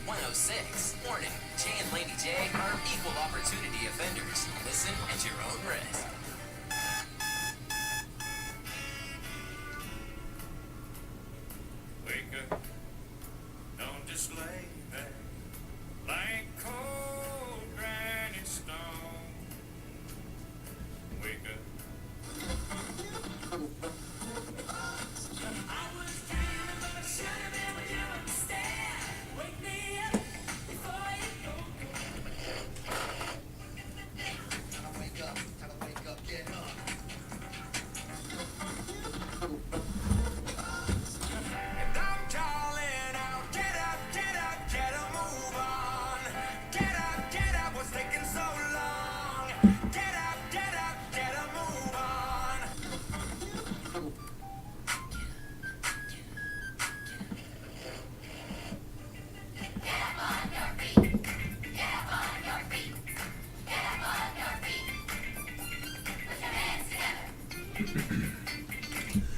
106. Warning, Jay and Laney J are equal opportunity offenders. Listen at your own risk. Wake up, don't just lay there like cold granite stone. Wake up. I was dreaming, but I should have been with you instead. Wake me up before you go. Time to wake up, get up. And I'm calling out, get up, get a move on. Get up, what's taking so long? Get up, get a move on.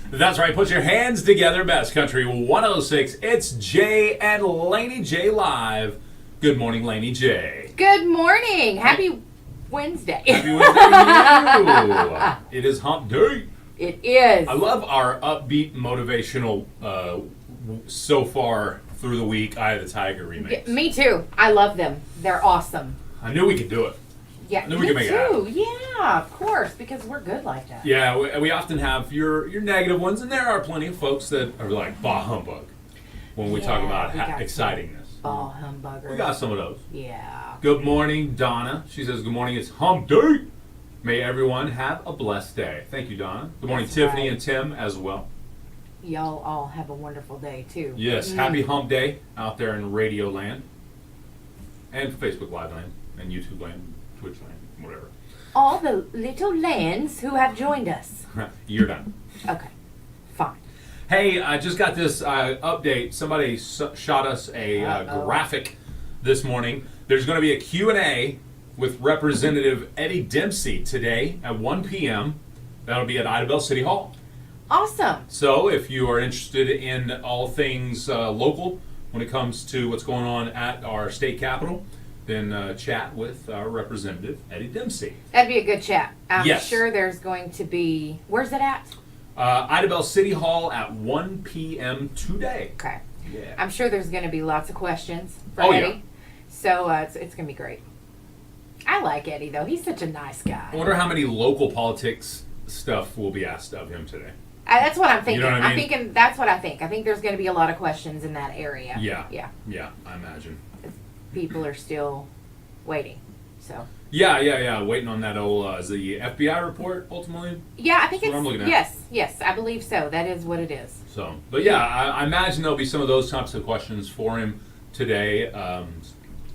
That's right. Put your hands together. Best Country 106. It's Jay and Laney J live. Good morning, Laney J. Good morning. Happy Wednesday. Happy Wednesday to you. It is hump day. It is. I love our upbeat, motivational, so far through the week, Eye of the Tiger remix. Me too. I love them. They're awesome. I knew we could do it. Yeah, I knew we me could make it happen. too. Yeah, of course, because we're good like that. Yeah, we often have your negative ones, and there are plenty of folks that are like, bah humbug, when we talk about we got excitingness. Ball humbuggers. We got some of those. Yeah. Good morning, Donna. She says, good morning, it's hump day. May everyone have a blessed day. Thank you, Donna. Good morning, That's Tiffany right. and Tim as well. Y'all all have a wonderful day too. Yes, happy hump day out there in Radio Land. And Facebook Live Land, and YouTube Land, Twitch Land, whatever. All the little lands who have joined us. You're done. Okay, fine. Hey, I just got this update. Somebody shot us a graphic this morning. There's going to be a Q&A with Representative Eddie Dempsey today at 1 p.m. That'll be at Idabel City Hall. Awesome. So if you are interested in all things local when it comes to what's going on at our state capitol, then chat with our Representative Eddie Dempsey. That'd be a good chat. I'm Yes. sure there's going to be. Where's it at? Idabel City Hall at 1 p.m. today. Okay. Yeah. I'm sure there's going to be lots of questions for Oh, Eddie. yeah. So it's going to be great. I like Eddie, though. He's such a nice guy. I wonder how many local politics stuff will be asked of him today. That's what I'm thinking. You know what I I'm mean? thinking that's what I think. I think there's going to be a lot of questions in that area. Yeah. Yeah. Yeah, I imagine. People are still waiting. So. Yeah. Waiting on that old, is the FBI report ultimately? Yeah, I think That's it's. what I'm looking at. Yes, I believe so. That is what it is. So, but yeah, I imagine there'll be some of those types of questions for him today.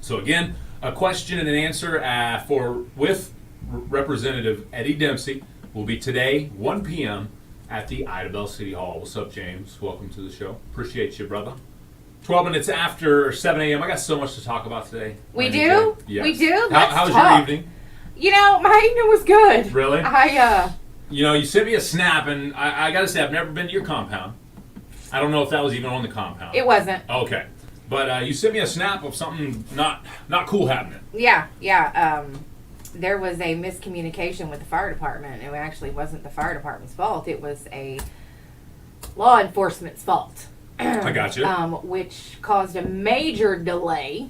So again, a question and an answer with Representative Eddie Dempsey will be today, 1 p.m. at the Idabel City Hall. What's up, James? Welcome to the show. Appreciate you, brother. 12 minutes after 7 a.m. I got so much to talk about today. We Laney do? J. Yes. We do? How was Let's your talk. evening? You know, my evening was good. Really? You You sent me a snap, and I got to say, I've never been to your compound. I don't know if that was even on the compound. It wasn't. Okay. But you sent me a snap of something not cool happening. Yeah. There was a miscommunication with the fire department. It actually wasn't the fire department's fault. It was a law enforcement's fault. I got you. Which caused a major delay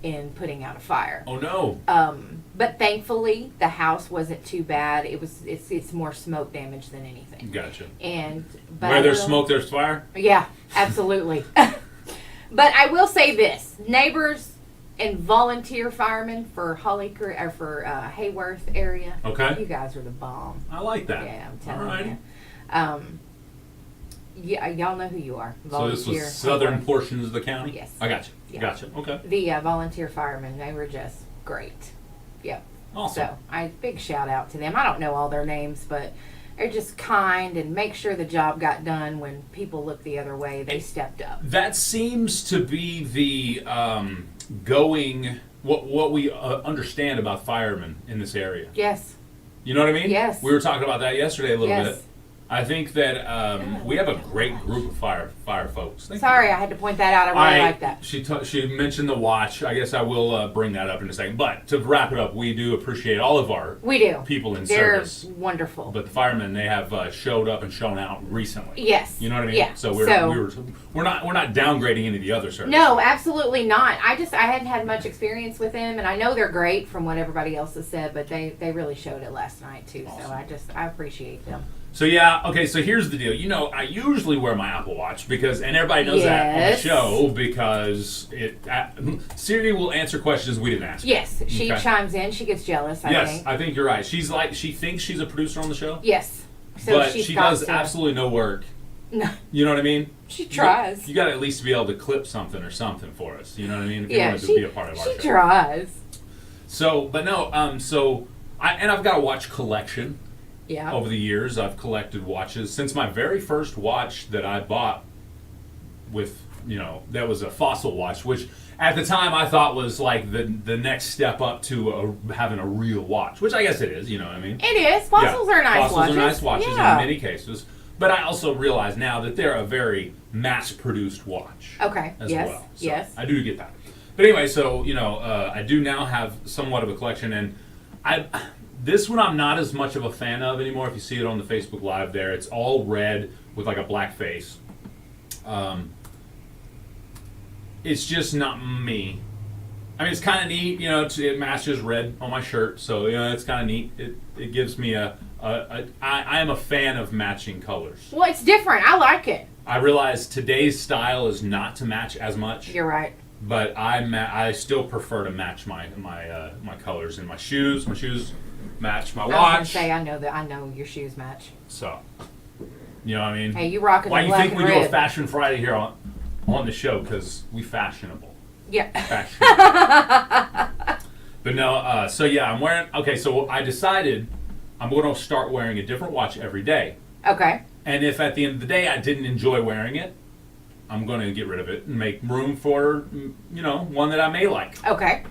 in putting out a fire. Oh, no. But thankfully, the house wasn't too bad. It's more smoke damage than anything. Gotcha. But Where there's smoke, there's fire? Yeah, absolutely. But I will say this: neighbors and volunteer firemen for Hayworth area. Okay. You guys are the bomb. I like that. Yeah, I'm telling Alrighty. you. Yeah, y'all know who you are. So this was southern Hayworth. portions of the county? Yes. I got you. Yeah. Gotcha. Okay. The volunteer firemen, they were just great. Yep. Awesome. So, big shout out to them. I don't know all their names, but they're just kind and make sure the job got done when people looked the other way. They stepped up. That seems to be the what we understand about firemen in this area. Yes. You know what I mean? Yes. We were talking about that yesterday a little Yes. bit. I think that we have a great group of fire folks. Thank Sorry, you. I had to point that out. I really like that. She mentioned the watch. I guess I will bring that up in a second. But to wrap it up, we do appreciate all of our We do. people in They're service. wonderful. But the firemen, they have showed up and shown out recently. Yes. You know what I mean? Yeah. So we're not downgrading any of the other services. No, absolutely not. I hadn't had much experience with them, and I know they're great from what everybody else has said, but they really showed it last night too. Awesome. So I appreciate them. So yeah, okay. So here's the deal. You know, I usually wear my Apple Watch and everybody knows that on the Yes. show because Siri will answer questions we didn't ask. Yes, she Okay. chimes in. She gets jealous. I think. You're right. She thinks she's a producer on the show, Yes. So but she's she got does to- absolutely no work. No, You know what I mean? she tries. You got to at least be able to clip something or something for us. You know what I mean? If you Yeah, want to she, be a part of our she show. tries. So, but no. I've got a watch collection. Yeah. Over the years, I've collected watches since my very first watch that I bought that was a Fossil watch, which at the time I thought was like the next step up to having a real watch, which I guess it is, you know what I mean? It is. Fossils are nice Fossils watches. are nice watches Yeah. in many cases, but I also realize now that they're a very mass-produced watch Okay. as Yes. well. So Yes. I do get that. But anyway, so, I do now have somewhat of a collection, and this one I'm not as much of a fan of anymore. If you see it on the Facebook Live there, it's all red with like a black face. It's just not me. I mean, it's kind of neat, it matches red on my shirt, so, it's kind of neat. It gives me I am a fan of matching colors. Well, it's different. I like it. I realize today's style is not to match as much. You're right. But I still prefer to match my colors in my shoes. My shoes match my I was gonna watch. say I know your shoes match. So, you know what I mean? Hey, you rocking Why the you black think and we do a red. Fashion Friday here on the show? Because we fashionable. Yeah. Fashionable. But no, so yeah, I'm wearing. Okay, so I decided I'm going to start wearing a different watch every day. Okay. And if at the end of the day I didn't enjoy wearing it, I'm going to get rid of it and make room for, one that I may like. Okay.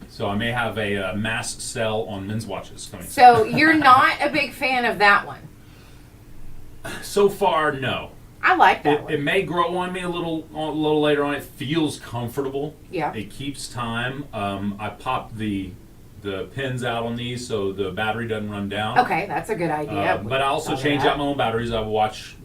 So I may have a mass sell on men's watches coming. So you're not a big fan of that one. So far, no. I like that one. It may grow on me a little later on. It feels comfortable. Yeah. It keeps time. I popped the pins out on these so the battery doesn't run down. Okay, that's a good idea. But I also Saw change that. out my own batteries. I have a watch,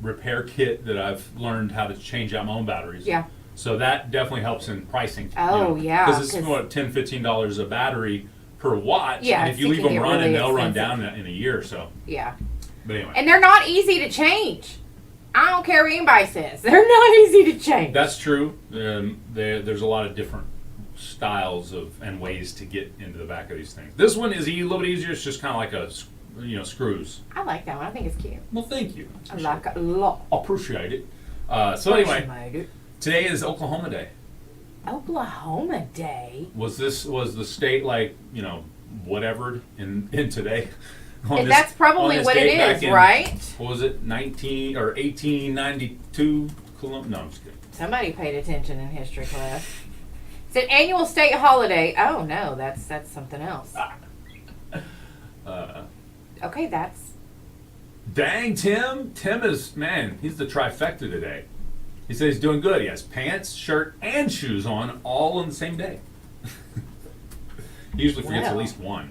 repair kit that I've learned how to change out my own batteries. Yeah. So that definitely helps in pricing. Oh, yeah, Because it's 'cause- $10, $15 a battery per watch. Yeah, And if you it leave can them get running, really they'll run expensive. down in a year or so. Yeah. But anyway. And they're not easy to change. I don't care what anybody says. They're not easy to change. That's true. There's a lot of different styles and ways to get into the back of these things. This one is a little bit easier. It's just kind of like screws. I like that one. I think it's cute. Well, thank you. I like it a lot. Appreciate it. So anyway, Appreciate it. today is Oklahoma Day. Oklahoma Day. Was the state whatever in today? That's probably what it is, right? What was it, 1892? No, I'm just kidding. Somebody paid attention in history class. It's an annual state holiday. Oh no, that's something else. Okay, that's Dang, Tim. Tim is, man, he's the trifecta today. He says he's doing good. He has pants, shirt, and shoes on all on the same day. He usually forgets at Wow. least one.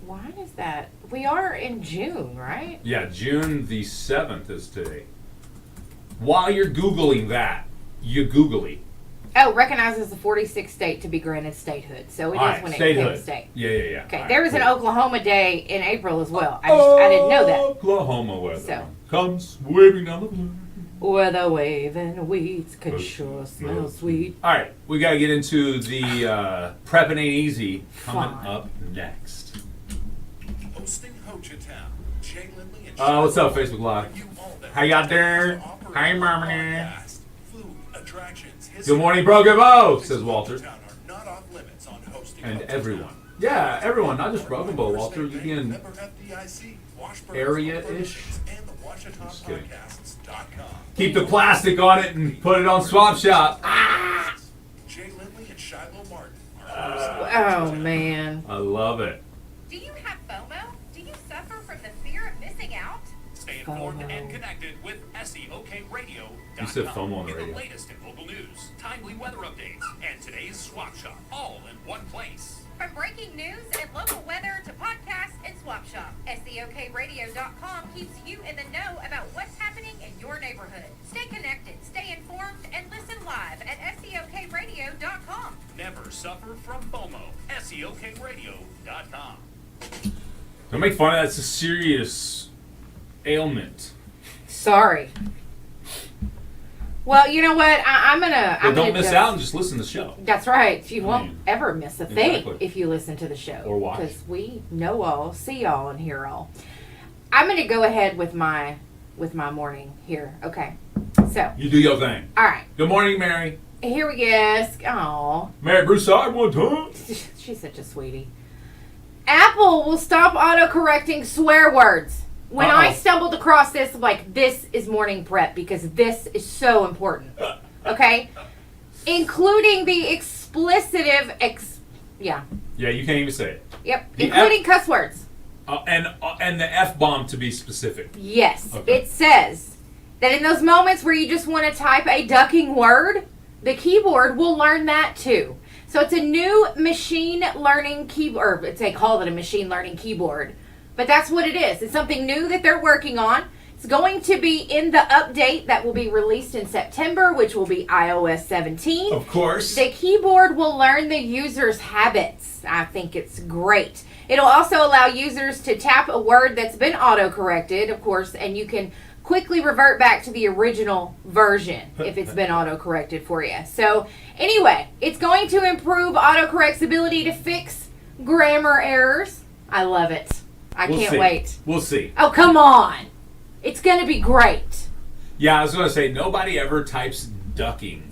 why is that? We are in June, right? Yeah, June the 7th is today. While you're Googling that, you Googly. Oh, recognizes the 46th state to be granted statehood. So it All is right, when it statehood. became state. Yeah. Okay, All there right, was an cool. Oklahoma Day in April as well. I didn't know that. Oklahoma weather So. comes waving down the blue. Where the waving weeds could sure smell sweet. All right, we got to get into the Prepping Ain't Easy coming Fine. up next. Hosting Hochatown, Jay Lindley and What's up, Facebook Live? How y'all doing? Hi, Mama. Food, attractions, Good morning, Broken Bow, says Walter. Hochatown are not off limits on hosting And Hochatown. everyone. Yeah, everyone, not just Broken Bow, Walter. Again, Member FDIC, Washburn, area-ish. and the Washington Just kidding. Podcasts.com. keep the plastic on it and put it on Swap Shop. Jay Lindley and Shiloh Martin are hosting Oh, man. I love it. Do you have FOMO? suffer from the fear of missing out? Stay informed FOMO. and connected with SEOKRadio.com. You said FOMO on the Get radio. the latest in local news, timely weather updates, and today's swap shop, all in one place. From breaking news and local weather to podcasts and swap shop, SEOKRadio.com keeps you in the know about what's happening in your neighborhood. Stay connected, stay informed, and listen live at SEOKRadio.com. Never suffer from FOMO. SEOKRadio.com. Don't make fun of that. It's a serious ailment. Sorry. Well, you know what? I'm gonna. But I'm don't gonna miss just- out and just listen to the show. That's right. You won't mean, ever miss a thing exactly. if you listen to the show. Or watch. Because we know all, see all, and hear all. I'm going to go ahead with my morning here. Okay. So, You do your thing. all right. Good morning, Mary. Here we go. Oh, Mary Broussard, one time. she's such a sweetie. Apple will stop auto-correcting swear words. When I Uh-oh. stumbled across this, I'm like, this is morning prep because this is so important. Okay? Including the explicitive, yeah. Yeah, you can't even say it. Yep. The Including cuss words. And the F-bomb, to be specific. Yes. Okay. It says that in those moments where you just want to type a ducking word, the keyboard will learn that too. So it's a new machine learning keyboard, or they call it a machine learning keyboard. But that's what it is. It's something new that they're working on. It's going to be in the update that will be released in September, which will be iOS 17. Of course. The keyboard will learn the user's habits. I think it's great. It'll also allow users to tap a word that's been auto-corrected, of course, and you can quickly revert back to the original version if it's been auto-corrected for you. So, anyway, it's going to improve autocorrect's ability to fix grammar errors. I love it. I We'll can't see. wait. We'll see. Oh, come on. It's going to be great. Yeah, I was going to say, nobody ever types ducking.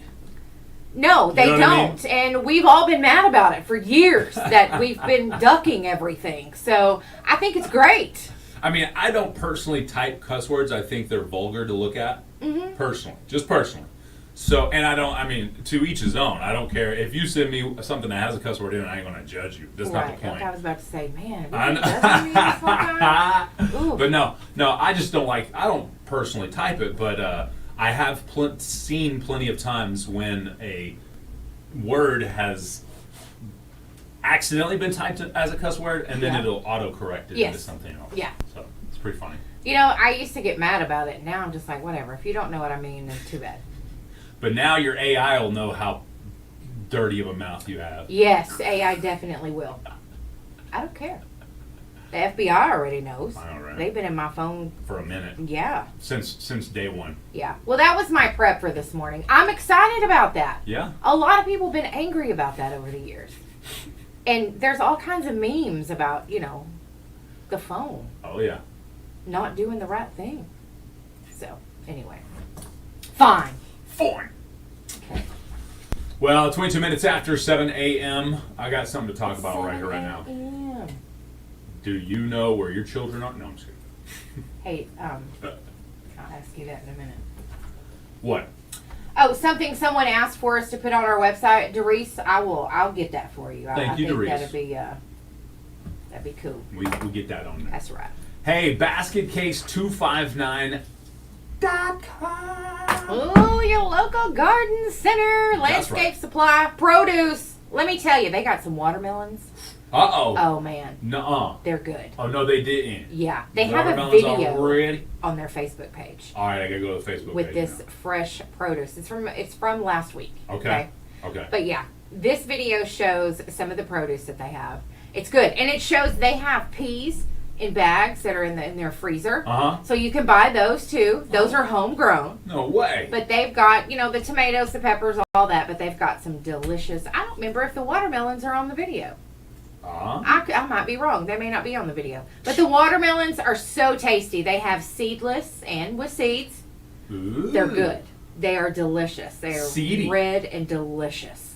No, they You know what I don't. And we've all been mad about it for years that we've been ducking everything. So I think it's great. I mean, I don't personally type cuss words. I think they're vulgar to look at. Mm-hmm. Personally. Just personally. So, and I mean, to each his own. I don't care. If you send me something that has a cuss word in it, I ain't going to judge you. That's not the point. I was about to say, man, I we know. doesn't mean this one time? Ooh. But no, I just don't like, I don't personally type it, but I have seen plenty of times when a word has accidentally been typed as a cuss word, and then Yeah. it'll autocorrect it into Yes. something else. Yeah. So it's pretty funny. You know, I used to get mad about it. Now I'm just like, whatever. If you don't know what I mean, then too bad. But now your AI will know how dirty of a mouth you have. Yes, AI definitely will. I don't care. The FBI already knows. I know, right? They've been in my phone. For a minute. Yeah. Since day one. Yeah. Well, that was my prep for this morning. I'm excited about that. Yeah. A lot of people have been angry about that over the years. And there's all kinds of memes about, the phone Oh, yeah. not doing the right thing. So, anyway. Fine. Fine. Well, 22 minutes after 7 a.m., I got something to talk about right here, right now. 7 a.m. Do you know where your children are? No, I'm just kidding. Hey, I'll ask you that in a minute. What? Oh, something someone asked for us to put on our website, Doris. I'll get that for you. Thank you, think Doris. that'd be cool. We get that on there. That's right. Hey, basketcase259.com. Oh, your local garden center, That's landscape right. supply, produce. Let me tell you, they got some watermelons. Uh-oh. Oh man, Nuh-uh. they're good. Oh, no, they didn't. Yeah, they have a Watermelons video already? on their Facebook page All right, I gotta go to the Facebook with page this fresh produce. It's from last week. now. Okay. But yeah, this video shows some of the produce that they have. It's good, and it shows they have peas in bags that are in their freezer. Uh-huh. So you can buy those too. Those are homegrown. No way. But they've got, the tomatoes, the peppers, all that. But they've got some delicious. I don't remember if the watermelons are on the video. Uh-huh. I might be wrong. They may not be on the video. But the watermelons are so tasty. They have seedless and with seeds. Ooh. They're good. They are delicious. They are Seedy. red and delicious.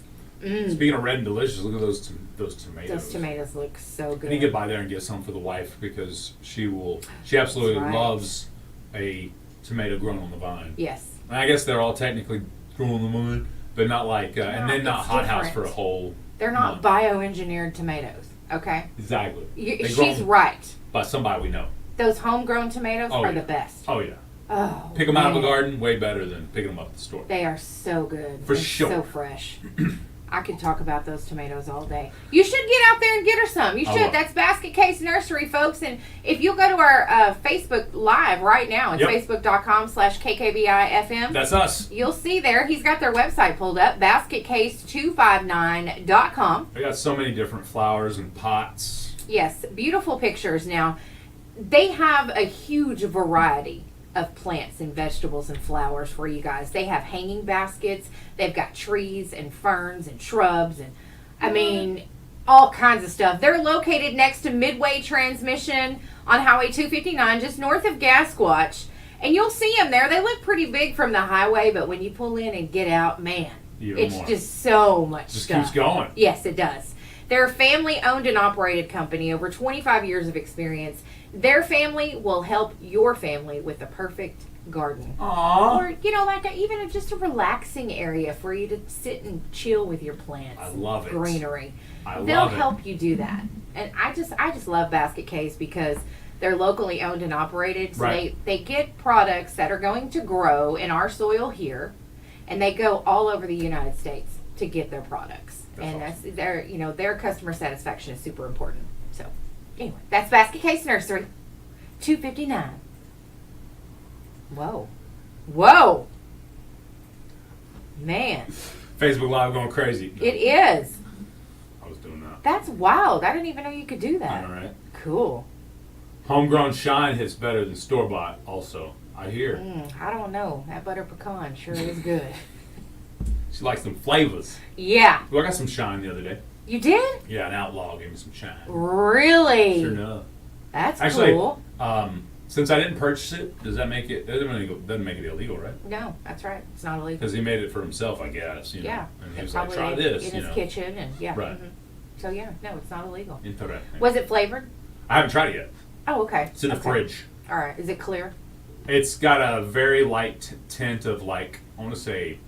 Speaking of red and delicious, look at those tomatoes. Those tomatoes look so I good. need to get by there and get some for the wife because she absolutely That's right. loves a tomato grown on the vine. Yes. And I guess they're all technically grown on the vine, but not like, and then not it's hothouse different. for a whole They're not month. bioengineered tomatoes. Okay. Exactly. They grow She's on- right. by somebody we know. Those homegrown tomatoes Oh, are yeah. the best. Oh yeah. Oh, Pick them out of a man. garden, way better than picking them up at the store. They are so good. For and sure. So fresh. I could talk about those tomatoes all day. You should get out there and get her some. You I should. will. That's Basket Case Nursery, folks. And if you'll go to our Facebook Live right now, it's Yep. facebook.com/KKBIFM. That's us. You'll see there, he's got their website pulled up, basketcase259.com. We got so many different flowers and pots. Yes, beautiful pictures. Now, they have a huge variety of plants and vegetables and flowers for you guys. They have hanging baskets. They've got trees and ferns and shrubs and, I mean, all kinds of stuff. They're located next to Midway Transmission on Highway 259, just north of Gasquatch. And you'll see them there. They look pretty big from the highway, but when you pull in and get out, man, Even it's more. just so much Just stuff. keeps going. Yes, it does. They're a family-owned and operated company, over 25 years of experience. Their family will help your family with the perfect garden. Aww. Or, you know, like even just a relaxing area for you to sit and chill with your plants. I love it. Greenery. I They'll love it. help you do that. And I just love Basket Case because they're locally owned and operated. So Right. they get products that are going to grow in our soil here, and they go all over the United States to get their products. That's and awesome. their customer satisfaction is super important. So anyway, that's Basket Case Nursery, 259. Whoa. Whoa. Man, Facebook Live going crazy. it is. I was doing that. That's wild. I didn't even know you could do that. All right. Cool. Homegrown shine hits better than store bought. Also, I hear. I don't know. That butter pecan sure is good. She likes them flavors. Yeah. Well, I got some shine the other day. You did? Yeah, an outlaw gave me some shine. Really? Sure enough. That's Actually, cool. since I didn't purchase it, does that make it? Doesn't make it illegal, right? No, that's right. It's not illegal. Because he made it for himself, I guess. You know? Yeah. And he It's was like, probably "Try this." in You his know. kitchen and yeah. Right. So yeah, no, it's not illegal. Interesting. Was it flavored? I haven't tried it yet. Oh, okay. It's in the Okay. fridge. All right. Is it clear? It's got a very light tint of like I want to say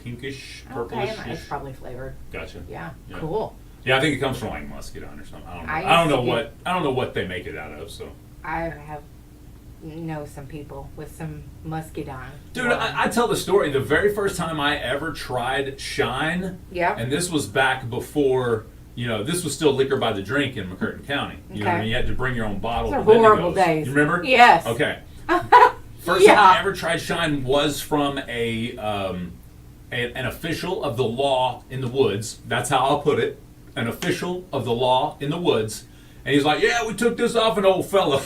pinkish, purplish. Okay, it's probably flavored. Gotcha. Yeah. Yeah. Cool. Yeah, I think it comes from like muscadine or something. I don't know. I I don't used know to what I don't know what they make it out of. So, I know some people with some muscadine. dude, I tell the story. The very first time I ever tried Shine, Yeah. and this was back before. You know, this was still liquor by the drink in McCurtain County. You know what I Okay. mean? You had to bring your own bottle. Those are of Wendigos. horrible days. You remember? Yes. Okay. First Yeah. time I ever tried Shine was from an official of the law in the woods. That's how I'll put it. An official of the law in the woods. And he's like, yeah, we took this off an old fella.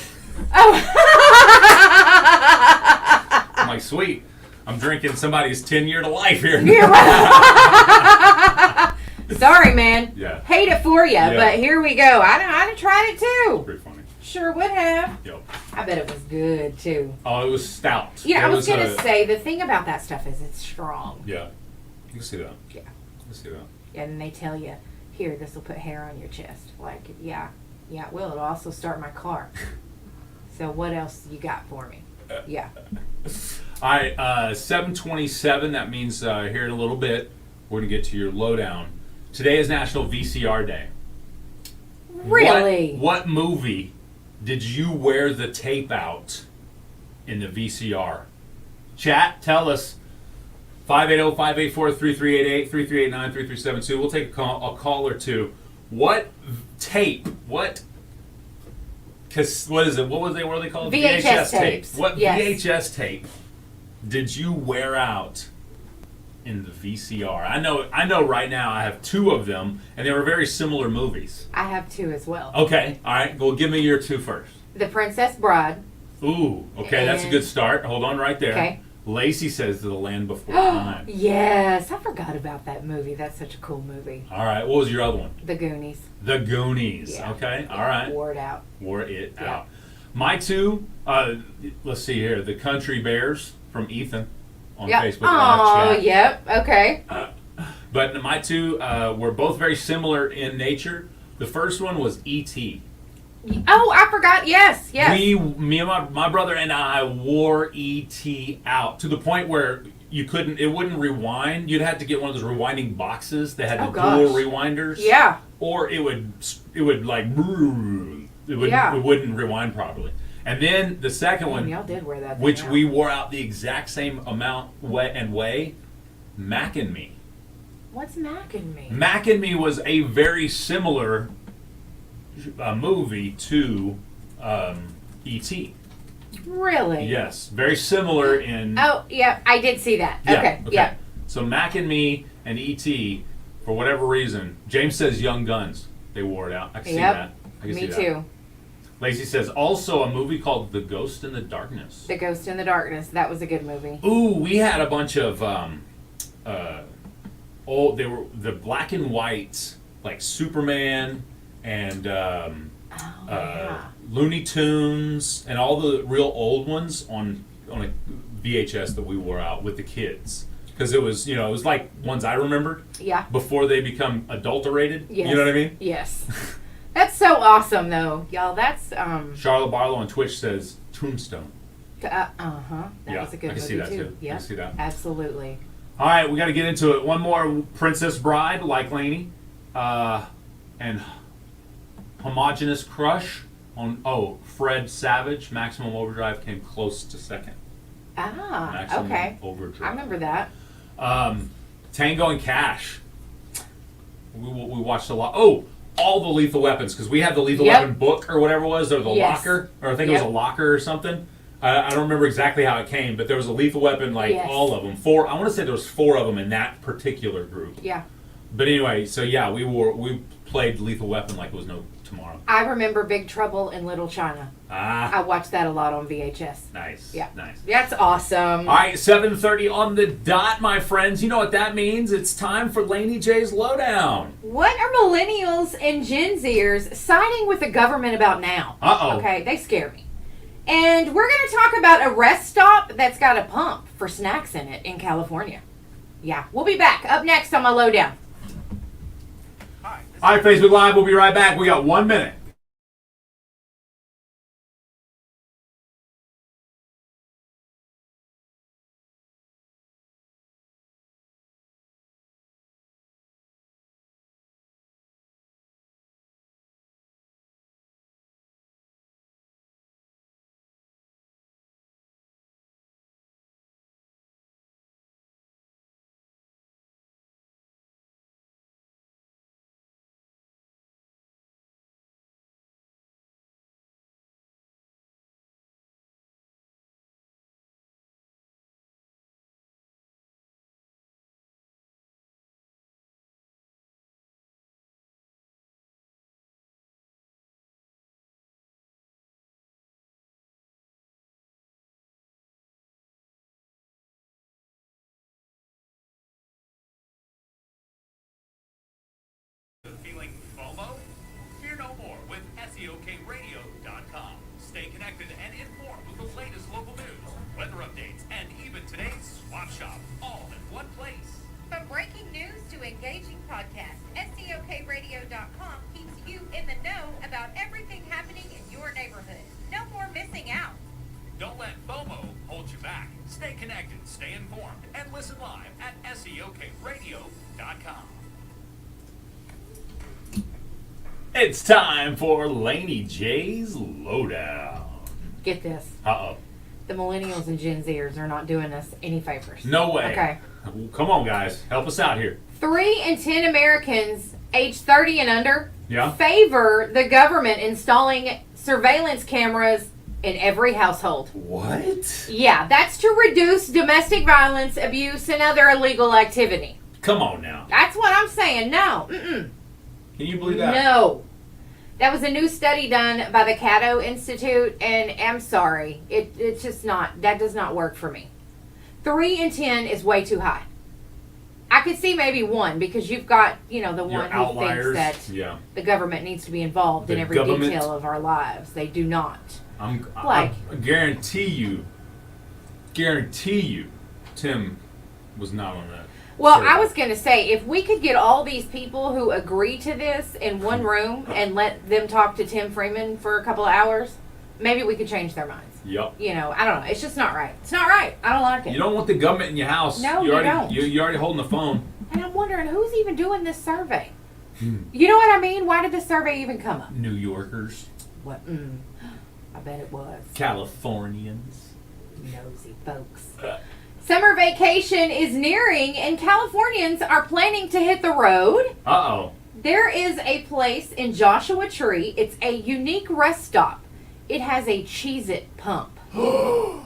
I'm like, sweet. I'm drinking somebody's 10-year to life here. Sorry, man. Yeah. Hate it for you, Yeah. but here we go. I'd have tried it too. Pretty funny. Sure would have. Yo. I bet it was good too. Oh, it was stout. Yeah, It I was gonna a- say the thing about that stuff is it's strong. Yeah. You can see that. Yeah. You can see that. And they tell you, here, this will put hair on your chest. Like, yeah, it will. It'll also start my car. So what else you got for me? Yeah. All right, 7:27. That means here in a little bit, we're going to get to your lowdown. Today is National VCR Day. Really? What movie did you wear the tape out in the VCR? Chat, tell us. 580-584-3388, 3389-3372. We'll take a call or two. What tape? What is it? What were they called? VHS tape. tapes. What Yes. VHS tape did you wear out in the VCR? I know right now I have two of them, and they were very similar movies. I have two as well. Okay, all right. Well, give me your two first. The Princess Bride. Ooh, okay, that's a And- good start. Hold on right there. Okay. Lacey says The Land Before Time. Yes, I forgot about that movie. That's such a cool movie. All right, what was your other one? The Goonies. The Goonies. Yeah. Okay, all right. Wore it out. Wore it Yeah. out. My two, let's see here, The Country Bears from Ethan on Yep. Facebook Live Oh, chat. yep. Okay. But my two were both very similar in nature. The first one was E.T. Oh, I forgot. Yes, yes. Me and my brother and I wore E.T. out to the point where it wouldn't rewind. You'd have to get one of those rewinding boxes that had Oh, the gosh. dual rewinders. Yeah. Or it would like it wouldn't rewind properly. And then the second one, y'all did wear that thing which out. we wore out the exact same amount way, Mac and Me. What's Mac and Me? Mac and Me was a very similar movie to E.T. Really? Yes, very similar in. Oh, yeah, I did see that. Okay, yeah. So Mac and Me and E.T. for whatever reason, James says Young Guns. They wore it out. I can see that. I can Me see that. too. Lacey says also a movie called The Ghost in the Darkness. The Ghost in the Darkness. That was a good movie. Ooh, we had a bunch of they were the black and whites, like Superman and Looney Tunes and all the real old ones on a VHS that we wore out with the kids. Because it was like ones I remembered. Yeah. Before they become adulterated. Yes. You know what I mean? Yes. That's so awesome, though, y'all. That's Charlotte Barlow on Twitch says Tombstone. That Yeah, was a good I can movie see that too. too. I Yeah, can see that. absolutely. All right, we got to get into it. One more Princess Bride, like Laney, and Homogeneous Crush on Fred Savage. Maximum Overdrive came close to second. Maximum Okay. Overdrive. I remember that. Tango and Cash. We watched a lot. Oh, all the Lethal Weapons, because we had the Lethal Yep. Weapon book or whatever it was, or the Yes. locker, or I think it was Yep. a locker or something. I don't remember exactly how it came, but there was a Lethal Weapon, like Yes. all of them. I want to say there was 4 of them in that particular group. Yeah. But anyway, so yeah, we played Lethal Weapon like it was no tomorrow. I remember Big Trouble in Little China. I Ah, watched that a lot on VHS. nice. Yeah. Nice. That's awesome. All right, 7:30 on the dot, my friends. You know what that means? It's time for Laney J's Lowdown. What are millennials and Gen Zers siding with the government about now? Uh-oh. Okay, they scare me. And we're going to talk about a rest stop that's got a pump for snacks in it in California. Yeah, we'll be back. Up next on my Lowdown. Hi, this All right, Facebook Live, we'll be right back. We got 1 minute. feeling FOMO? Fear no more with SEOKRadio.com. Stay connected and informed with the latest local news, weather updates, and even today's Swap Shop, all in one place. From breaking news to engaging podcasts, SEOKRadio.com keeps you in the know about everything happening in your neighborhood. No more missing out. Don't let FOMO hold you back. Stay connected, stay informed, and listen live at SEOKRadio.com. It's time for Laney J's Lowdown. Get this. Uh-oh. The millennials and Gen Zers are not doing us any favors. No way. Okay. Come on, guys. Help us out here. 3 in 10 Americans aged 30 and under Yeah. favor the government installing surveillance cameras in every household. What? Yeah, that's to reduce domestic violence, abuse, and other illegal activity. Come on now. That's what I'm saying. No. Mm-mm. Can you believe that? No. That was a new study done by the Cato Institute, and I'm sorry. It's just not, that does not work for me. 3 in 10 is way too high. I could see maybe 1 because you've got, the Your one who outliers. thinks that Yeah. the government needs to be involved in The every government. detail of our lives. They do not. I Like- guarantee you, Tim was not on that. Well, survey. I was going to say, if we could get all these people who agree to this in one room and let them talk to Tim Freeman for a couple of hours, maybe we could change their minds. Yep. I don't know. It's just not right. It's not right. I don't like it. You don't want the government in your house. No, you you don't. You're already holding the phone. And I'm wondering, who's even doing this survey? You know what I mean? Why did this survey even come up? New Yorkers. What? I bet it was. Californians. Nosy folks. Summer vacation is nearing, and Californians are planning to hit the road. Uh-oh. There is a place in Joshua Tree. It's a unique rest stop. It has a Cheez-It pump. Oh,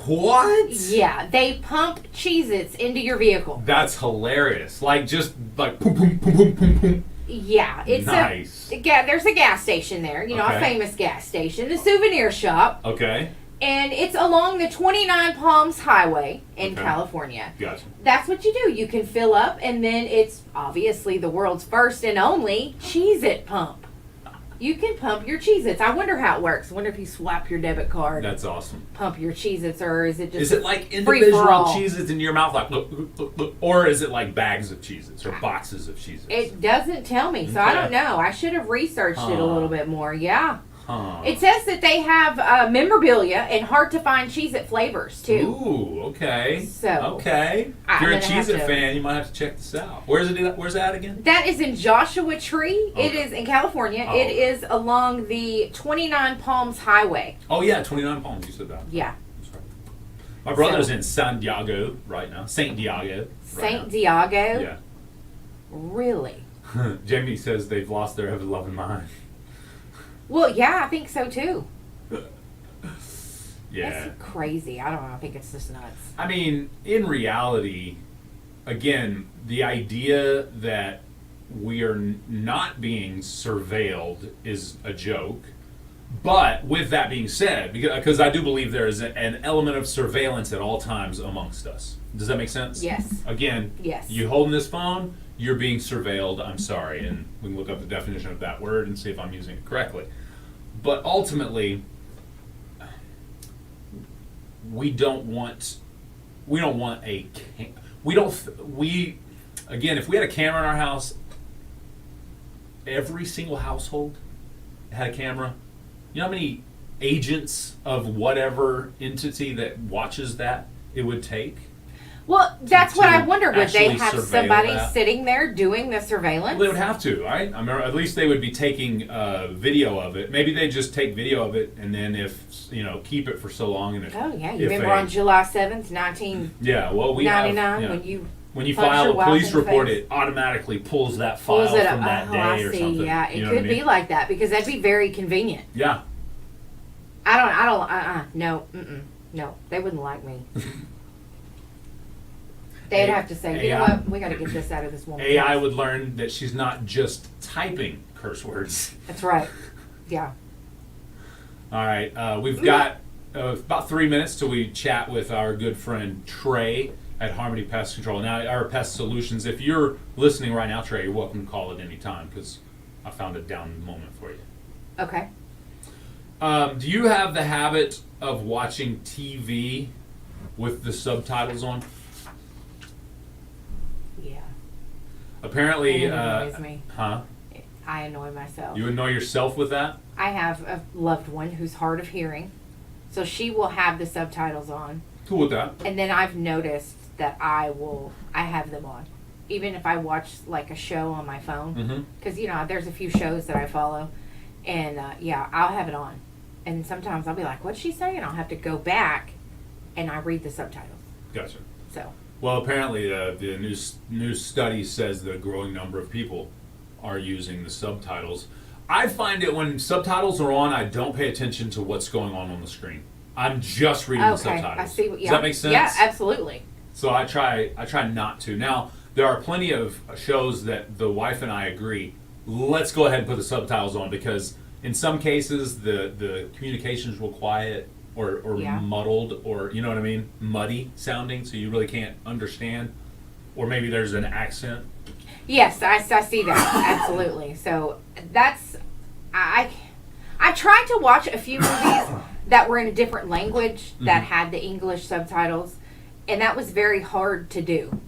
what? Yeah, they pump Cheez-Its into your vehicle. That's hilarious. Like, just like boom, boom, boom, boom, boom, boom. Yeah, it's nice. There's a gas station there, a Okay. famous gas station, the souvenir shop, Okay. and it's along the 29 Palms Highway in Okay. California. Gotcha. That's what you do. You can fill up, and then it's obviously the world's first and only Cheez-It pump. You can pump your Cheez-Its. I wonder how it works. I wonder if you swap your debit card, That's awesome. pump your Cheez-Its, or is it just Is it like free individual for all? Cheez-Its in your mouth, like look, or is it like bags of Cheez-Its or boxes of Cheez-Its? It doesn't tell me, so I Okay. don't know. I should have researched it a little bit more. Yeah. Huh. It says that they have memorabilia and hard-to-find Cheez-It flavors, too. Ooh, okay. So, okay. If I'm you're a gonna have Cheez-It to- fan, you might have to check this out. Where's that again? That is in Joshua Tree. It Okay. is in California. Oh. It is along the 29 Palms Highway. Oh yeah, 29 Palms. You said that. Yeah. That's right. My brother's So- in San Diego right now. Saint Diego. St. Diego? Yeah. Really? Jamie says they've lost their ever-loving mind. Well, yeah, I think so, too. Yeah. That's crazy. I don't know. I think it's just nuts. I mean, in reality, again, the idea that we are not being surveilled is a joke. But with that being said, because I do believe there is an element of surveillance at all times amongst us. Does that make sense? Yes. Again, Yes. you holding this phone, you're being surveilled. I'm sorry, and we can look up the definition of that word and see if I'm using it correctly. But ultimately, we don't want a again, if we had a camera in our house, every single household had a camera. You know how many agents of whatever entity that watches that it would take? Well, that's what I wonder. Would they actually have surveil somebody that? sitting there doing the surveillance? Well, they would have to, right? I mean, at least they would be taking video of it. Maybe they just take video of it and then keep it for so long. And if, Oh, yeah. You if remember on July 7th, 1999, yeah, well, we have, when you punched file your a wife police in the report, face. it automatically pulls that file pulls it up. from that Oh, day I or see. something. Yeah, it You know could what I mean? be like that because that'd be very convenient. Yeah. No, they wouldn't like me. They'd have to say, you know AI what, we got to get this out of this woman's AI house. would learn that she's not just typing curse words. That's right. Yeah. All right, we've got about 3 minutes till we chat with our good friend Trey at Harmony Pest Control. Now, our pest solutions. If you're listening right now, Trey, you're welcome to call at any time because I found a down moment for you. Okay. Do you have the habit of watching TV with the subtitles on? Yeah. Apparently, It annoys me. huh? I annoy myself. You annoy yourself with that? I have a loved one who's hard of hearing, so she will have the subtitles on. Cool with that. And then I've noticed that I have them on. Even if I watch like a show on my phone. Mm-hmm. Because, there's a few shows that I follow. And, I'll have it on. And sometimes I'll be like, what's she saying? I'll have to go back and I read the subtitles. Gotcha. So, Well, apparently the new study says that a growing number of people are using the subtitles. I find it when subtitles are on, I don't pay attention to what's going on the screen. I'm just reading the okay. subtitles. I see. Does that make sense? Yeah, absolutely. So I try not to. Now, there are plenty of shows that the wife and I agree, let's go ahead and put the subtitles on because in some cases the communication's real quiet or Yeah. muddled or, you know what I mean, muddy sounding so you really can't understand. Or maybe there's an accent. Yes, I see that. Absolutely. So that's, I tried to watch a few movies that were in a different language that had the English subtitles, and that was very hard to do.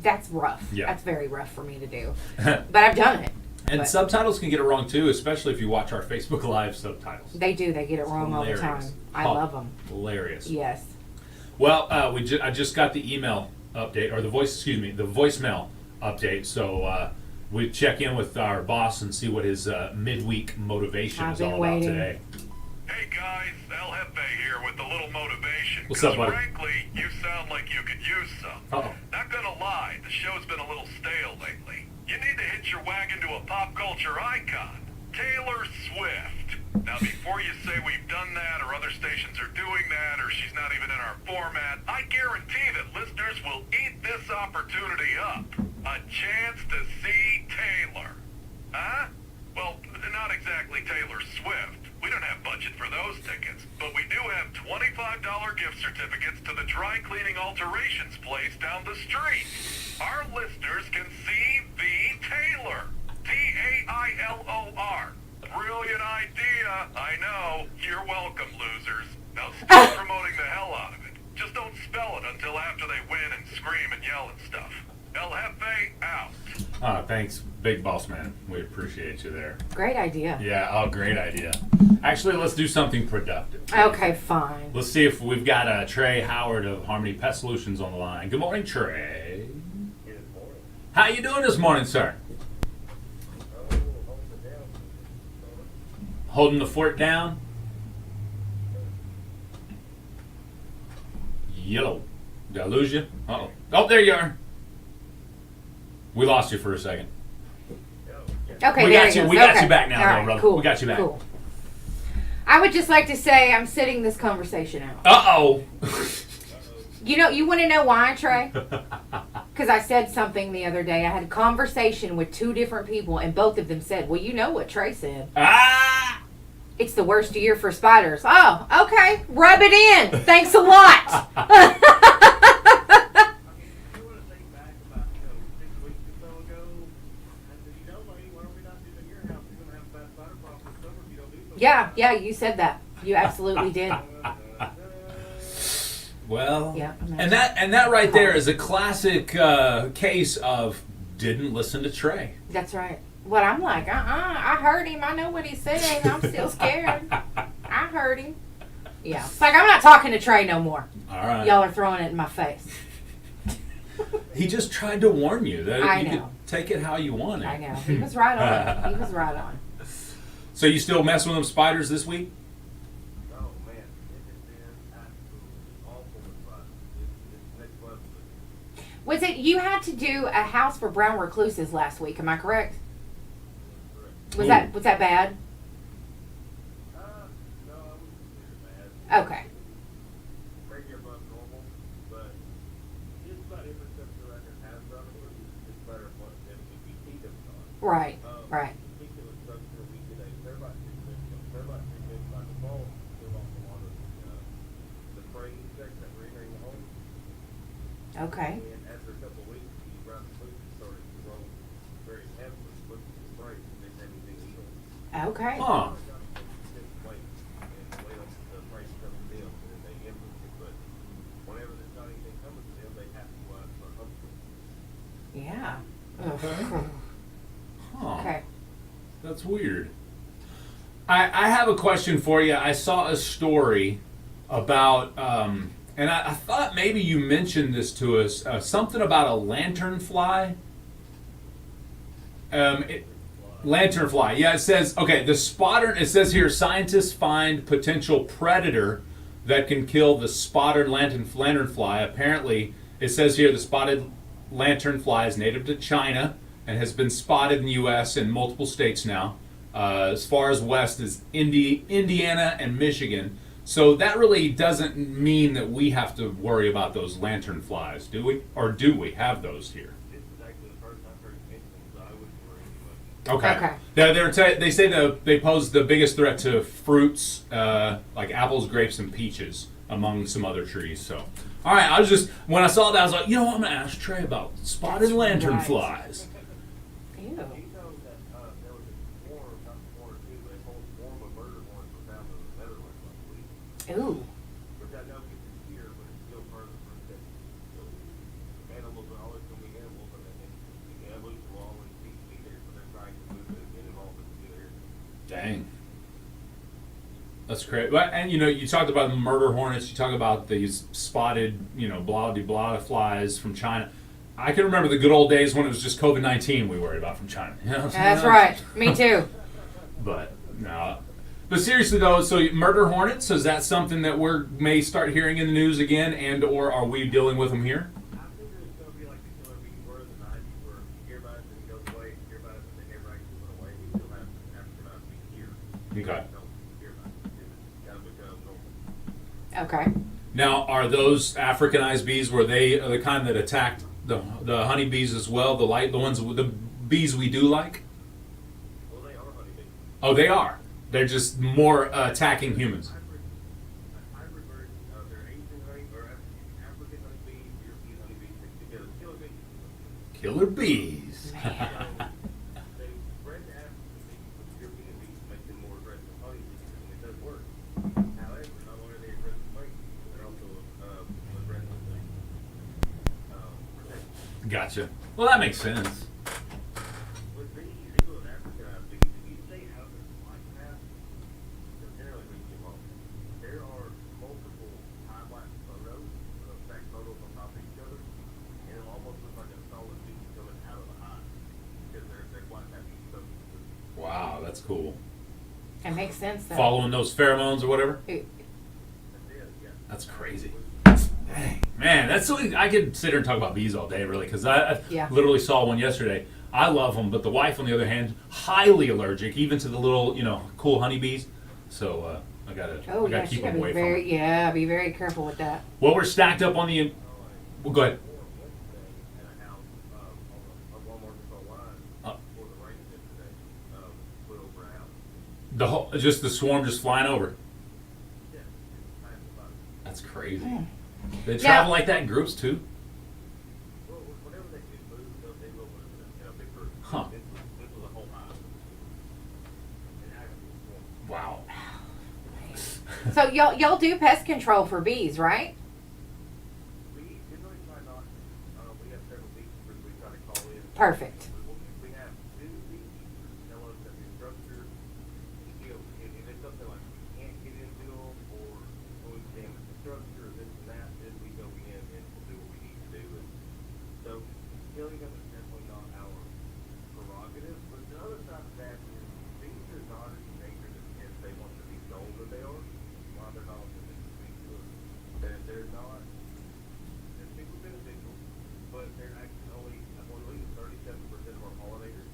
That's rough. Yeah. That's very rough for me to do. But I've done it. And But subtitles can get it wrong too, especially if you watch our Facebook Live subtitles. They do. They get it wrong all the Hilarious. time. I Oh, love them. Hilarious. Yes. Well, I just got the email update, or the voicemail update. So we check in with our boss and see what his midweek motivation I've is been all waiting. about today. Hey guys, El Jefe here with a little motivation. What's up, 'cause buddy? frankly, you sound like you could use some. Uh-oh. Not gonna lie, the show's been a little stale lately. You need to hitch your wagon to a pop culture icon, Taylor Swift. Now, before you say we've done that or other stations are doing that or she's not even in our format, I guarantee that listeners will eat this opportunity up. A chance to see Taylor. Huh? Well, not exactly Taylor Swift. We don't have budget for those tickets, but we do have $25 gift certificates to the dry cleaning alterations place down the street. Our listeners can see the Taylor. Tailor. Brilliant idea. I know. You're welcome, losers. Now stop promoting the hell out of it. Just don't spell it until after they win and scream and yell and stuff. El Jefe out. Thanks, big boss man. We appreciate you there. Great idea. Yeah, great idea. Actually, let's do something productive. Okay, fine. Let's see if we've got Trey Howard of Harmony Pet Solutions on the line. Good morning, Trey. Good morning. How you doing this morning, sir? Holding the fort down? Yellow. Did I lose you? Uh-oh. Oh, there you are. We lost you for a second. Okay, We there got he you. goes. We got Okay. you back now, All though, right, brother. Cool. We got you back. Cool. I would just like to say I'm sitting this conversation out. Uh-oh. You know, you want to know why, Trey? Because I said something the other day. I had a conversation with two different people, and both of them said, well, you know what Trey said. Ah! It's the worst year for spiders. Oh, okay. Rub it in. Thanks a lot. I mean, if you want to think back about, 6 weeks or so ago, I said, Laney, why don't we not do it in your house? You're going to have a bad spider problem this summer if you don't do something. Yeah, you said that. You absolutely did. Well, Yeah, and that right there is a classic case of didn't listen to Trey. That's right. What I'm like, I heard him. I know what he's saying. I'm still scared. I heard him. Yeah. It's like, I'm not talking to Trey no more. All right. Y'all are throwing it in my face. He just tried to warn you that I you know. could take it how you want it. I know. He was right on. He was right on. So you still messing with them spiders this week? Oh, man. It has been absolutely awful with spiders. It's next level. Was it, you had to do a house for brown recluses last week, am I correct? Correct. Was that bad? No, I wouldn't consider it bad. Okay. Maybe above normal, but just about every sector I can have brown recluses is better than if we see them on. Right. Right. Particular structure, we did a termite treatment by default, still off a lot of the frame insects that were entering the home. Okay. And after a couple of weeks, the brown recluses started to grow very heavily, looking at the spray, and didn't have anything to eat on. Okay. Huh. Yeah. Ugh. Huh. Okay. That's weird. I have a question for you. I saw a story about, and I thought maybe you mentioned this to us, something about a lanternfly. Lanternfly. Yeah, it says, okay, it says here, scientists find potential predator that can kill the spotted lanternfly. Apparently, it says here the spotted lanternfly is native to China and has been spotted in the U.S. in multiple states now, as far as west as Indiana and Michigan. So that really doesn't mean that we have to worry about those lanternflies, do we? Or do we have those here? This is actually the first I've heard it mentioned, so I wouldn't worry too much. Okay. They say they pose the biggest threat to fruits like apples, grapes, and peaches, among some other trees. So, all right. When I saw that, I was like, I'm gonna ask Trey about spotted lanternflies. Ew. Do you know that there was a swarm, not one or two, but a whole swarm of murder hornets were found in the Netherlands last week? Ooh. Which I know gets you here, but it's still further from Texas. So animals are always going to be animals, and the evolution will always be there, so they're trying to move it and get involved in the area. Dang. That's great. And you talked about murder hornets. You talk about these spotted, blah de blah flies from China. I can remember the good old days when it was just COVID-19 we worried about from China. You know what I'm That's saying? right. Me too. But no. But seriously though, so murder hornets, is that something that we may start hearing in the news again, and or are we dealing with them here? I think it's going to be like the killer bees were in the 90s, where you hear about it and it goes away, you hear about it and they never actually went away. We still have African bees here. Okay. Don't hear about it. It's got to become normal. Okay. Now, are those Africanized bees? Were they the kind that attacked the honeybees as well? The ones, the bees we do like? Well, they are honeybees. Oh, they are. They're just more attacking humans. Hybrid version of their Asian honey, or African honeybees, European honeybees mixed together. Killer bees. Killer bees. They bred the African bees with European bees to make them more aggressive honeybees, and it does work. However, not only are they aggressive honeybees, they're also aggressively protected. Gotcha. Well, that makes sense. With bees, even with Africanized bees, if you stay out of their flight path, they'll generally leave you alone. There are multiple time-lapse photos, stacked photos on top of each other, and it'll almost look like a solid bee coming out of the hive because their flight path is so smooth. Wow, that's cool. It makes sense though. Following those pheromones or whatever. It- That's it, yeah. That's crazy. Dang. Man, that's something I could sit here and talk about bees all day, really, because I Yeah. literally saw one yesterday. I love them, but the wife, on the other hand, highly allergic, even to the little, cool honeybees. So I gotta Oh yeah, keep you them gotta away be from very them. be very careful with that. Well, we're stacked up on the. Well, go ahead. In a house on the Walmart line before the rain yesterday, flew over a house. Just the swarm just flying over. Yeah, it's time to buy. That's crazy. Hmm. They travel like that in groups too. Well, whenever they do move, they will move in a big group. Huh. This was a whole hive. And actually, Wow. So y'all do pest control for bees, right? we generally try not. We have several beekeepers we try to call in. Perfect. We have two beekeepers tell us that the structure, if it's something like we can't get into them or when we damage the structure or this and that, then we go in and we'll do what we need to do. And so killing them is definitely not our prerogative. But the other side of that is bees are not as dangerous as they want to be known that they are. While they're not the biggest to us, they're not. They're super beneficial, but they're actually only, I believe, 37% of our pollinators.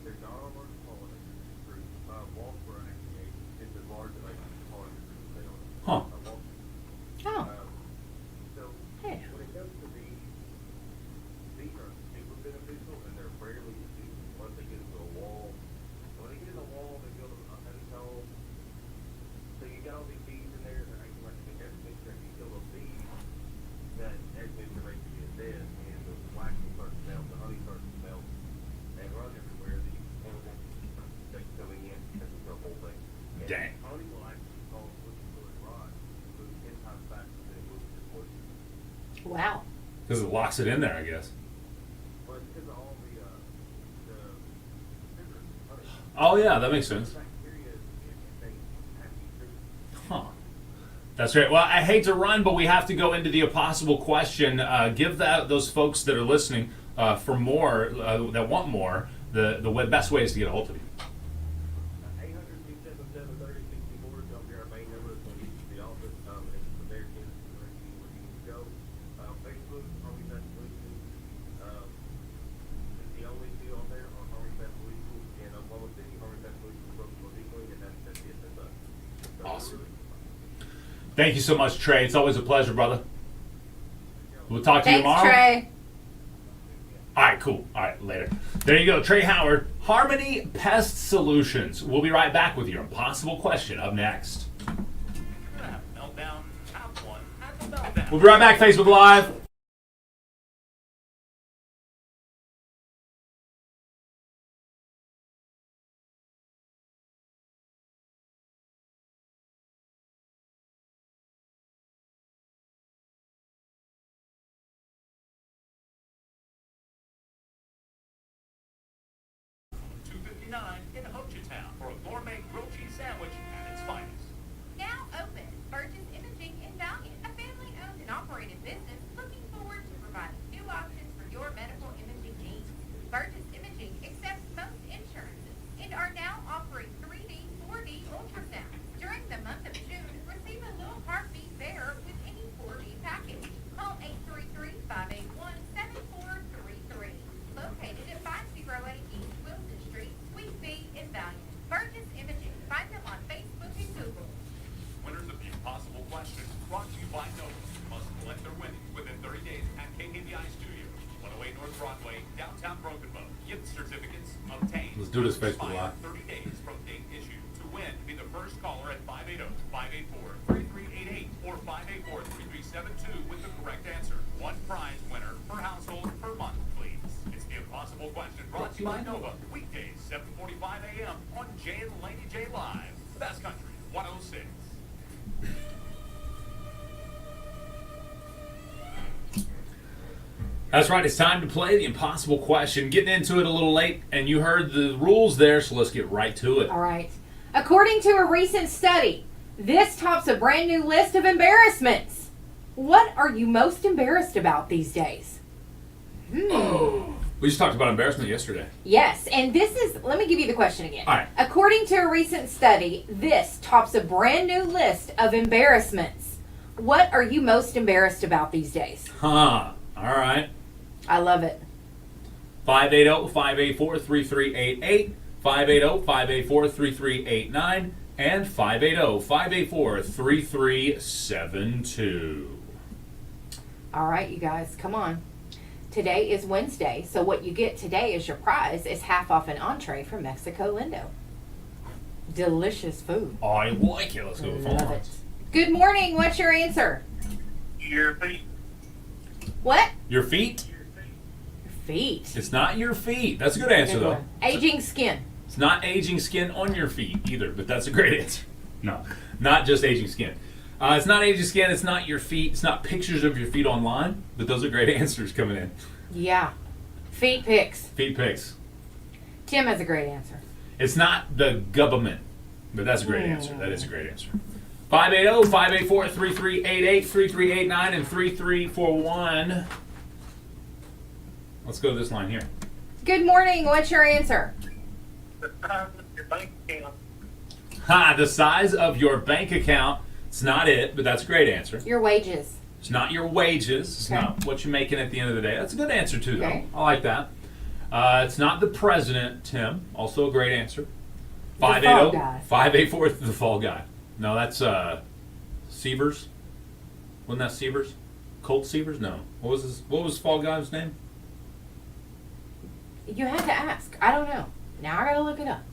They're not our largest pollinator group. Wasps are actually just as large as pollinator group as they are. Huh. Oh. So Hey. when it comes to bees are super beneficial and they're rarely used once they get into a wall. When they get in a wall, they build a honeycomb. So you got all these bees in there, they're acting like they have to make sure you kill those bees, that egg basically is dead, and the wax will start to melt, the honey starts to melt, and run everywhere, these horrible insects coming in, that's the whole thing. And Dang. honey will actually cause fluid rot, move 10 times faster than it moves this moisture. Wow. Because it locks it in there, I guess. But it's because of all the citrus honey. Oh yeah, that makes sense. Bacteria they have to treat. Huh. That's right. Well, I hate to run, but we have to go into the impossible question. Give those folks that are listening for more, that want more, the best ways to get a hold of you. 800-277-3064 is gonna be our main number. It's gonna get you to the office. And from there, it can direct you where you need to go. Facebook, Harvey Pest Solutions, is the only two on there are Harvey Pest Solutions in Oklahoma City, Harvey Pest Solutions, Brooklyn, Decoy, and that's it. That's us. So Awesome. really- Thank you so much, Trey. It's always a pleasure, brother. We'll talk to you Thanks, tomorrow. Trey. All right, cool. All right, later. There you go, Trey Howard, Harmony Pest Solutions. We'll be right back with your impossible question up next. Have a meltdown. Have one. Have a meltdown. We'll be right back, Facebook Live. $2.59 in Hochatown for a gourmet grilled cheese sandwich at its finest. Now open, Burgess Imaging in Valiant, a family-owned and operated business looking forward to providing new options for your medical Do this Facebook Expire Live. 30 days from date issue. To win, be the first caller at 580-584-3388 or 584-3372 with the correct answer. One prize winner per household per month, please. It's the Impossible Question brought to you by Nova. Weekdays, 7:45 a.m. on Jay and Laney J Live. Best Country 106. That's right. It's time to play the impossible question. Getting into it a little late, and you heard the rules there, so let's get right to it. All right. According to a recent study, this tops a brand new list of embarrassments. What are you most embarrassed about these days? We just talked about embarrassment yesterday. Yes, and this is, let me give you the question again. All right. According to a recent study, this tops a brand new list of embarrassments. What are you most embarrassed about these days? Huh. All right. I love it. 580-584-3388, 580-584-3389, and 580-584-3372. All right, you guys, come on. Today is Wednesday, so what you get today as your prize is half off an entree from Mexico Lindo. Delicious food. I like it. Let's go to the phone Love it. lines. Good morning. What's your answer? Your feet. What? Your feet? Feet. It's not your feet. That's a good answer, Good though. one. Aging skin. It's not aging skin on your feet either, but that's a great answer. No, not just aging skin. It's not aging skin. It's not your feet. It's not pictures of your feet online, but those are great answers coming in. Yeah. Feet pics. Feet pics. Tim has a great answer. It's not the government, but that's a great answer. That is a great answer. 580-584-3388, 3389, and 3341. Let's go to this line here. Good morning. What's your answer? Ha! The size of your bank account. It's not it, but that's a great answer. Your wages. It's not your wages. It's Okay. not what you're making at the end of the day. That's a good answer, too, though. Okay. I like that. It's not the president, Tim. Also a great answer. The fall guy. 584 the fall guy. No, that's Sievers. Wasn't that Sievers? Colt Sievers? No. What was fall guy's name? You had to ask. I don't know. Now I gotta look it up.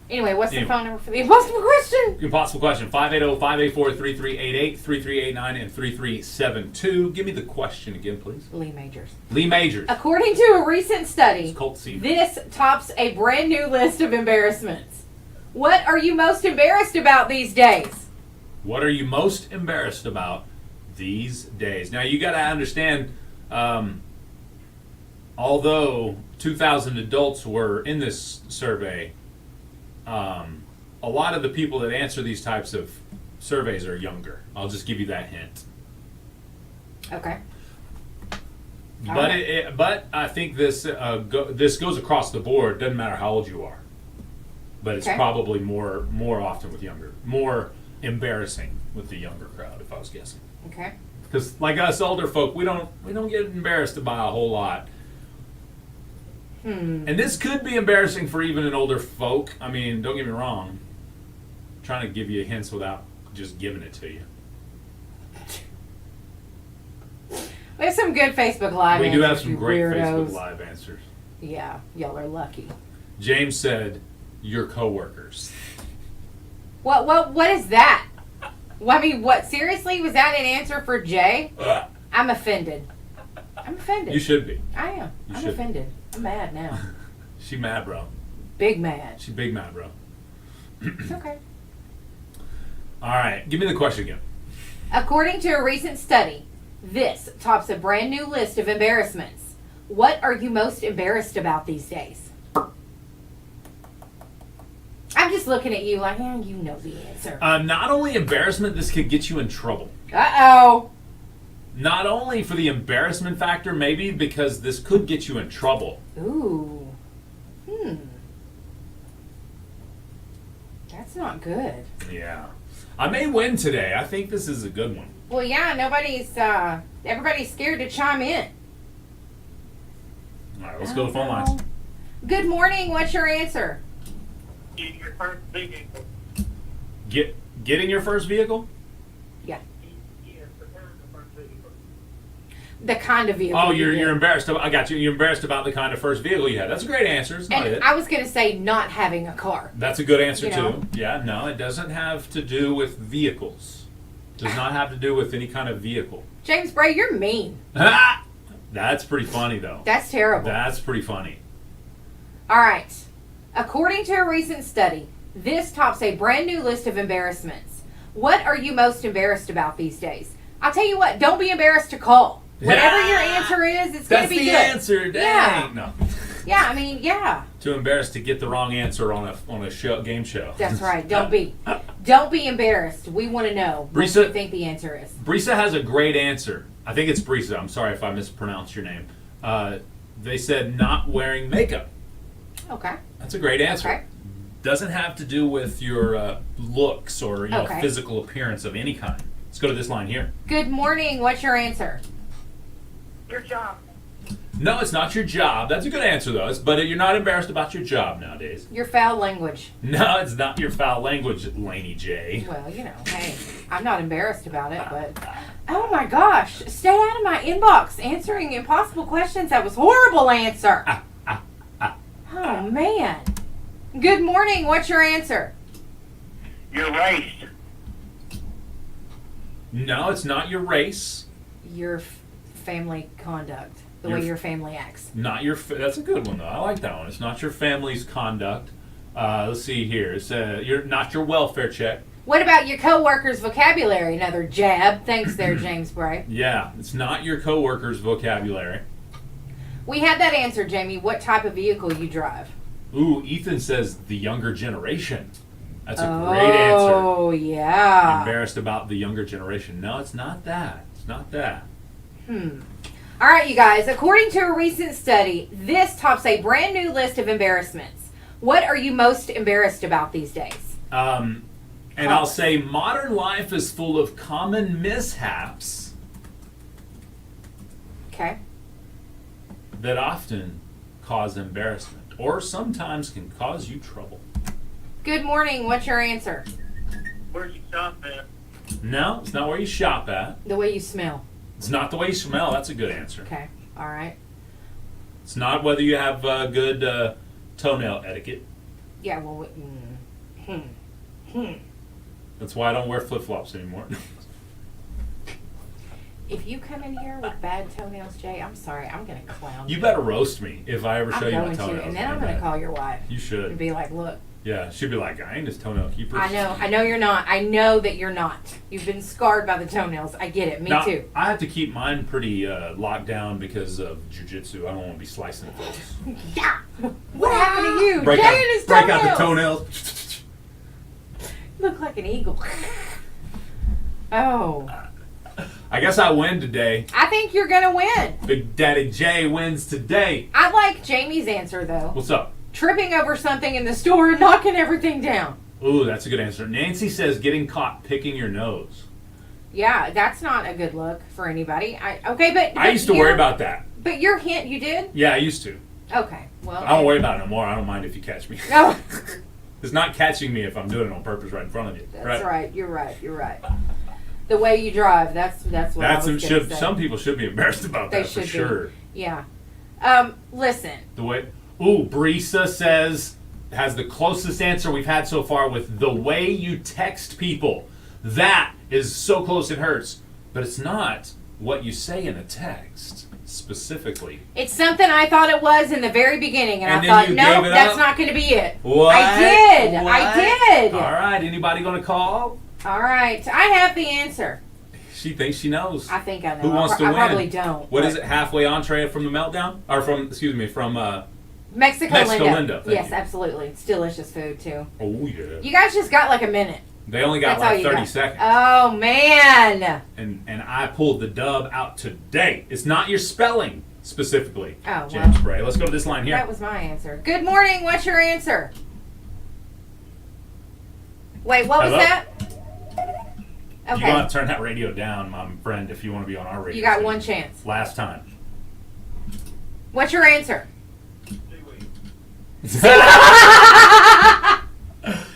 Anyway, what's the Anyway. phone number for the impossible question? Impossible question. 580-584-3388, 3389, and 3372. Give me the question again, please. Lee Majors. Lee Majors. According to a recent study, It's Colt Sievers. this tops a brand new list of embarrassments. What are you most embarrassed about these days? What are you most embarrassed about these days? Now, you got to understand, although 2,000 adults were in this survey, a lot of the people that answer these types of surveys are younger. I'll just give you that hint. Okay. But but I think this this goes across the board. Doesn't matter how old you are. But it's Okay. probably more often with younger, more embarrassing with the younger crowd, if I was guessing. Okay. Because like us older folk, we don't get embarrassed by a whole lot. And this could be embarrassing for even an older folk. I mean, don't get me wrong. I'm trying to give you hints without just giving it to you. We have some good Facebook Live We do have answers, some you great weirdos. Facebook Live answers. Yeah, y'all are lucky. James said, "Your coworkers." What is that? Well, I mean, what, seriously? Was that an answer for Jay? I'm offended. I'm offended. You should be. I am. You I'm should. offended. I'm mad now. She mad, bro. Big mad. She big mad, bro. It's okay. All right, give me the question again. According to a recent study, this tops a brand new list of embarrassments. What are you most embarrassed about these days? I'm just looking at you like, yeah, you know the answer. Not only embarrassment, this could get you in trouble. Uh-oh. Not only for the embarrassment factor, maybe because this could get you in trouble. Ooh. That's not good. Yeah. I may win today. I think this is a good one. Well, yeah, everybody's scared to chime in. All right, let's go to the phone lines. Good morning. What's your answer? Your first vehicle. Getting your first vehicle? Yeah. Yes, the first vehicle. the kind of vehicle. Oh, you you're did. embarrassed about. I got you. You're embarrassed about the kind of first vehicle you had. That's a great answer. It's not And it. I was going to say not having a car. That's a good answer You know. too. Yeah, no, it doesn't have to do with vehicles. Does not have to do with any kind of vehicle. James Bray, you're mean. That's pretty funny though. That's terrible. That's pretty funny. All right. According to a recent study, this tops a brand new list of embarrassments. What are you most embarrassed about these days? I'll tell you what, don't be embarrassed to call. Whatever your answer is, it's going That's to be the good. answer. Dang. Yeah. No. Yeah, I mean, yeah. Too embarrassed to get the wrong answer on a game show. That's right. Don't be. Don't be embarrassed. We want to know what Brisa- you think the answer is. Brisa has a great answer. I think it's Brisa. I'm sorry if I mispronounced your name. They said not wearing makeup. Okay. That's a great answer. Okay. Doesn't have to do with your looks or Okay. physical appearance of any kind. Let's go to this line here. Good morning. What's your answer? Your job. No, it's not your job. That's a good answer though. But you're not embarrassed about your job nowadays. Your foul language. No, it's not your foul language, Laney J. Well, hey, I'm not embarrassed about it, but oh my gosh, stay out of my inbox answering impossible questions. That was horrible answer. Oh man. Good morning. What's your answer? Your race. No, it's not your race. Your family conduct, the way your family acts. Not your. That's a good one though. I like that one. It's not your family's conduct. Let's see here. It's you're not your welfare check. What about your coworkers' vocabulary? Another jab. Thanks there, James Bray. Yeah, it's not your coworkers' vocabulary. We had that answer, Jamie. What type of vehicle you drive? Ooh, Ethan says the younger generation. That's a great answer. Oh, yeah. Embarrassed about the younger generation. No, it's not that. It's not that. All right, you guys. According to a recent study, this tops a brand new list of embarrassments. What are you most embarrassed about these days? And I'll say modern life is full of common mishaps Okay. that often cause embarrassment or sometimes can cause you trouble. Good morning. What's your answer? Where you shop at? No, it's not where you shop at. The way you smell. It's not the way you smell. That's a good answer. Okay. All right. It's not whether you have good toenail etiquette. Yeah, well, That's why I don't wear flip-flops anymore. if you come in here with bad toenails, Jay, I'm sorry. I'm going to clown You better roast me if I ever show I'm you my going toenails. to. And then I'm going to call your wife You and should. be like, look, Yeah, she'd be like, I ain't his toenail keeper. I know you're not. I know that you're not. You've been scarred by the toenails. I get it. Me Now, too. I have to keep mine pretty locked down because of jujitsu. I don't want to be slicing those. Yeah. What happened to you? Break Jay out, and his break toenails. out the toenails. You look like an eagle. Oh. I guess I win today. I think you're going to win. Big Daddy J wins today. I like Jamie's answer, though. What's up? Tripping over something in the store and knocking everything down. Ooh, that's a good answer. Nancy says getting caught picking your nose. Yeah, that's not a good look for anybody. But I used to worry about that. But your hint, you did? Yeah, I used to. Okay, well. I don't worry about it no more. I don't mind if you catch me. No, It's not catching me if I'm doing it on purpose right in front of you. that's right. You're right. You're right. The way you drive, that's what I was going to say. Some people should be embarrassed about They that for should sure. be. Yeah. Listen. The way, Brisa says has the closest answer we've had so far with the way you text people. That is so close it hurts, but it's not what you say in a text specifically. It's something I thought it was in the very beginning, and And I then thought, you no, gave it that's up? not going to be it. What? I did. What? I did. All right, anybody gonna call? All right. I have the answer. She thinks she knows. I think I know. Who wants to I win? probably don't. What but- is it? Halfway entree from the meltdown, or from Mexico Mexico Linda. Linda, thank Yes, you. absolutely. It's delicious food, too. Oh yeah. You guys just got like a minute. They only got That's all like you 30 got. seconds. Oh, man. And I pulled the dub out today. It's not your spelling specifically, Oh, James well. Bray. Let's go to this line here. That was my answer. Good morning. What's your answer? Wait, what was Hello? that? You're Okay. going to turn that radio down, my friend, if you want to be on our radio. You got station. one chance. Last time. What's your answer?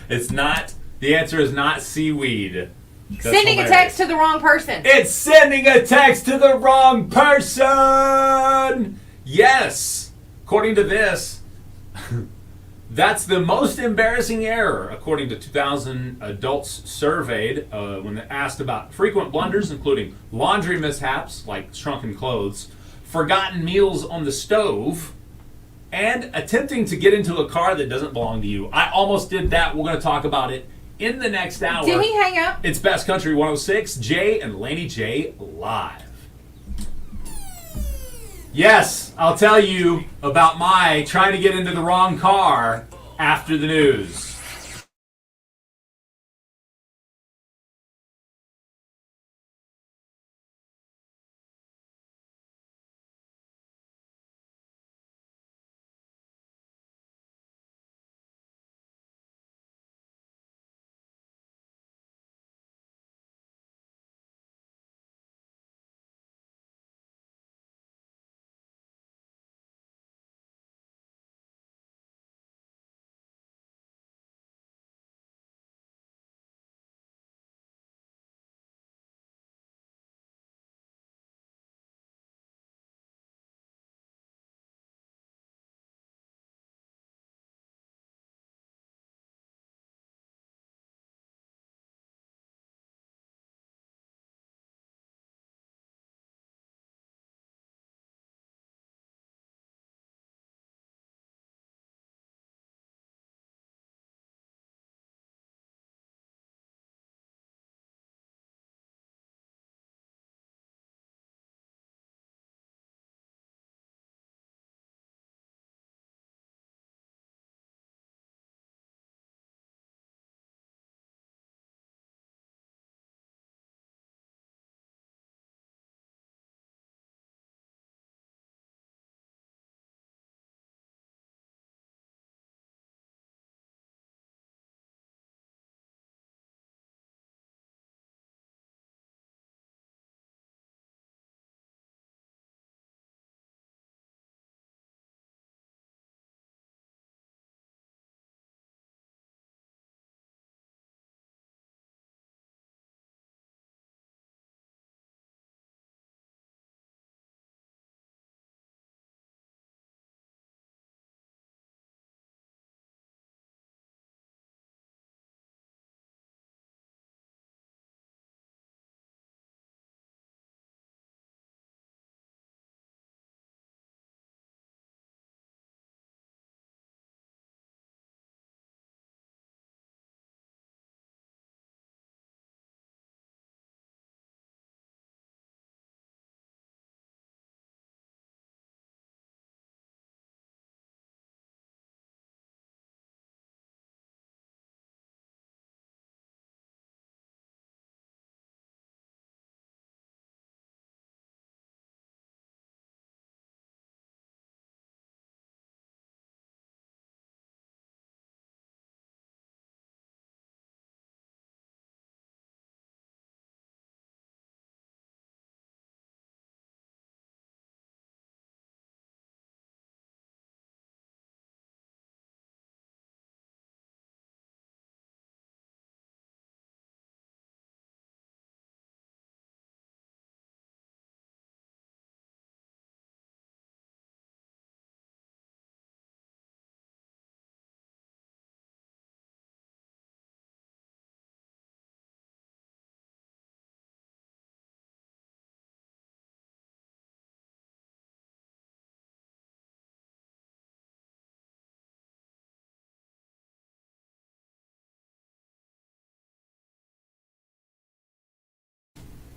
It's not, the answer is not seaweed. That's Sending hilarious. a text to the wrong person. It's sending a text to the wrong person! Yes! According to this, that's the most embarrassing error, according to 2,000 adults surveyed when they asked about frequent blunders, including laundry mishaps like shrunken clothes, forgotten meals on the stove, and attempting to get into a car that doesn't belong to you. I almost did that. We're going to talk about it in the next hour. Did he hang up? It's Best Country 106, Jay and Laney J live. Yes, I'll tell you about my trying to get into the wrong car after the news.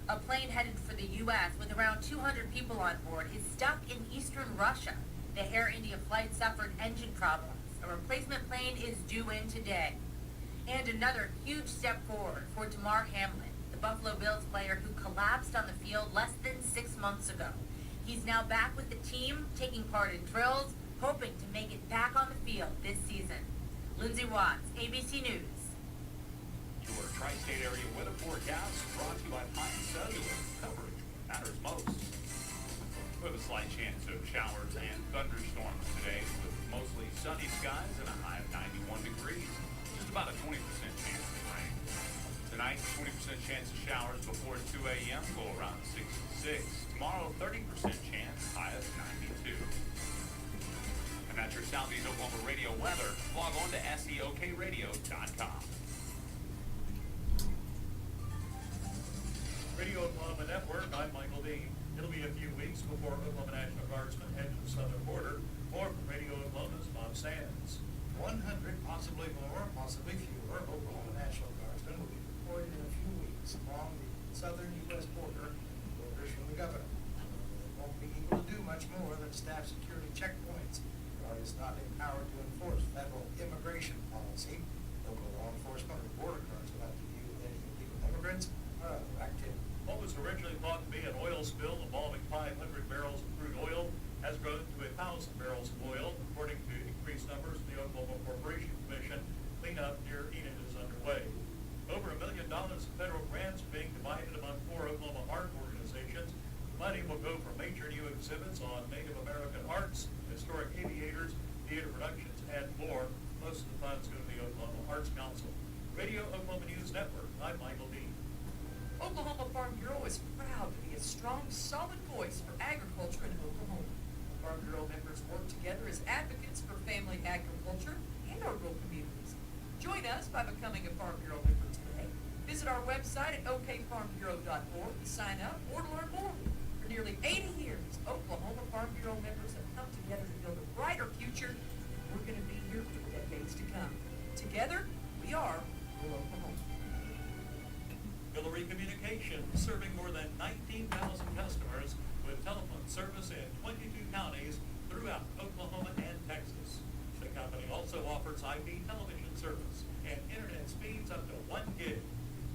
A plane headed for the U.S. with around 200 people on board is stuck in eastern Russia. The Air India flight suffered engine problems. A replacement plane is due in today. And another huge step forward for Damar Hamlin, the Buffalo Bills player who collapsed on the field less than 6 months ago. He's now back with the team, taking part in drills, hoping to make it back on the field this season. Lindsay Watts, ABC News. Your tri-state area weather forecast brought to you by Pine Cellular. Coverage matters most. We have a slight chance of showers and thunderstorms today with mostly sunny skies and a high of 91 degrees. Just about a 20% chance of rain. Tonight, 20% chance of showers before 2 a.m., low around 66. Tomorrow, 30% chance, high of 92. And that's your Southeast Oklahoma radio weather. Log on to SEOKRadio.com. Radio Oklahoma Network, I'm Michael Dean. It'll be a few weeks before Oklahoma National Guardsmen head to the southern border. More from Radio Oklahoma's Bob Sands. 100, possibly more, possibly fewer, Oklahoma National Guardsmen will be deployed in a few weeks along the southern U.S. border, orders from the governor. They won't be able to do much more than staff security checkpoints. The Guard is not empowered to enforce federal immigration policy. Local law enforcement or border guards will have to deal with any illegal immigrants or other activity. What was originally thought to be an oil spill involving 500 barrels of crude oil has grown to 1,000 barrels of oil, according to increased numbers from the Oklahoma Corporation Commission. Cleanup near Enid is underway. Over $1 million of federal grants are being divided among 4 Oklahoma art organizations. The money will go for major new exhibits on Native American arts, historic aviators, theater productions, and more. Most of the funds go to the Oklahoma Arts Council. Radio Oklahoma News Network, I'm Michael Dean. Oklahoma Farm Bureau is proud to be a strong, solid voice for agriculture in Oklahoma. Farm Bureau members work together as advocates for family agriculture and our rural communities. Join us by becoming a Farm Bureau member today. Visit our website at okfarmbureau.org to sign up or to learn more. For nearly 80 years, Oklahoma Farm Bureau members have come together to build a brighter future. We're going to be here for decades to come. Together, we are rural Oklahoma. Hillary Communications, serving more than 19,000 customers with telephone service in 22 counties throughout Oklahoma and Texas. The company also offers IP television service and internet speeds up to 1 gig.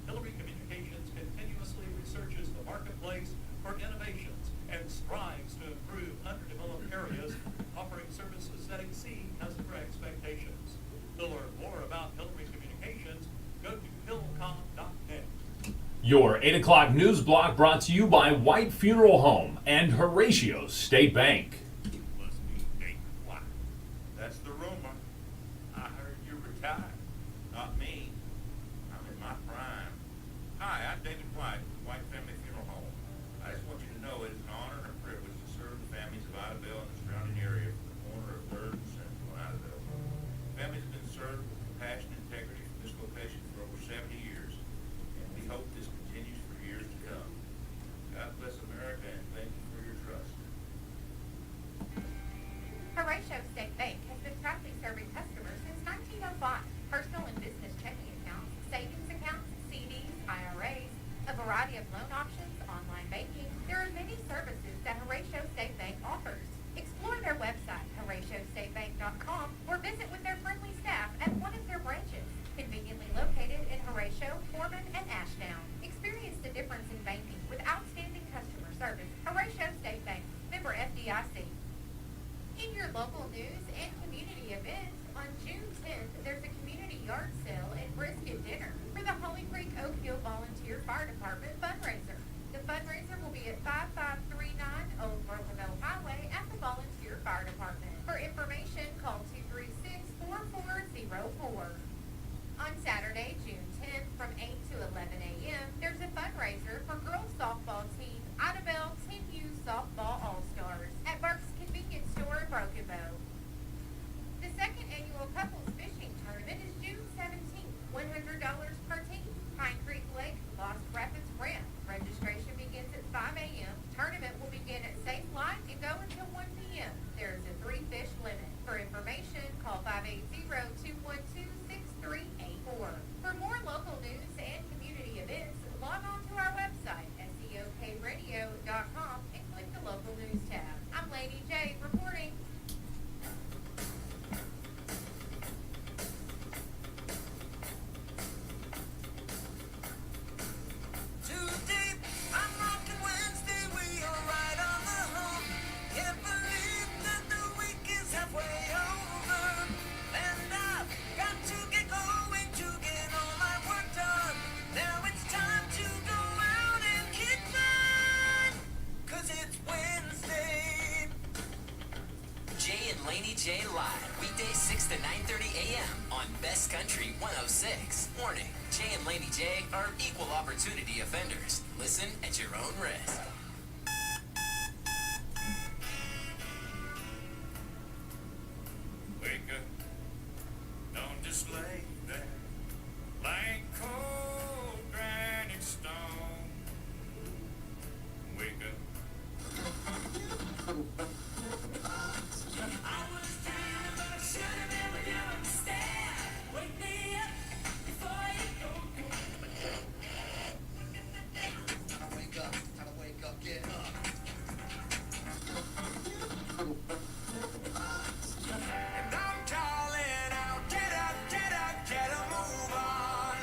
Hillary Communications continuously researches the marketplace for innovations and strives to improve underdeveloped areas, offering services that exceed customer expectations. To learn more about Hillary Communications, go to hillcom.net. Your 8 o'clock news block brought to you by White Funeral Home and Horatio State Bank. Must be David White. That's the rumor. I heard you retired. Not me. I'm in my prime. Hi, I'm David White with White Family Funeral Home. I just want you to know it is an honor and a privilege to serve the families of Idabel and the surrounding area from the corner of 3rd and Central in Idabel. Families have been served with compassion and integrity from this location for over 70 years, and we hope this continues for years to come. God bless America, and thank you for your trust. Horatio State Bank has been proudly serving customers since 1905. Personal and business checking accounts, savings accounts, CDs, IRAs, a variety of loan options, online banking. There are many services that Horatio State Bank offers. Explore their website, HoratioStateBank.com, or visit with their friendly staff at one of their branches, conveniently located in Horatio, Foreman, and Ashdown. Experience the difference in banking with outstanding customer service. Horatio State Bank, member FDIC. In your local news and community events, on June 10th, there's a community yard sale and brisket dinner for the Holly Creek Oak Hill Volunteer Fire Department fundraiser. The fundraiser will be at 5539 Old Roosevelt Highway at the Volunteer Fire Department. For information, call 236-4404. On Saturday, June 10th, from 8 to 11 a.m., there's a fundraiser for girls softball team Idabel 10U Softball All-Stars at Burke's Convenience Store in Broken Bow. The second annual couples fishing tournament is June 17th, $100 per team. Pine Creek Lake, Lost Rapids Ramp. Registration begins at 5 a.m. Tournament will begin at Safe Light and go until 1 p.m. There is a 3-fish limit. For information, call 580-212-6384. For more local news and community events, log on to our website, SEOKRadio.com, and click the local news tab. I'm Laney J reporting. Too deep, I'm rocking Wednesday, we are right on the hump. Can't believe that the week is halfway over. And I've got to get going to get all my work done. Now it's time to go out and kick fun, 'cause it's Wednesday. Jay and Laney J live weekdays 6 to 9:30 a.m. on Best Country 106. Warning, Jay and Laney J are equal opportunity offenders. Listen at your own risk. Wake up, don't just lay there like cold granite stone. Wake up. And I'm calling out, get up, get a move on.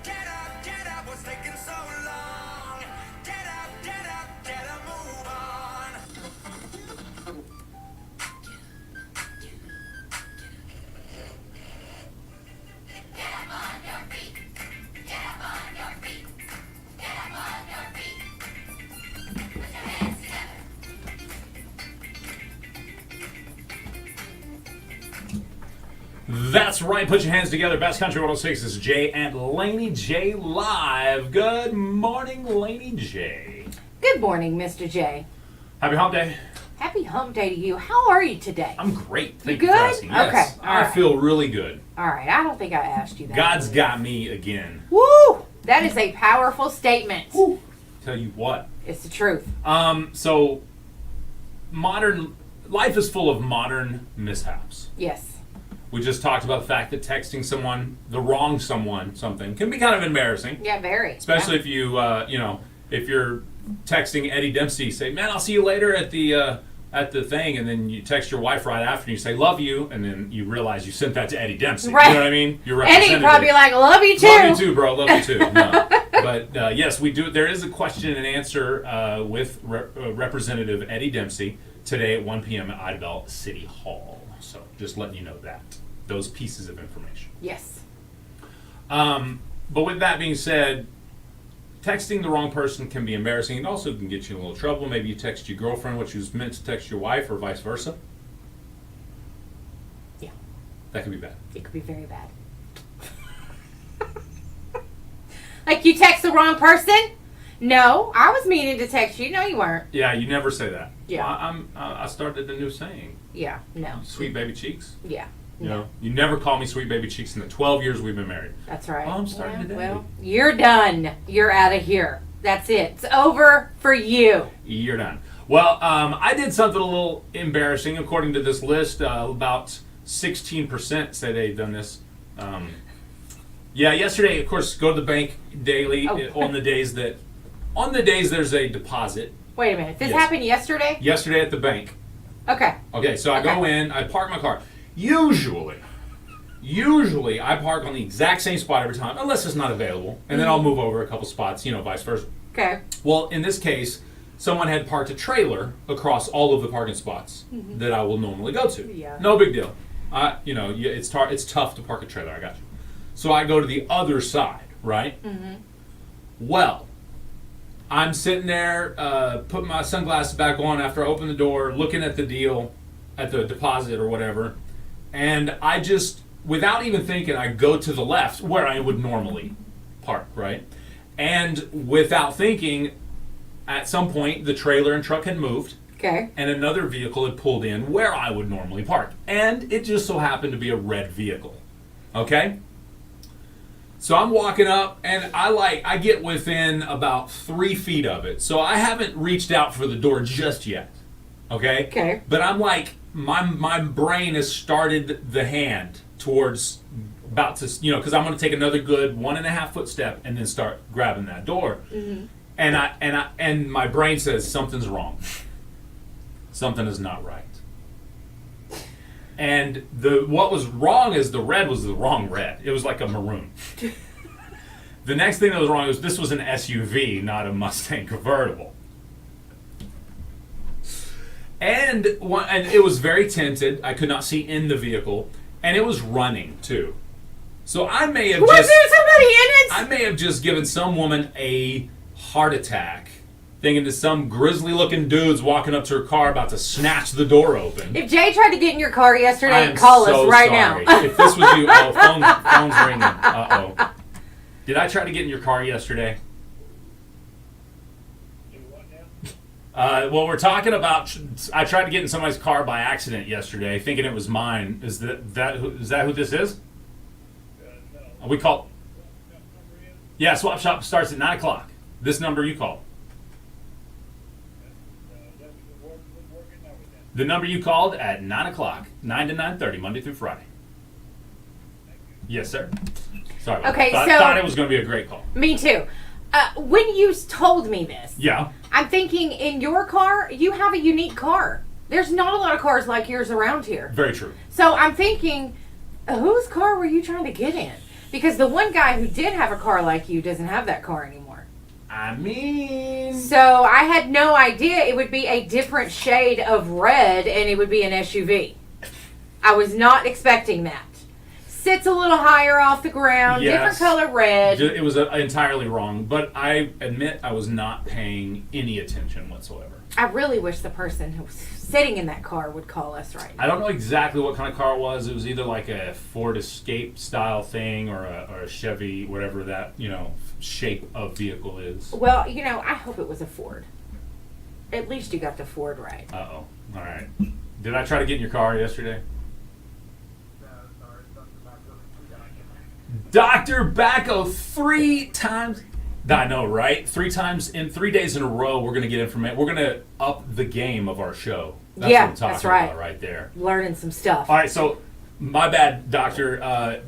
Get up, what's taking so long? Get up, get a move on. That's right. Put your hands together. Best Country 106 is Jay and Laney J live. Good morning, Laney J. Good morning, Mr. J. Happy Hump Day. Happy Hump Day to you. How are you today? I'm great. Thank You you for good? asking. Yes, Okay, all I right. feel really good. All right, I don't think I asked you that. God's got me again. Woo! That is a powerful statement. Tell you what. It's the truth. So modern life is full of modern mishaps. Yes. We just talked about the fact that texting someone, the wrong someone, something can be kind of embarrassing. Yeah, very. Especially if you, if you're texting Eddie Dempsey, say, "Man, I'll see you later at the thing," and then you text your wife right after and you say, "Love you," and then you realize you sent that to Eddie Dempsey. Right. You know what I mean? Your Eddie representative. probably like, love you too. Love you too, bro. Love you too. No. But yes, we do. There is a question and answer with Representative Eddie Dempsey today at 1 p.m. at Idabel City Hall. So just letting you know that. Those pieces of information. Yes. But with that being said, texting the wrong person can be embarrassing. It also can get you in a little trouble. Maybe you text your girlfriend what you was meant to text your wife, or vice versa. Yeah. That could be bad. It could be very bad. Like you text the wrong person? No, I was meaning to text you. No, you weren't. Yeah, you never say that. Yeah. I started a new saying. Yeah, no. Sweet baby cheeks. Yeah. You know, you never call me sweet baby cheeks in the 12 years we've been married. That's right. Oh, I'm starting today. Well, you're done. You're out of here. That's it. It's over for you. You're done. Well, I did something a little embarrassing. According to this list, about 16% say they've done this. Yeah, yesterday, of course, go to the bank daily on the days there's a deposit. Wait a minute. This Yes. happened yesterday? Yesterday at the bank. Okay. Okay, so I go in, I park my car. Usually I park on the exact same spot every time, unless it's not available, and then I'll move over a couple spots, vice versa. Okay. Well, in this case, someone had parked a trailer across all of the parking spots that I will normally go to. Yeah. No big deal. It's tough to park a trailer. I got you. So I go to the other side, right? Mm-hmm. Well, I'm sitting there, putting my sunglasses back on after I open the door, looking at the deal, at the deposit or whatever, and I just, without even thinking, I go to the left where I would normally park, right? And without thinking, at some point, the trailer and truck had moved. Okay. And another vehicle had pulled in where I would normally park. And it just so happened to be a red vehicle. Okay? So I'm walking up, and I get within about 3 feet of it. So I haven't reached out for the door just yet. Okay? Okay. But I'm like, my brain has started the hand towards about to, because I'm going to take another good 1.5 foot step and then start grabbing that door. Mm-hmm. And my brain says something's wrong. Something is not right. And what was wrong is the red was the wrong red. It was like a maroon. The next thing that was wrong was this was an SUV, not a Mustang convertible. And it was very tinted. I could not see in the vehicle, and it was running too. So I may have Was there somebody in it? I may have just given some woman a heart attack thinking that some grizzly-looking dude's walking up to her car about to snatch the door open. If Jay tried to get in your car I yesterday, am call so us right sorry. now. If this was you, phone's ringing. Uh-oh. Did I try to get in your car yesterday? Well, we're talking about. I tried to get in somebody's car by accident yesterday, thinking it was mine. Is that who this is? We call. Yeah, swap shop starts at 9:00. This number you called. The number you called at 9:00, 9 to 9:30, Monday through Friday. Yes, sir. Sorry. Okay, thought it was going to be a great call. Me too. When you told me this, Yeah. I'm thinking in your car, you have a unique car. There's not a lot of cars like yours around here. Very true. So I'm thinking, whose car were you trying to get in? Because the one guy who did have a car like you doesn't have that car anymore. I mean, So I had no idea it would be a different shade of red and it would be an SUV. I was not expecting that. Sits a little higher off the ground, Yes. different color red. it was entirely wrong, but I admit I was not paying any attention whatsoever. I really wish the person who was sitting in that car would call us right now. I don't know exactly what kind of car it was. It was either like a Ford Escape style thing or a Chevy, whatever that, shape of vehicle is. Well, I hope it was a Ford. At least you got the Ford right. Uh-oh. All right. Did I try to get in your car yesterday? Dr. Bacco 3 times. I know, right? 3 times in 3 days in a row, we're going to get information. We're going to up the game of our show. That's Yeah, what I'm talking that's right. about right there. Learning some stuff. All right, so my bad, Doctor.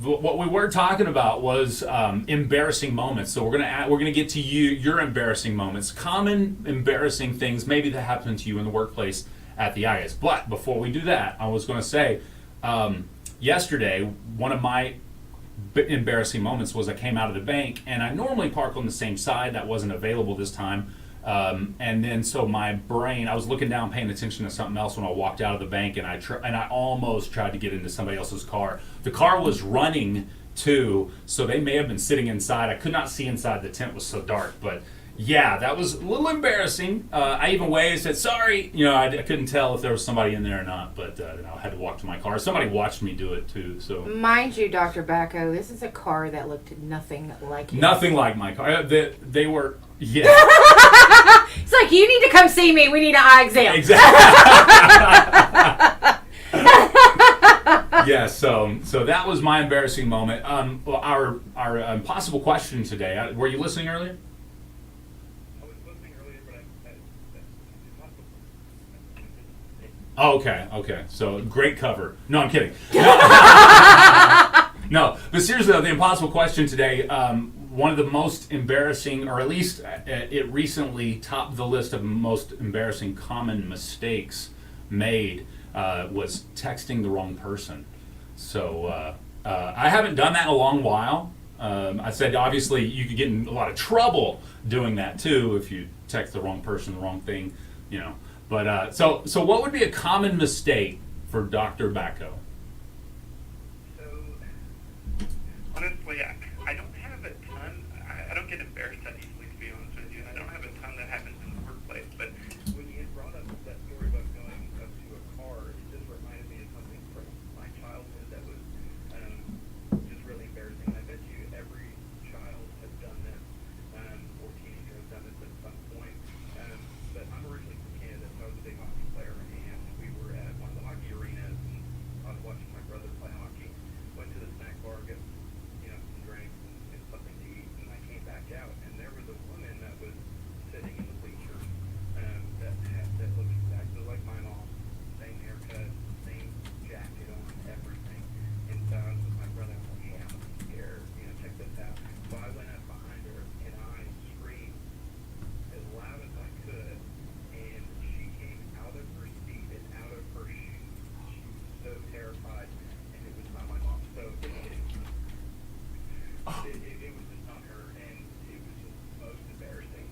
What we were talking about was embarrassing moments. So we're gonna get to your embarrassing moments, common embarrassing things maybe that happened to you in the workplace at the IS. But before we do that, I was going to say yesterday one of my embarrassing moments was I came out of the bank and I normally park on the same side. That wasn't available this time. And then so my brain, I was looking down paying attention to something else when I walked out of the bank and I almost tried to get into somebody else's car. The car was running too, so they may have been sitting inside. I could not see inside, the tent was so dark, but yeah, that was a little embarrassing. I even waved, said sorry. I couldn't tell if there was somebody in there or not, but I had to walk to my car. Somebody watched me do it too. So Mind you, Dr. Bacco, this is a car that looked nothing like yours. nothing like my car. They were, yeah. It's like, you need to come see me. We need an eye exam. Exactly. Yeah, so that was my embarrassing moment. Well, our impossible question today. Were you listening earlier? I was listening earlier, but Oh, okay. So great cover. No, I'm kidding. No, but seriously, though, the impossible question today. One of the most embarrassing, or at least it recently topped the list of most embarrassing common mistakes made, was texting the wrong person. So I haven't done that in a long while. I said obviously you could get in a lot of trouble doing that too if you text the wrong person, the wrong thing, But so what would be a common mistake for Dr. Bacco? So, honestly, I don't have a ton. I don't get embarrassed that easily, to be honest with you, and I don't have a ton that happens in the workplace. But when you had brought up that story about going up to a car, it just reminded me of something from my childhood that was just really embarrassing. And I bet you every child has done this, or teenager has done this at some point. But I'm originally from Canada, so I was a big hockey player, and we were at one of the hockey arenas, and I was watching my brother play hockey. Went to the snack bar, got some drinks and something to eat, and I came back out, and there was a woman that was sitting in the bleachers that looked exactly like my mom, same haircut, same jacket on, everything. And so I was with my brother, I was like, hey, I'm scared, check this out. So I went up behind her, and I screamed as loud as I could, and she came out of her seat and out of her shoes. She was so terrified, and it was not my mom. So it was just not her, and it was just the most embarrassing.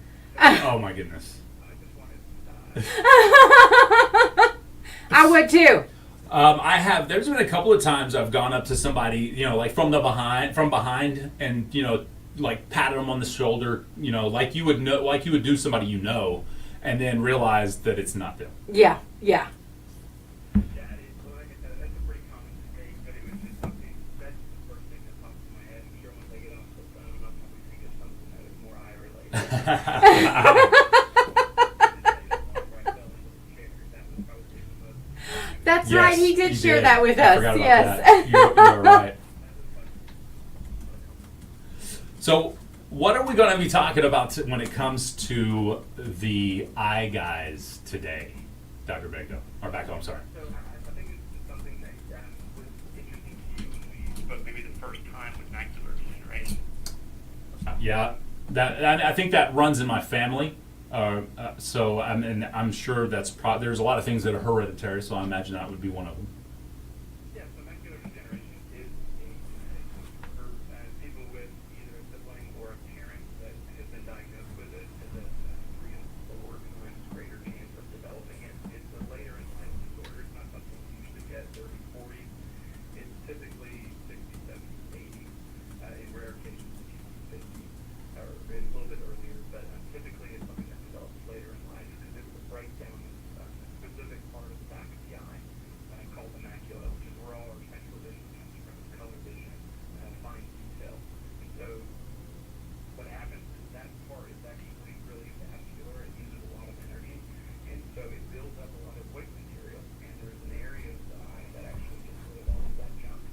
Oh my goodness. I just wanted to die. I would too. I have. There's been a couple of times I've gone up to somebody, like from behind, and like pat them on the shoulder, like you would know, like you would do somebody and then realize that it's not them. Yeah, yeah. Yeah, like I said, that's a pretty common mistake, but it was just something, that's the first thing that pops in my head. I'm sure when they get off the phone, I'll probably think of something that is more eye related. That's Yes, right. He did you share did. that with I us. forgot about Yes. that. You're right. So, what are we going to be talking about when it comes to the eye guys today, Dr. Becko? Or Becko, I'm sorry. So I think it's something that was interesting to you when we spoke maybe the first time with macular degeneration. Yeah, I think that runs in my family. So I'm sure there's a lot of things that are hereditary. So I imagine that would be one of them. Yeah, so macular degeneration is a genetic for people with either a sibling or a parent that has been diagnosed with it as a 3 to 4 times greater chance of developing it. It's a later in life disorder. It's not something you usually get 30, 40. It's typically 60, 70, 80. In rare cases, it's 50 or a little bit earlier, but typically it's something that develops later in life because it's a breakdown of a specific part of the back of the eye called the macula, which is where all our central vision comes from, color vision, fine detail. And so what happens is that part is actually really vascular. It uses a lot of energy, and so it builds up a lot of white material, and there's an area of the eye that actually gets rid of all of that junk.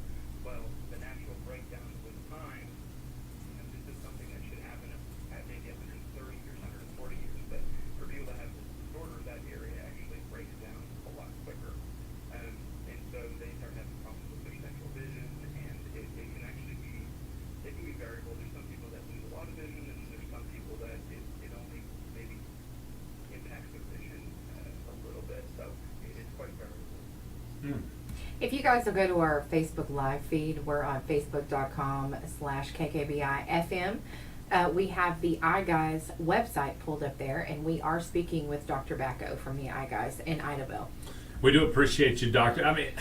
Well, the natural breakdown with time, this is something that should happen at maybe 130 years, 140 years, but for people that have this disorder, that area actually breaks down a lot quicker. And so they start having problems with their central vision, and it can actually be, it can be variable. There's some people that lose a lot of vision, and there's some people that it only maybe impacts their vision a little bit, so it's quite variable. If you guys will go to our Facebook live feed, we're on facebook.com/KKBIFM. We have the Eye Guys website pulled up there, and we are speaking with Dr. Becko from the Eye Guys in Idaville. We do appreciate you, Doctor. I mean,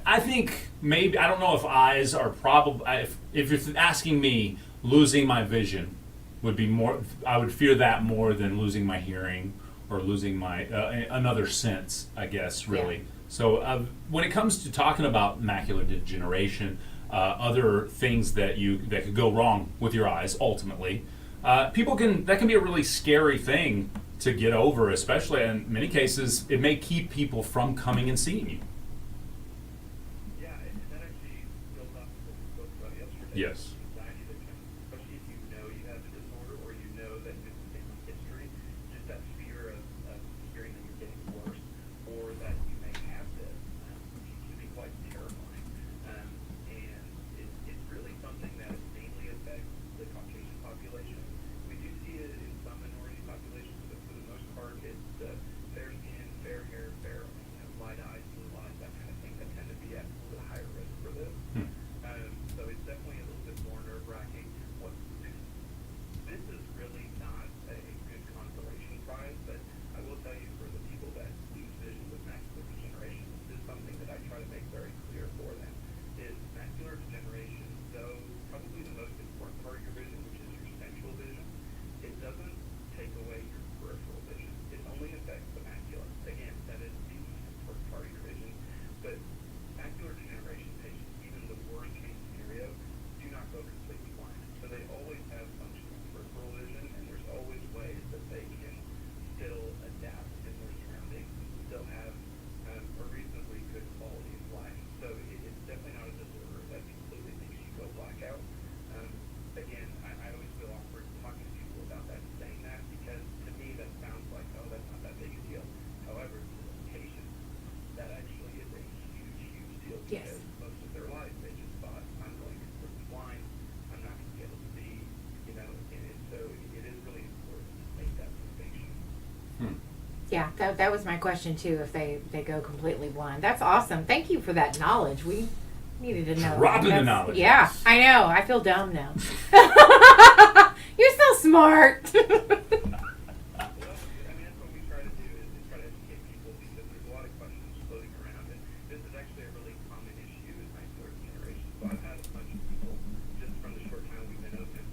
I think maybe, I don't know if eyes are probably, if you're asking me, losing my vision would be more, I would fear that more than losing my hearing or losing my, another sense, I guess, really. Yeah. So when it comes to talking about macular degeneration, other things that could go wrong with your eyes ultimately, that can be a really scary thing to get over, especially in many cases it may keep people from coming and seeing you. Yeah, and that actually builds off of what we spoke about yesterday. Yes. Anxiety that comes, especially if you know you have the disorder or you know that you have family history, just that fear of hearing that you're getting worse or that you may have this can be quite terrifying. And it's really something that mainly affects the Caucasian population. We do see it in some minority populations, but for the most part, it's fair skin, fair hair, fair light eyes, blue eyes, that kind of thing that tend to be at a little higher risk for this. So it's definitely a little bit more nerve-wracking. This is really not a good consolation prize, but I will tell you, for the people that lose vision with macular degeneration, this is something that I try to make very clear for them, is macular degeneration, though probably the most important part of your vision, which is your central vision, it doesn't take away your peripheral vision. It only affects the macula. Again, that is the most important part of your vision. But macular degeneration patients, even the worst case scenario, do not go completely blind. So they always have functional peripheral vision, and there's always ways that they can still adapt in their surroundings and still have a reasonably good quality of life. So it's definitely not a disorder that completely makes you go blackout. Again, I always feel awkward talking to people about that and saying that, because to me that sounds like, oh, that's not that big a deal. However, to the patient, that actually is a huge, huge deal, Yes. because most of their life they just thought, I'm going completely blind, I'm not going to be able to see, and so it is really important to make that distinction. Yeah, that was my question too, if they go completely blind. That's awesome. Thank you for that knowledge. We needed to know. Dropping the That's- knowledge. Yeah, I know. I feel dumb now. You're so smart. Well, I mean, that's what we try to do, is try to educate people, because there's a lot of questions floating around, and this is actually a really common issue in macular degeneration. So I've had a bunch of people, just from the short time we've been open,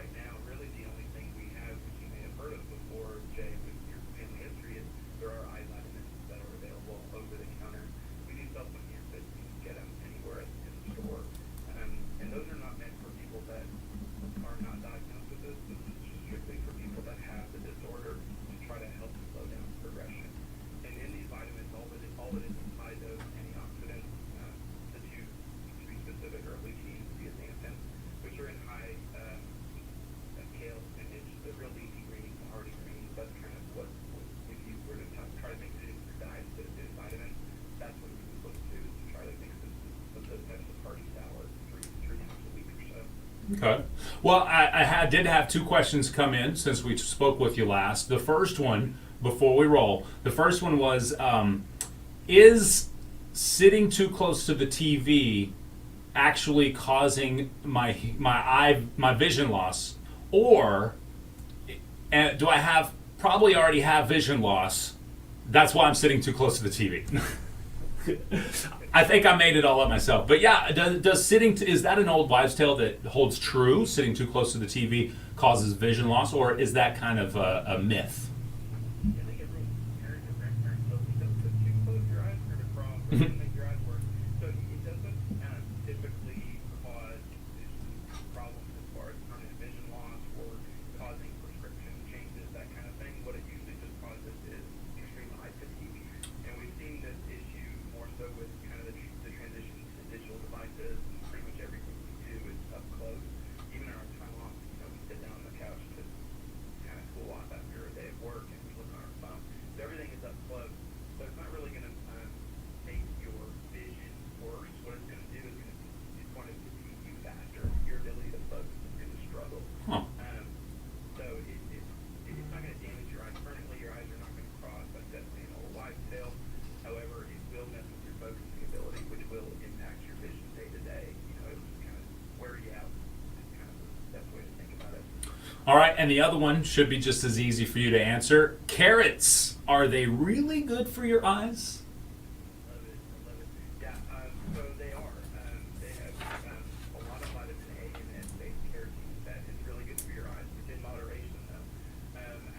right now, really the only thing we have, which you may have heard of before, Jay, with your family history, is there are eye vitamins that are available over the counter. We do sell some here, but you can get them anywhere in the store. And those are not meant for people that are not diagnosed with this. This is just strictly for people that have the disorder to try to help slow down progression. And in these vitamins, all that is inside those antioxidants, the two, to be specific, are lutein and zeaxanthin, which are in high kale, spinach, the real leafy greens, the hardy greens. That's kind of what, if you were to try to mix it into your diet to do vitamins, that's what you would look to try to mix it with those types of hearty salads three times a week or so. Okay. Well, I did have two questions come in since we spoke with you last. The first one, before we roll, the first one was, is sitting too close to the TV actually causing my vision loss, or do I probably already have vision loss? That's why I'm sitting too close to the TV. I think I made it all up myself. But yeah, does sitting is that an old wives' tale that holds true? Sitting too close to the TV causes vision loss, or is that kind of a myth? I think everyone's parents and grandparents know because too close, your eyes turn across, or doesn't make your eyes work. So it doesn't typically cause problems as far as permanent vision loss or causing prescription changes, that kind of thing. What it usually just causes is extreme eye fatigue. And we've seen this issue more so with kind of the transition to digital devices. And pretty much everything we do is up close. Even in our time off, we sit down on the couch to kind of cool off after a day of work, and we look on our phone. So everything is up close. So it's not really going to make your vision worse. What it's going to do is it's going to fatigue you faster. Your ability to focus is going to struggle. Huh. So it's not going to damage your eyes permanently. Your eyes are not going to cross. That's definitely an old wives' tale. However, it will mess with your focusing ability, which will impact your vision day to day. It'll just kind of wear you out. Is kind of the best way to think about it. All right, and the other one should be just as easy for you to answer. Carrots, are they really good for your eyes? Love it. I love it. Yeah, so they are. They have a lot of vitamin A and N-based carotene that is really good for your eyes. It's in moderation, though.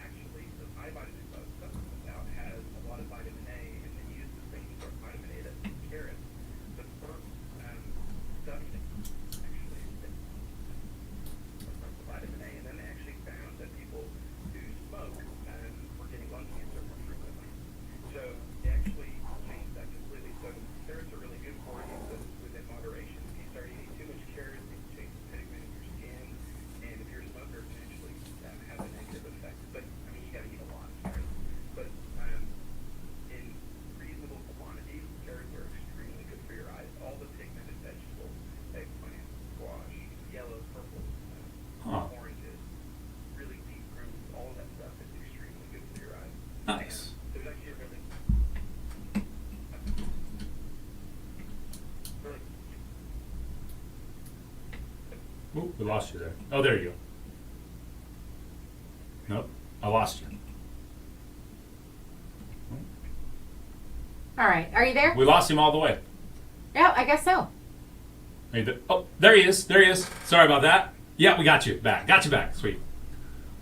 Actually, the eye vitamin supplement out has a lot of vitamin A, and they use the same sort of vitamin A that's in carrots. The first study actually from the vitamin A, and then they actually found that people who smoke were getting lung cancer more frequently. So they actually changed that completely. So carrots are really good for you, but within moderation. If you start eating too much carrots, it can change the pigment in your skin, and if you're a smoker, it can actually have a negative effect. But I mean, you got to eat a lot of carrots. But in reasonable quantities, carrots are extremely good for your eyes. All the pigmented vegetables, eggplant, squash, yellow, purple, oranges, really deep greens, all of that stuff is extremely good for your eyes. Nice. And there's actually a really Ooh, we lost you there. Oh, there you go. Nope, I lost you. All right, are you there? We lost him all the way. Yeah, I guess so. Are you there? Oh, there he is. There he is. Sorry about that. Yeah, we got you back. Got you back. Sweet.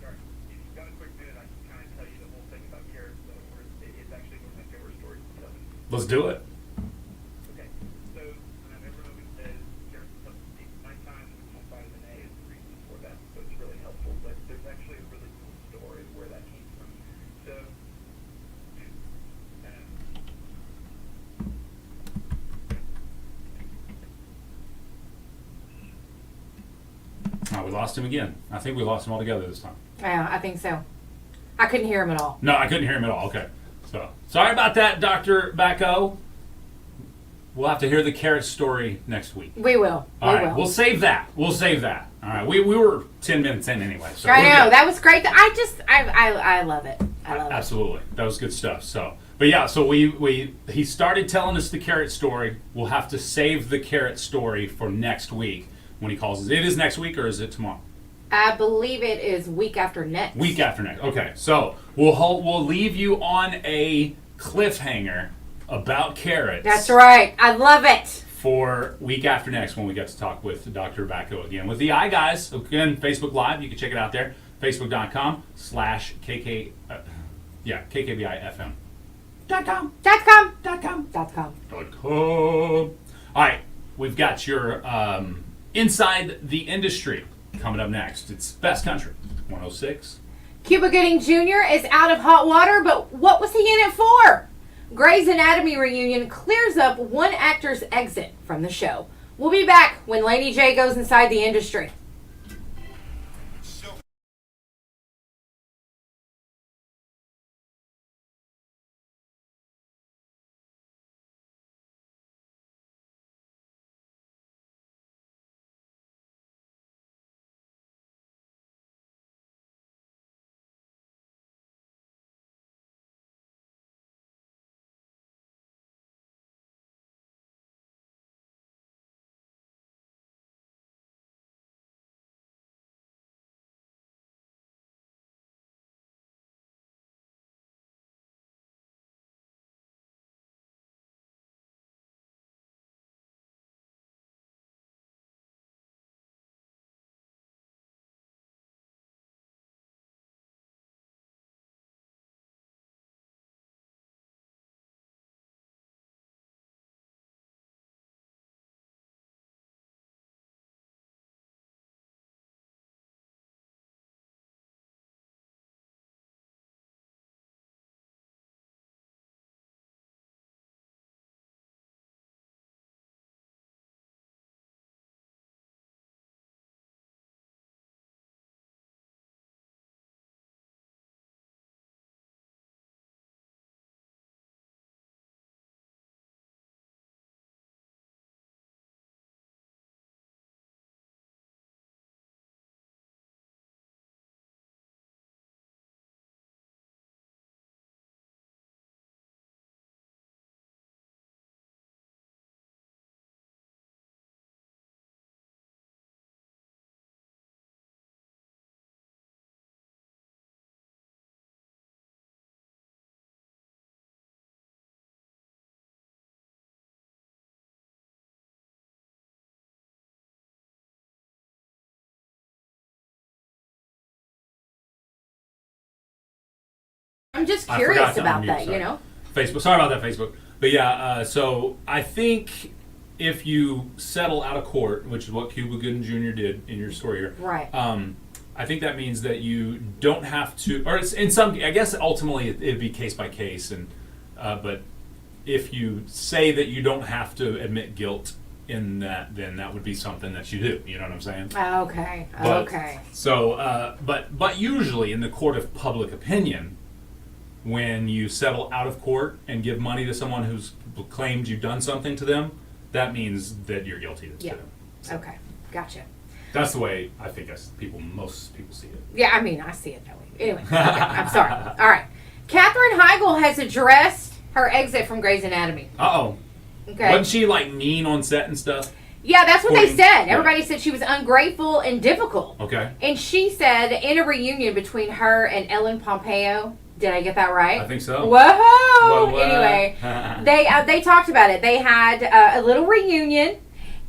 Sorry. If you've got a quick minute, I can kind of tell you the whole thing about carrots, though. It's actually one of my favorite stories to tell. Let's do it. Okay. So, everyone always says carrots help sleep at nighttime. Vitamin A is the reason for that, so it's really helpful. But there's actually a really cool story where that came from. So, Oh, we lost him again. I think we lost him altogether this time. Yeah, I think so. I couldn't hear him at all. No, I couldn't hear him at all. Okay. So, sorry about that, Dr. Bacco. We'll have to hear the carrot story next week. We will. All right, we'll save that. We'll save that. All right, we were 10 minutes in anyway. So I we're know good. that was great. I love it. I love it. Absolutely, that was good stuff. So, but yeah, so he started telling us the carrot story. We'll have to save the carrot story for next week when he calls us. It is next week, or is it tomorrow? I believe it is week after next. Week after next. Okay, so we'll leave you on a cliffhanger about carrots. That's right. I love it. for week after next when we get to talk with Dr. Bacco again. With the Eye Guys, again, Facebook Live, you can check it out there, facebook.com/KK, KKBIFM. .com. All right, we've got your Inside the Industry coming up next. It's Best Country 106. Cuba Gooding Jr. is out of hot water, but what was he in it for? Grey's Anatomy reunion clears up one actor's exit from the show. We'll be back when Laney J goes inside the industry. I'm just curious about that, you know? Facebook. Sorry about that, Facebook. But yeah, so I think if you settle out of court, which is what Cuba Gooding Jr. did in your story here, Right. I think that means that you don't have to, or it's in some, I guess ultimately it'd be case by case, and but if you say that you don't have to admit guilt in that, then that would be something that you do. You know what I'm saying? Okay. But- Okay. So, but usually in the court of public opinion, when you settle out of court and give money to someone who's claimed you've done something to them, that means that you're guilty to Yeah. them. So Okay. Gotcha. that's the way I think most people see it. Yeah, I mean, I see it that way. Anyway, okay, I'm sorry. All right. Katherine Heigl has addressed her exit from Grey's Anatomy. Uh-oh. Okay. Wasn't she like mean on set and stuff? Yeah, that's what they According- said. yeah. Everybody said she was ungrateful and difficult. Okay. And she said in a reunion between her and Ellen Pompeo, did I get that right? I think so. Whoa! Whoa. Anyway, they talked about it. They had a little reunion,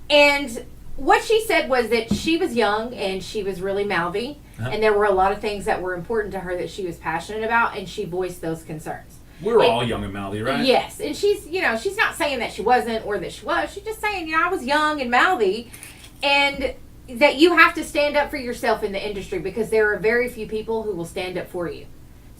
and what she said was that she was young and she was really mouthy, and there were a lot of things that were important to her that she was passionate about, and she voiced those concerns. We're all young and mouthy, right? Yes, and she's not saying that she wasn't or that she was. She's just saying, I was young and mouthy, and that you have to stand up for yourself in the industry because there are very few people who will stand up for you.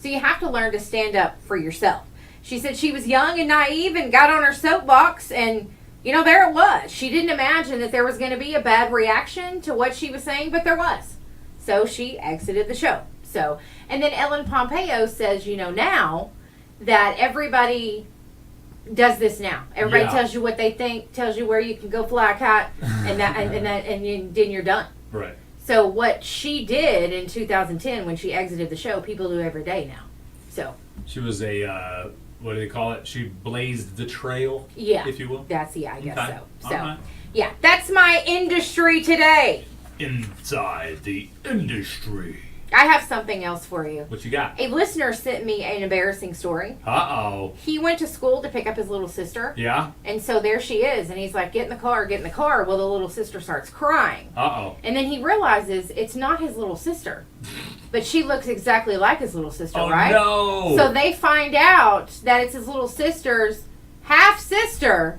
So you have to learn to stand up for yourself. She said she was young and naive and got on her soapbox, and there it was. She didn't imagine that there was going to be a bad reaction to what she was saying, but there was. So she exited the show. So, and then Ellen Pompeo says, now that everybody does this now. Everybody Yeah. tells you what they think, tells you where you can go fly a kite, and then you're done. Right. So what she did in 2010 when she exited the show, people do every day now. So She was a, what do they call it? She blazed the trail, yeah, if you will. I guess Okay. so. So All right. yeah, that's my industry today. Inside the Industry. I have something else for you. What you got? A listener sent me an embarrassing story. Uh-oh. He went to school to pick up his little sister. Yeah? And so there she is. And he's like, get in the car, get in the car. Well, the little sister starts crying. Uh-oh. And then he realizes it's not his little sister. But she looks exactly like his little sister, Oh, right? no. So they find out that it's his little sister's half-sister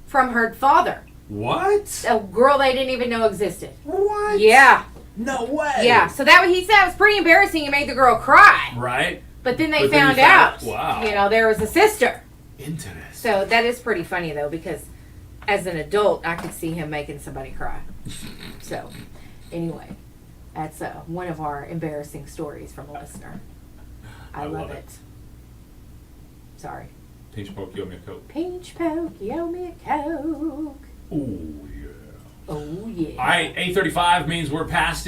from her father. What? A girl they didn't even know existed. What? Yeah. No way. Yeah. So that he said it was pretty embarrassing. It made the girl cry. Right? But then they But then found you found out, out- wow. you know, there was a sister. Interesting. So that is pretty funny, though, because as an adult, I could see him making somebody cry. So, anyway, that's one of our embarrassing stories from a listener. I love it. Sorry. Peach Poke, you owe me a Coke. Peach poke, you owe me a Coke. Ooh, yeah. Oh, yeah. All right, 8:35 means we're past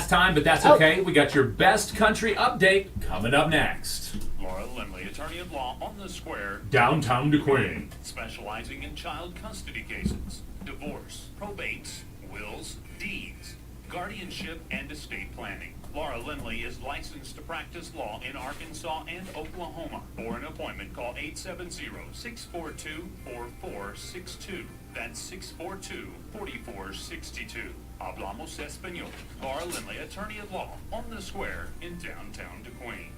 time, but that's okay. We got your best country update coming up next. Laura Lindley, attorney at law on the square, Downtown DeQueen. specializing in child custody cases, divorce, probate, wills, deeds, guardianship, and estate planning. Laura Lindley is licensed to practice law in Arkansas and Oklahoma. For an appointment, call 870-642-4462. That's 642-4462. Hablamos Español. Laura Lindley, attorney at law on the square in downtown DeQueen.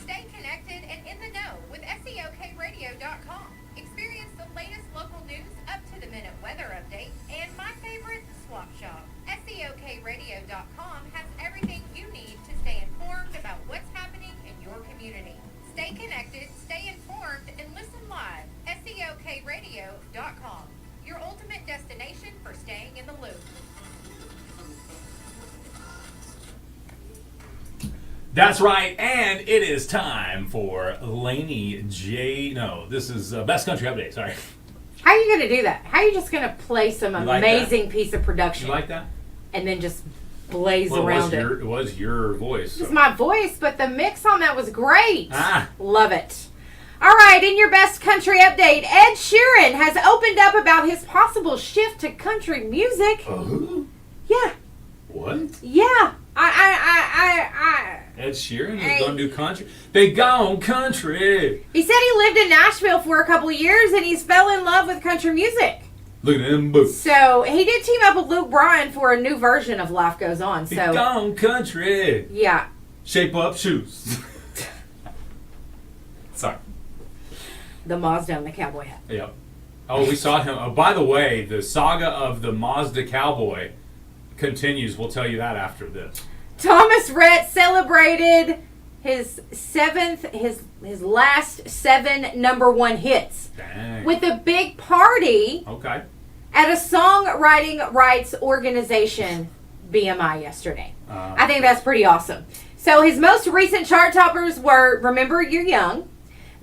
Stay connected and in the know with SEOKRadio.com. Experience the latest local news, up-to-the-minute weather updates, and my favorite, Swap Shop. SEOKRadio.com has everything you need to stay informed about what's happening in your community. Stay connected, stay informed, and listen live. SEOKRadio.com, your ultimate destination for staying in the loop. That's right, and it is time for Laney J. No, this is Best Country Update, sorry. How are you going to do that? How are you just going to play some You like amazing piece of production You like that? and then just blaze Well, around it? it was your voice. It's so. my voice, but the mix on that was great. Ah. Love it. All right, in your best country update, Ed Sheeran has opened up about his possible shift to country music. Yeah, What? yeah. Ed Sheeran is going to do country? They gone country. He said he lived in Nashville for a couple of years and he's fell in love with country music. Look at them boots. So he did team up with Luke Bryan for a new version of Life Goes On. They So gone country. yeah, Shape up shoes. Sorry. the Mazda and the cowboy hat. Yep. Oh, we saw him. Oh, by the way, the saga of the Mazda cowboy continues. We'll tell you that after this. Thomas Rhett celebrated his last 7 #1 hits Dang. with a big party Okay. at a songwriting rights organization, BMI, yesterday. I think that's pretty awesome. So his most recent chart toppers were Remember You're Young,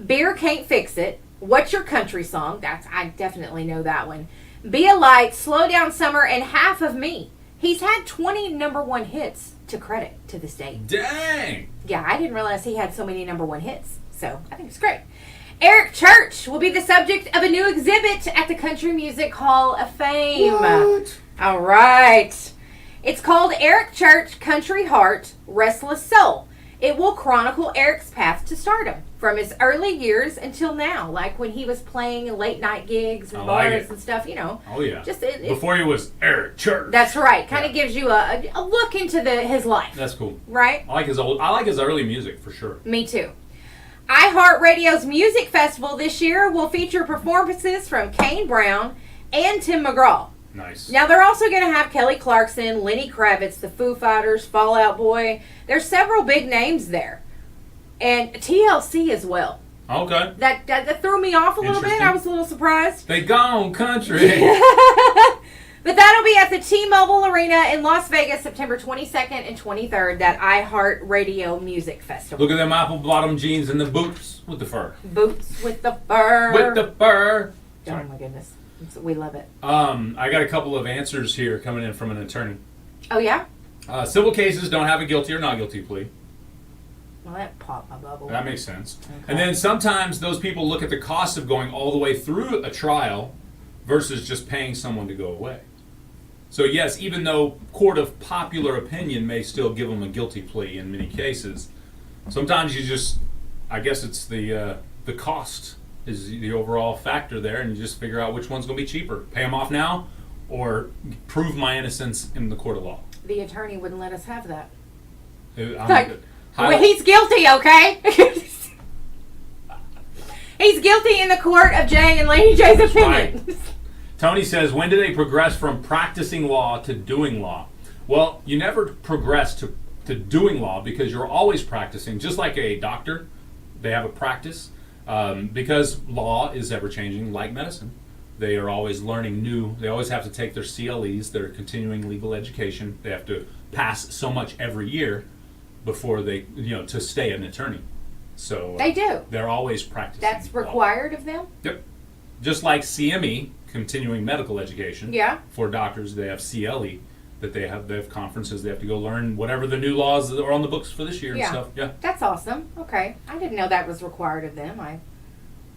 Beer Can't Fix It, What's Your Country Song, I definitely know that one, Be a Light, Slow Down Summer, and Half of Me. He's had 20 #1 hits to credit to this day. Dang. Yeah, I didn't realize he had so many #1 hits. So I think it's great. Eric Church will be the subject of a new exhibit at the Country Music Hall of Fame. What? All right. It's called Eric Church Country Heart, Restless Soul. It will chronicle Eric's path to stardom from his early years until now, like when he was playing late night gigs and I like bars it. and stuff, you know. Oh, yeah. Just Before he was Eric Church. that's right. Kind of Yeah. gives you a look into his life, That's cool. right? I like his early music for sure. Me too. iHeartRadio's Music Festival this year will feature performances from Kane Brown and Tim McGraw. Nice. Now, they're also going to have Kelly Clarkson, Lenny Kravitz, the Foo Fighters, Fall Out Boy. There's several big names there. And TLC as well. Okay. That threw me off a little bit. Interesting. I was a little surprised. They gone country. But that'll be at the T-Mobile Arena in Las Vegas, September 22nd and 23rd, that iHeartRadio Music Festival. Look at them apple bottom jeans and the boots with the fur. Boots with the fur. With the fur. Oh, my goodness. We love it. I got a couple of answers here coming in from an attorney. Oh, yeah? Civil cases don't have a guilty or not guilty plea. Well, that popped my bubble. That makes sense. Okay. And then sometimes those people look at the cost of going all the way through a trial versus just paying someone to go away. So yes, even though court of popular opinion may still give them a guilty plea in many cases, sometimes you just, I guess it's the cost is the overall factor there, and you just figure out which one's going to be cheaper: pay them off now, or prove my innocence in the court of law. The attorney wouldn't let us have that. I'm- Like, how- well, he's guilty, okay? He's guilty in the court of Jay and Laney J's opinion. Right. Tony says, when do they progress from practicing law to doing law? Well, you never progress to doing law because you're always practicing. Just like a doctor, they have a practice. Because law is ever changing, like medicine. They are always learning new. They always have to take their CLEs, their continuing legal education. They have to pass so much every year before they, to stay an attorney. So They do. They're always practicing. That's law. required of them? Yep. Just like CME, continuing medical education. Yeah. For doctors, they have CLE that they have conferences. They have to go learn whatever the new laws that are on the books for this year Yeah. and stuff. Yeah. That's awesome. Okay. I didn't know that was required of them.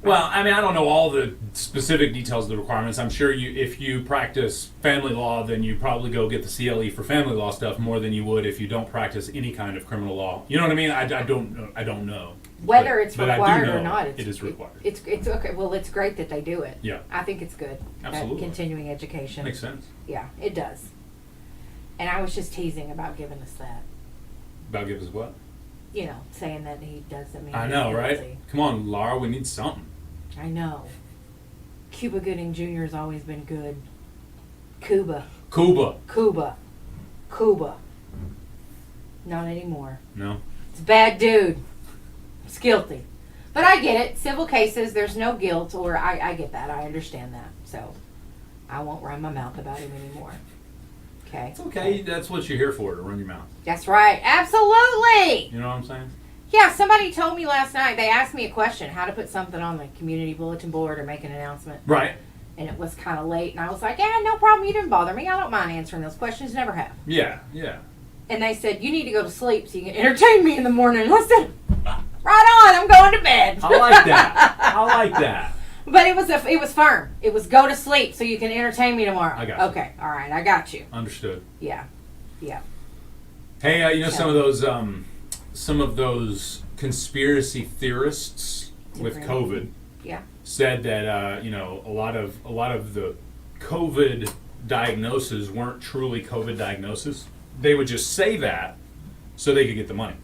Well, I mean, I don't know all the specific details of the requirements. I'm sure if you practice family law, then you probably go get the CLE for family law stuff more than you would if you don't practice any kind of criminal law. You know what I mean? I don't know. Whether it's But I do required or know not, it is required. It's okay. Well, it's great that they do it. Yeah. I think it's good. Absolutely. That continuing education. Makes sense. Yeah, it does. And I was just teasing about giving us that. About give us what? Saying that he doesn't mean. I he's know, right? guilty. Come on, Laura, we need something. I know. Cuba Gooding Jr. has always been good. Cuba. Not anymore. No. It's a bad dude. It's guilty. But I get it. Civil cases, there's no guilt, or I get that. I understand that. So I won't run my mouth about him anymore. Okay. It's okay. That's what you're here for, to run your mouth. That's right. Absolutely. You know what I'm saying? Yeah, somebody told me last night, they asked me a question, how to put something on the community bulletin board or make an announcement. Right. And it was kind of late, and I was like, yeah, no problem. You didn't bother me. I don't mind answering those questions. Never have. Yeah, yeah. And they said, you need to go to sleep so you can entertain me in the morning. And I said, right on, I'm going to bed. I like that. I like that. But it was firm. It was go to sleep so you can entertain me tomorrow. I got you. Okay, all right, I got you. Understood. Yeah. Hey, So- some of those conspiracy theorists with Different. COVID Yeah. said that a lot of the COVID diagnoses weren't truly COVID diagnoses. They would just say that so they could get the money.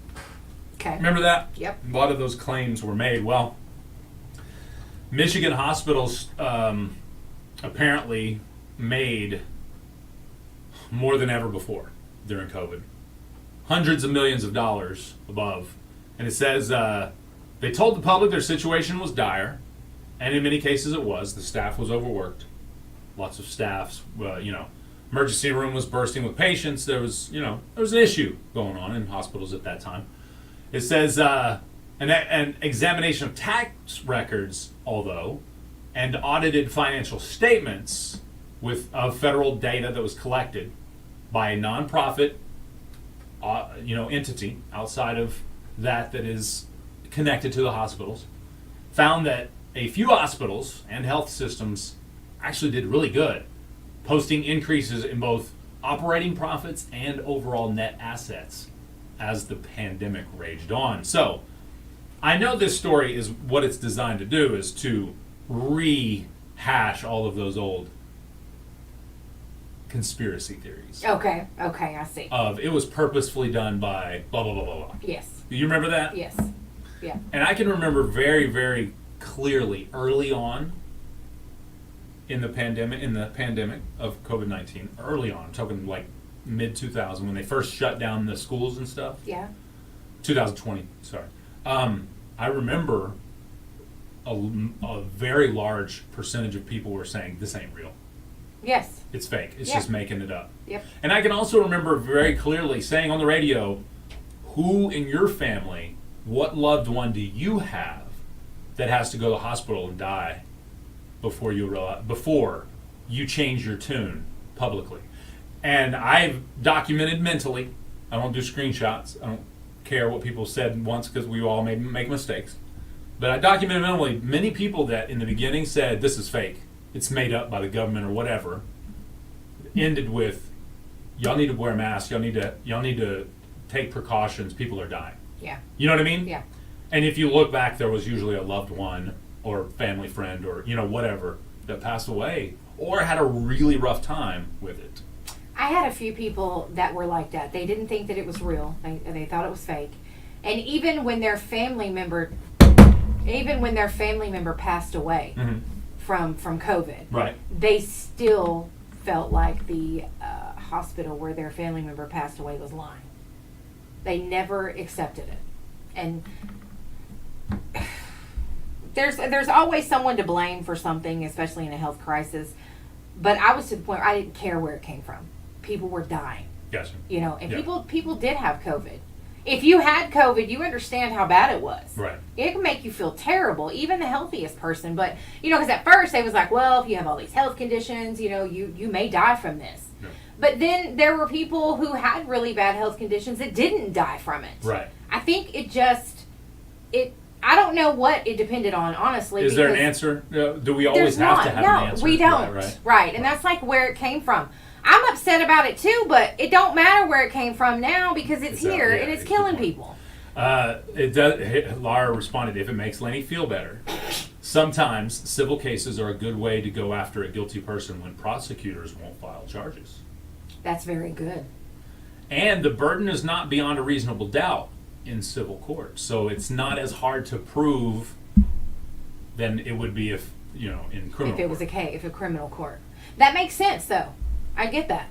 Okay. Remember that? Yep. A lot of those claims were made. Well, Michigan hospitals apparently made more than ever before during COVID. Hundreds of millions of dollars above. And it says they told the public their situation was dire, and in many cases it was. The staff was overworked. Lots of staffs, emergency room was bursting with patients. There was an issue going on in hospitals at that time. It says an examination of tax records, although, and audited financial statements of federal data that was collected by a nonprofit, entity outside of that is connected to the hospitals, found that a few hospitals and health systems actually did really good, posting increases in both operating profits and overall net assets as the pandemic raged on. So, I know this story is what it's designed to do, is to rehash all of those old conspiracy theories. Okay, I see. Of it was purposefully done by blah blah blah blah blah. Yes. Do you remember that? Yes. Yeah. And I can remember very, very clearly early on in the pandemic of COVID-19, early on, I'm talking like mid 2000 when they first shut down the schools and stuff. Yeah. 2020, sorry. I remember a very large percentage of people were saying this ain't real. Yes. It's fake. It's Yeah. just making it up. Yep. And I can also remember very clearly saying on the radio, who in your family, what loved one do you have that has to go to the hospital and die before you change your tune publicly? And I've documented mentally. I don't do screenshots. I don't care what people said once because we all make mistakes. But I documented mentally many people that in the beginning said this is fake. It's made up by the government or whatever. ended with, y'all need to wear masks. Y'all need to take precautions. People are dying. Yeah. You know what I mean? Yeah. And if you look back, there was usually a loved one or family friend or whatever that passed away or had a really rough time with it. I had a few people that were like that. They didn't think that it was real. They thought it was fake. And even when their family member passed away from COVID, Right. they still felt like the hospital where their family member passed away was lying. They never accepted it. And there's always someone to blame for something, especially in a health crisis. But I was to the point where I didn't care where it came from. People were dying. Gotcha. And Yeah. people did have COVID. If you had COVID, you understand how bad it was. Right. It can make you feel terrible, even the healthiest person. But, because at first they was like, well, if you have all these health conditions, you may die from this. Yeah. But then there were people who had really bad health conditions that didn't die from it. Right. I think I don't know what it depended on, honestly. Is there an answer? Do we always have to have an answer? No, we don't. Right. And that's like where it came from. I'm upset about it too, but it don't matter where it came from now because it's here and it's killing people. It does. Laura responded, if it makes Laney feel better. Sometimes civil cases are a good way to go after a guilty person when prosecutors won't file charges. That's very good. And the burden is not beyond a reasonable doubt in civil court. So it's not as hard to prove than it would be if, in criminal If it was court. if a criminal court. That makes sense though. I get that.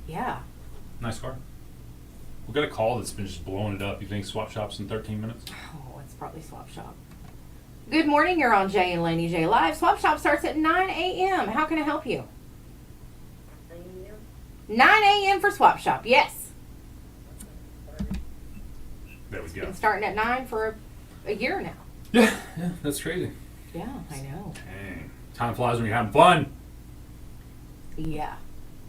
Yeah. Nice car. We got a call that's been just blowing it up. You think Swap Shop's in 13 minutes? Oh, it's probably Swap Shop. Good morning. You're on Jay and Laney J Live. Swap Shop starts at 9 a.m. How can I help you? 9 a.m. for Swap Shop. Yes. There we go. Been starting at 9 for a year now. Yeah, that's crazy. Yeah, I know. Dang. Time flies when you're having fun. Yeah.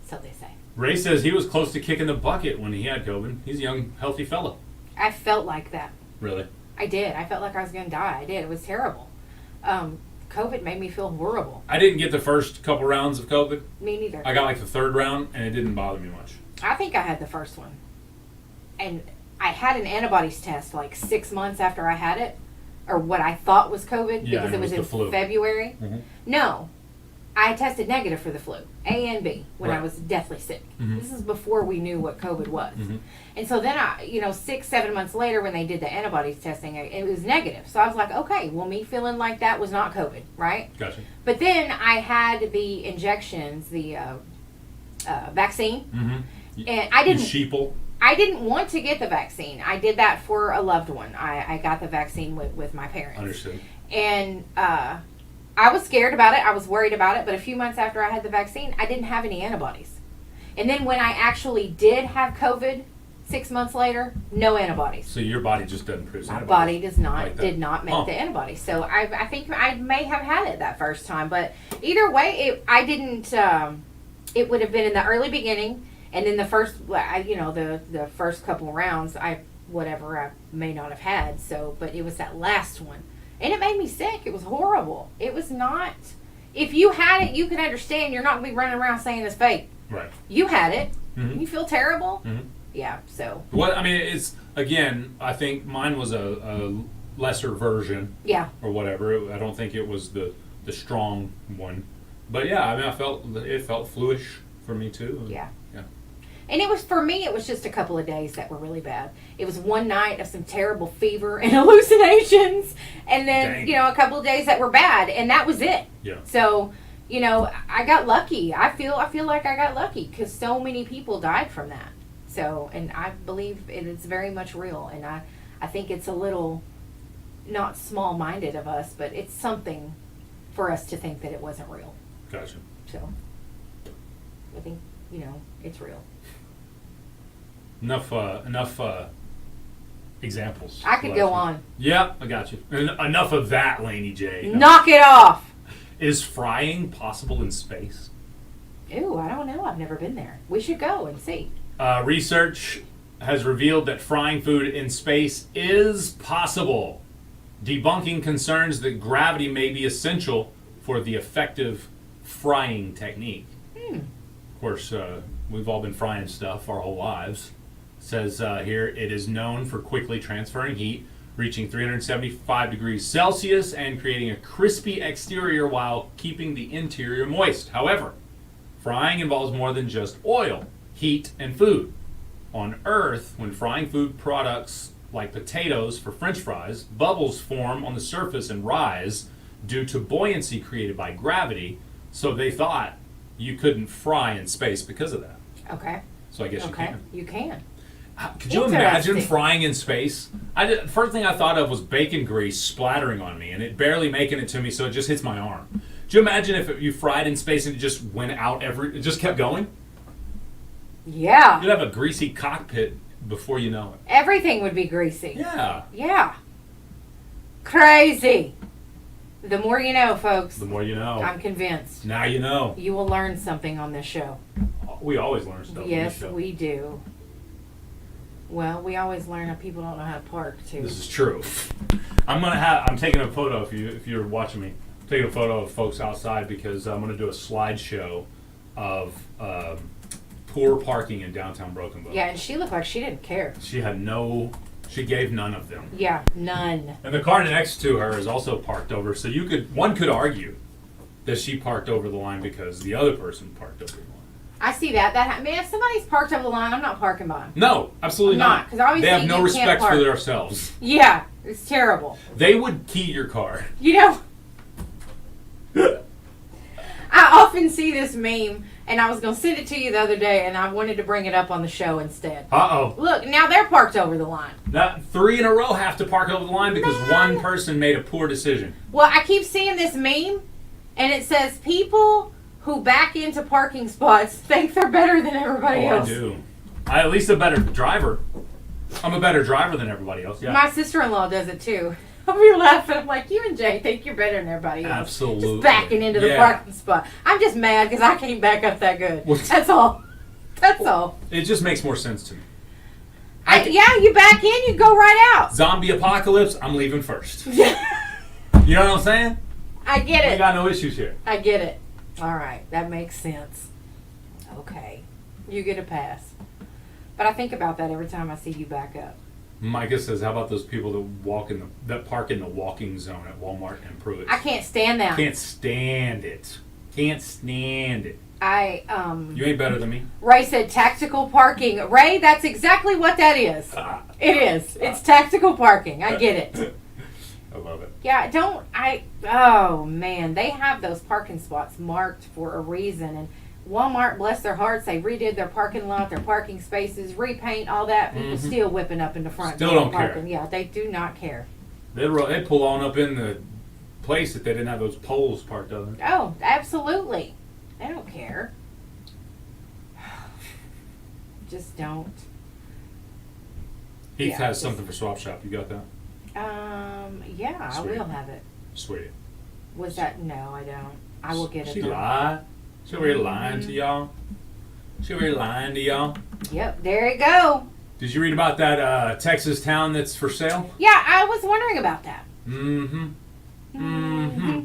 So they say. Ray says he was close to kicking the bucket when he had COVID. He's a young, healthy fella. I felt like that. Really? I did. I felt like I was going to die. I did. It was terrible. COVID made me feel horrible. I didn't get the first couple rounds of COVID. Me neither. I got like the third round, and it didn't bother me much. I think I had the first one. And I had an antibodies test like 6 months after I had it, or what I thought was COVID, Yeah, because and it was the in flu. February. Mm-hmm. No, I tested negative for the flu, A and B, when I Right. was deathly sick. Mhm. This is before we knew what COVID was. Mhm. And so then 6-7 months later when they did the antibodies testing, it was negative. So I was like, okay, well, me feeling like that was not COVID, right? Gotcha. But then I had the injections, the vaccine, Mm-hmm. and I didn't. Sheeple. I didn't want to get the vaccine. I did that for a loved one. I got the vaccine with my parents. Understood. And I was scared about it. I was worried about it. But a few months after I had the vaccine, I didn't have any antibodies. And then when I actually did have COVID 6 months later, no antibodies. So your body just doesn't produce My antibodies. body does not, like that. did not make Huh. the antibodies. So I think I may have had it that first time. But either way, I didn't, it would have been in the early beginning. And then the first, the first couple rounds, I may not have had. So, but it was that last one. And it made me sick. It was horrible. It was not, if you had it, you can understand. You're not going to be running around saying it's fake. Right. You had it. Mhm. You feel terrible. Mhm. Yeah, so. It's, again, I think mine was a lesser version Yeah. or whatever. I don't think it was the strong one. But yeah, I mean, it felt fluish for me too. Yeah. Yeah. And it was just a couple of days that were really bad. It was one night of some terrible fever and hallucinations, and then, Dang. a couple of days that were bad, and that was it. Yeah. So, I got lucky. I feel like I got lucky because so many people died from that. So, and I believe it is very much real, and I think it's a little not small-minded of us, but it's something for us to think that it wasn't real. Gotcha. So, I think, it's real. Enough examples. I could go on. Yeah, I got you. Enough of that, Laney J. Knock it off! Is frying possible in space? Ooh, I don't know. I've never been there. We should go and see. Research has revealed that frying food in space is possible, debunking concerns that gravity may be essential for the effective frying technique. course, we've all been frying stuff our whole lives. Says here, it is known for quickly transferring heat, reaching 375 degrees Celsius and creating a crispy exterior while keeping the interior moist. However, frying involves more than just oil, heat, and food. On Earth, when frying food products like potatoes for French fries, bubbles form on the surface and rise due to buoyancy created by gravity, so they thought you couldn't fry in space because of that. Okay. So I guess you can. You can. Could you imagine Interesting. frying in space? First thing I thought of was bacon grease splattering on me and it barely making it to me, so it just hits my arm. Do you imagine if you fried in space and it just went out it just kept going? Yeah. You'd have a greasy cockpit before you know it. Everything would be greasy. Yeah. Yeah. Crazy. The more you know, folks. The more you know. I'm convinced. Now you know. You will learn something on this show. We always learn stuff on Yes, this show. we do. Well, we always learn that people don't know how to park, too. This is true. I'm taking a photo if you're watching me. I'm taking a photo of folks outside because I'm going to do a slideshow of poor parking in downtown Broken Bow. Yeah, and she looked like she didn't care. She gave none of them. Yeah, none. And the car next to her is also parked over, so one could argue that she parked over the line because the other person parked over the line. I see that. Man, if somebody's parked over the line, I'm not parking by them. No, absolutely I'm not. not, 'cause obviously they have no you can't respect for park. themselves. Yeah, it's terrible. They would key your car. You know, I often see this meme, and I was going to send it to you the other day, and I wanted to bring it up on the show instead. Uh-oh. Look, now they're parked over the line. Now, 3 in a row have to park over the line because Man. one person made a poor decision. Well, I keep seeing this meme, and it says people who back into parking spots think they're better than everybody else. I do. At least a better driver. I'm a better driver than everybody else, yeah. My sister-in-law does it too. I'll be laughing. I'm like, you and Jay think you're better than everybody else. Absolutely. Just backing into the Yeah. parking spot. I'm just mad because I can't back up that good. Well, That's all. That's all. It just makes more sense to me. Yeah, you back in, you go right out. Zombie apocalypse, I'm leaving first. Yeah. You know what I'm saying? I get We it. got no issues here. I get it. All right, that makes sense. Okay, you get a pass. But I think about that every time I see you back up. Micah says, how about those people that park in the walking zone at Walmart and Pruitt? I can't stand that. Can't stand it. Can't stand it. You ain't better than me. Ray said tactical parking. Ray, that's exactly what that is. It is. It's tactical parking. I get it. I love it. Yeah, oh man, they have those parking spots marked for a reason. And Walmart, bless their hearts, they redid their parking lot, their parking spaces, repaint, all that. People still whipping up in the front. Still door don't care. parking. Yeah, they do not care. They pull on up in the place that they didn't have those poles parked on. Oh, absolutely. They don't care. Just don't. Heath Yeah, has just- something for Swap Shop. You got that? Yeah, Sweet. I will have it. Sweet. Was that? No, I don't. I will get it. She though. lied. She over here lying to y'all. She over here lying to y'all. Yep, there you go. Did you read about that Texas town that's for sale? Yeah, I was wondering about that. Mm-hmm. Mm-hmm.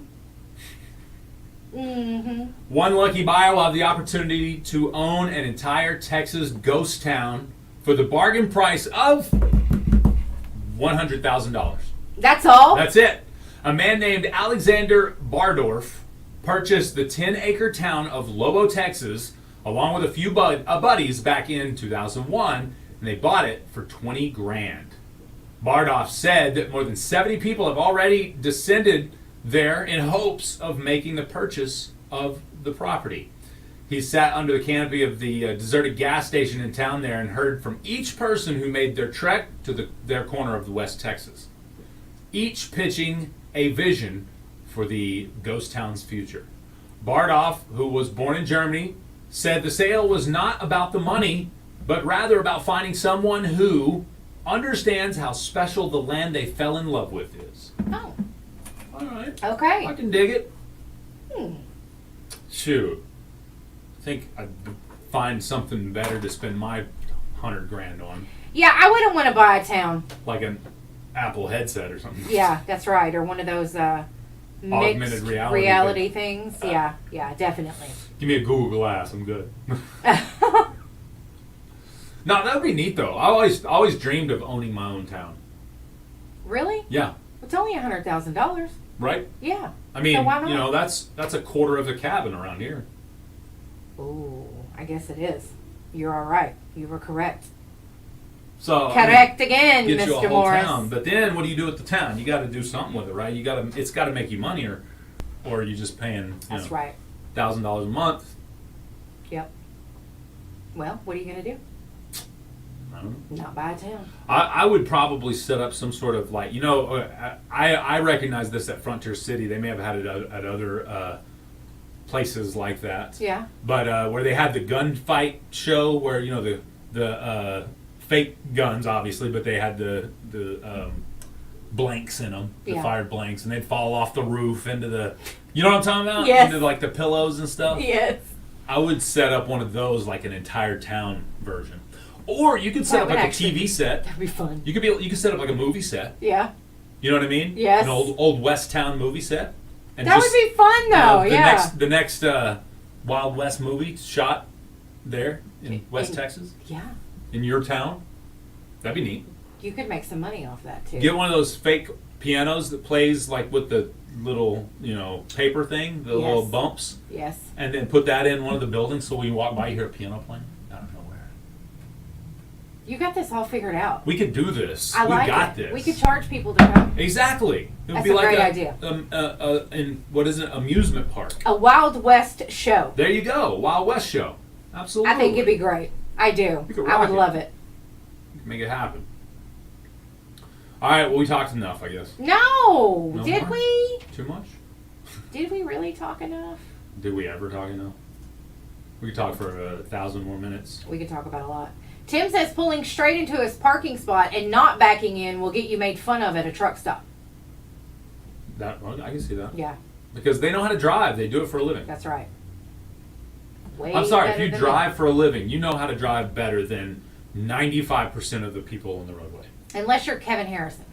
Mm-hmm. One lucky buyer will have the opportunity to own an entire Texas ghost town for the bargain price of $100,000. That's all? That's it. A man named Alexander Bardorf purchased the 10-acre town of Lobo, Texas, along with a few buddies back in 2001, and they bought it for $20,000. Bardorf said that more than 70 people have already descended there in hopes of making the purchase of the property. He sat under the canopy of the deserted gas station in town there and heard from each person who made their trek to their corner of the West Texas, each pitching a vision for the ghost town's future. Bardorf, who was born in Germany, said the sale was not about the money, but rather about finding someone who understands how special the land they fell in love with is. Oh. All right. Okay. I can dig it. Shoot. I think I'd find something better to spend my $100,000 on, Yeah, I wouldn't want to buy a town. like an Apple headset or something. Yeah, that's right. Or one of those augmented reality. reality things. Yeah, definitely. Give me a Google Glass. I'm good. No, that would be neat though. I always dreamed of owning my own town. Really? Yeah. It's only $100,000. Right? Yeah. I mean, So why not? you know, that's a quarter of a cabin around here. Ooh, I guess it is. You're all right. You were correct. So Correct again, get you a Mr. whole Morris. town. But then what do you do with the town? You got to do something with it, right? It's got to make you money, or you're just paying That's right. $1,000 a month. Yep. Well, what are you gonna do? I don't know. Not buy a town. I would probably set up some sort of like, I recognize this at Frontier City. They may have had it at other places like that. Yeah. But where they had the gunfight show, where the fake guns, obviously, but they had the blanks in them, the Yeah. fired blanks, and they'd fall off the roof into the, you know what I'm talking about? Yes. Into like the pillows and stuff. Yes. I would set up one of those, like an entire town version, or you could set That up would like actually a TV set. That'd be fun. You could set up like a movie set. Yeah. You know what I mean? Yes. An old West Town movie set. And That would be fun though. the next Wild West movie shot there in West Texas, Yeah. in your town. That'd be neat. You could make some money off that too. Get one of those fake pianos that plays like with the little, paper thing, the little Yes. bumps, Yes. and then put that in one of the buildings so when you walk by you hear a piano playing out of nowhere. You got this all figured out. We could do this. I like we got it. this. We could charge people to come. Exactly. It would That's be a like great idea. In what is it? Amusement park. A Wild West show. There you go. Wild West show. Absolutely. I think it'd be great. I do. We could I would rock it. love it. Make it happen. All right. Well, we talked enough, I guess. No. No Did more? we? Too much? Did we really talk enough? Did we ever talk enough? We could talk for 1,000 more minutes. We could talk about a lot. Tim says pulling straight into his parking spot and not backing in will get you made fun of at a truck stop. Well, I can see that. Yeah, Because they know how to drive. They do it for a living. that's right. Way I'm sorry. If better you than drive for a living, you know how to drive better than 95% of the people on the roadway. me. Unless you're Kevin Harrison.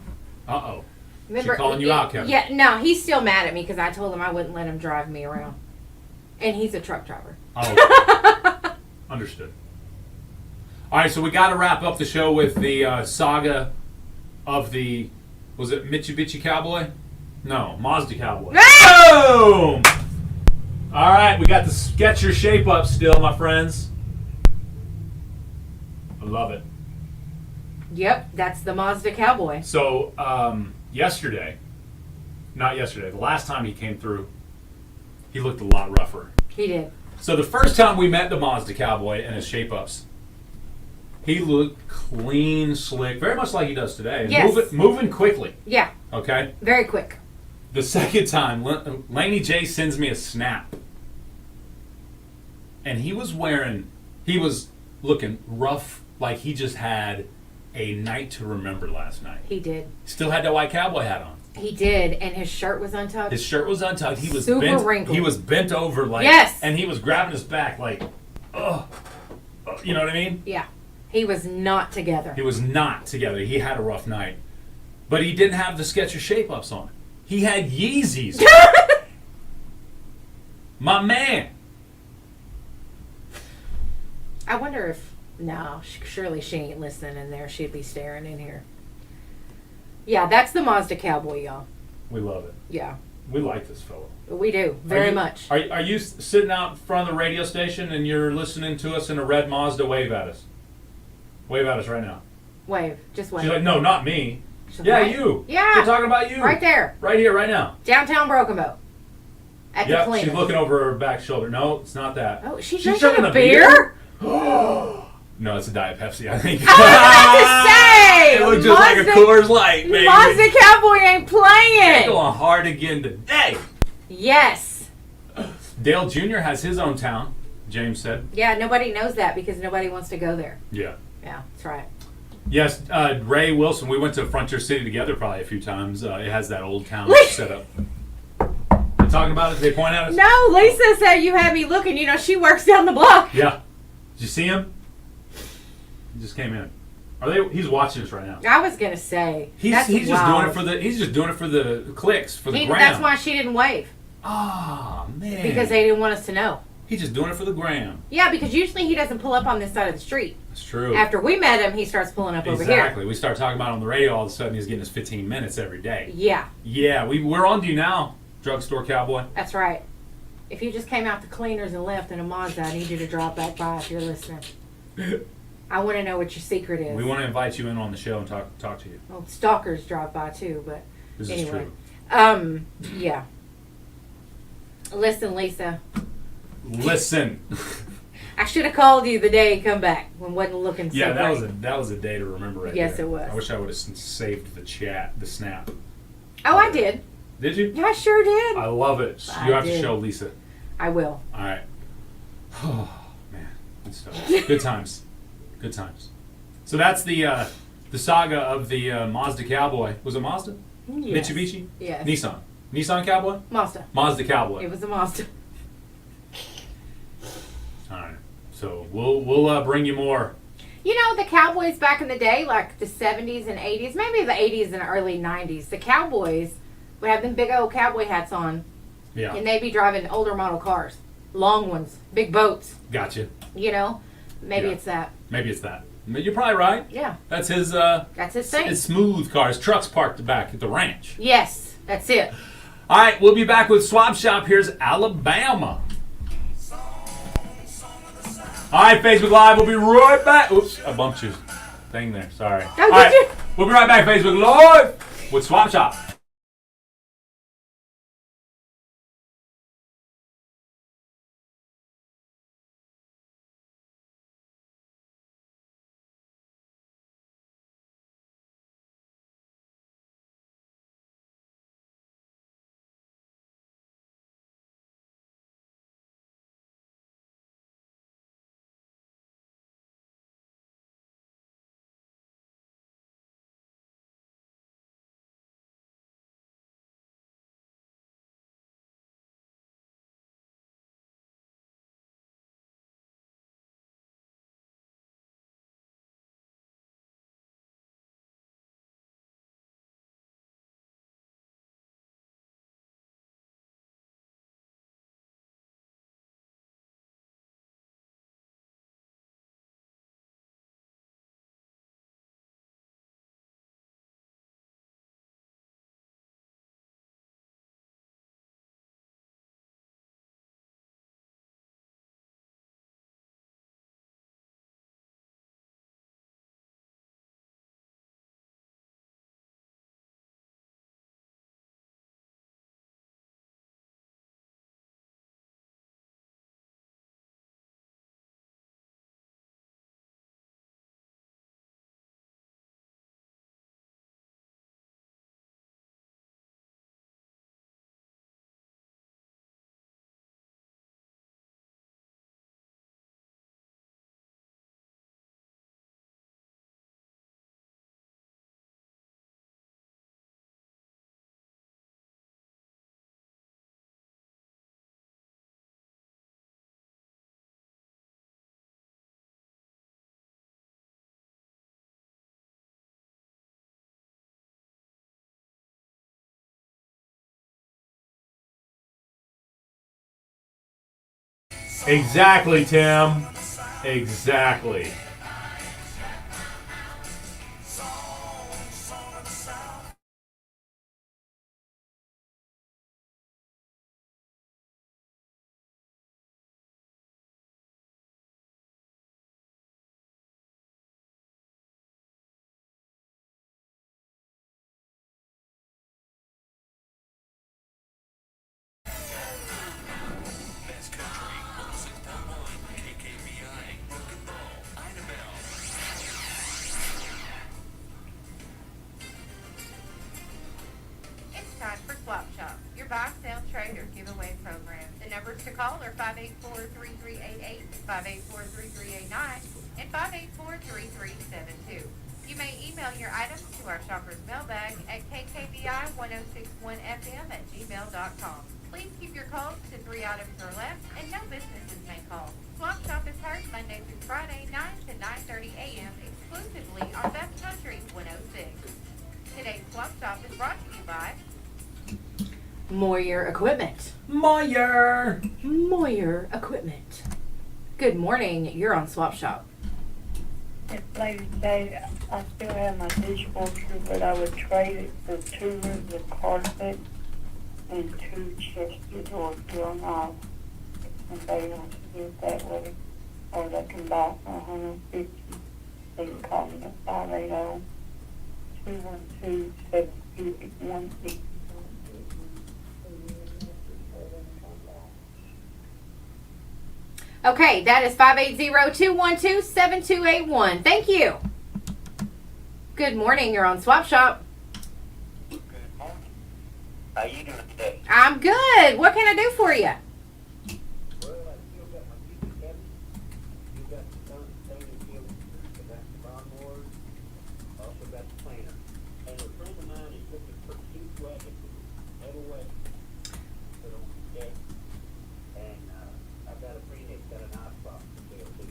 Uh-oh. Remember, She calling you out, Kevin. Yeah, no, he's still mad at me because I told him I wouldn't let him drive me around. And he's a truck driver. Oh, understood. All right, so we got to wrap up the show with the saga of the, was it Mitsubishi Cowboy? No, Mazda Cowboy. Boom! All right, we got the Sketcher shape up still, my friends. I love it. Yep, that's the Mazda Cowboy. So, the last time he came through, he looked a lot rougher. He did. So the first time we met the Mazda Cowboy and his shape-ups, he looked clean, slick, very much like he does today. Yes. Moving quickly, Yeah, okay? very quick. The second time, Laney J sends me a snap. And he was looking rough, like he just had a night to remember last night. He did. Still had that white cowboy hat on. He did, and his shirt was untucked. His shirt was untucked. He was Super bent. wrinkled. He was bent over, like, Yes. and he was grabbing his back, like, oh, you know what I mean? Yeah, he was not together. He was not together. He had a rough night, but he didn't have the Skechers shape ups on. He had Yeezys. My man. I wonder if surely she ain't listening in there. She'd be staring in here. Yeah, that's the Mazda Cowboy, y'all. We love it. Yeah, We like this fellow. we do very much. Are you sitting out front of the radio station and you're listening to us in a red Mazda? Wave at us. Wave at us right now. Wave, just wave. She's like, no, not me. She's Yeah, like, you. Yeah. We're talking about you. Right there, Right here, right now. downtown Broken Bow. At the Yep, cleaners. she's looking over her back shoulder. No, it's not that. Oh, she's She's drinking drinking a a beer? No, it's a Diet Pepsi, I think. I was about to say! It looked just like a Coors Light, baby. Mazda Cowboy ain't They're playing! going hard again today. Yes. Dale Jr. has his own town, James said. Yeah, nobody knows that because nobody wants to go there. Yeah. Yeah, that's right. Yes, Ray Wilson, we went to Frontier City together probably a few times. It has that old town set up. They're talking about it? Did they point at us? No, Lisa said you had me looking. You know, she works down the block. Yeah. Did you see him? He just came in. Are they? He's watching us right now. I was gonna say He's that's just wild. doing it for the. He's just doing it for the clicks for the gram. That's why she didn't wave Ah, man. because they didn't want us to know. He's just doing it for the gram. Yeah, because usually he doesn't pull up on this side of the street. That's true. After we met him, he starts pulling up over here. Exactly. We start talking about it on the radio. All of a sudden, he's getting his 15 minutes every day. Yeah, Yeah, we're on to you now, drugstore cowboy. that's right. If you just came out the cleaners and left in a Mazda, I need you to drop back by if you're listening. I want to know what your secret is. We want to invite you in on the show and talk to you. Well, stalkers drive by too, but This anyway. is true. Yeah. Listen, Lisa. Listen. I should have called you the day you come back when wasn't looking so Yeah, great. that was a day to remember right Yes, there. it was. I wish I would have saved the snap. Oh, I did. Did you? Yeah, I sure did. I love it. I You have to did. show Lisa. I will. All right. Oh, man. Good stuff. Good times. Good times. So that's the saga of the Mazda Cowboy. Was it Mazda? Yes. Mitsubishi? Yes. Nissan. Nissan Cowboy? Mazda. Mazda Cowboy. It was a Mazda. All right. So we'll bring you more. You know, the Cowboys back in the day, like the 70s and 80s, maybe the 80s and early 90s, the Cowboys would have them big old cowboy hats on, Yeah. and they'd be driving older model cars. Long ones. Big boats. Gotcha. You know? Maybe Yeah. it's that. Maybe it's that. You're probably right. Yeah. That's his That's his thing. his smooth car. His truck's parked back at the ranch. Yes. That's it. All right, we'll be back with Swap Shop. Here's Alabama. All right, Facebook Live. We'll be right back. Oops, I bumped you. Thing there. Sorry. Oh, All did right, you? we'll be right back. Facebook Live with Swap Shop. Exactly, Tim. Exactly. Best Country 106.1 KKVI Broken Bow, Idabel. It's time for Swap Shop, your buy, sell, trade, or giveaway program. The numbers to call are 584-3388, 584-3389, and 584-3372. You may email your items to our shopper's mailbag at kkvi1061fm@gmail.com. Please keep your calls to 3 items or less, and no businesses may call. Swap Shop is heard Monday through Friday, 9 to 9:30 a.m. exclusively on Swap Shop is brought to you by Moyer Equipment. Moyer. Moyer Equipment. Good morning. You're on Swap Shop. It's Laney J. I still have my dishwasher, but I would trade it for 2 rooms of carpet and 2 chest of drawers blown off. And they want to do it that way. Or they can buy for $150. They can call me at 580-212-7281. Okay, that is 580-212-7281. Thank you. Good morning. You're on Swap Shop. Good morning. How you doing today? I'm good. What can I do for you? Well, I still got my music cabinet. You got the stainless steel, I got the lawnmowers, also got the planter. And a friend of mine is looking for 2 wagons, metal wagons, put on the deck. And, I've got a friend that's got an icebox to sell too.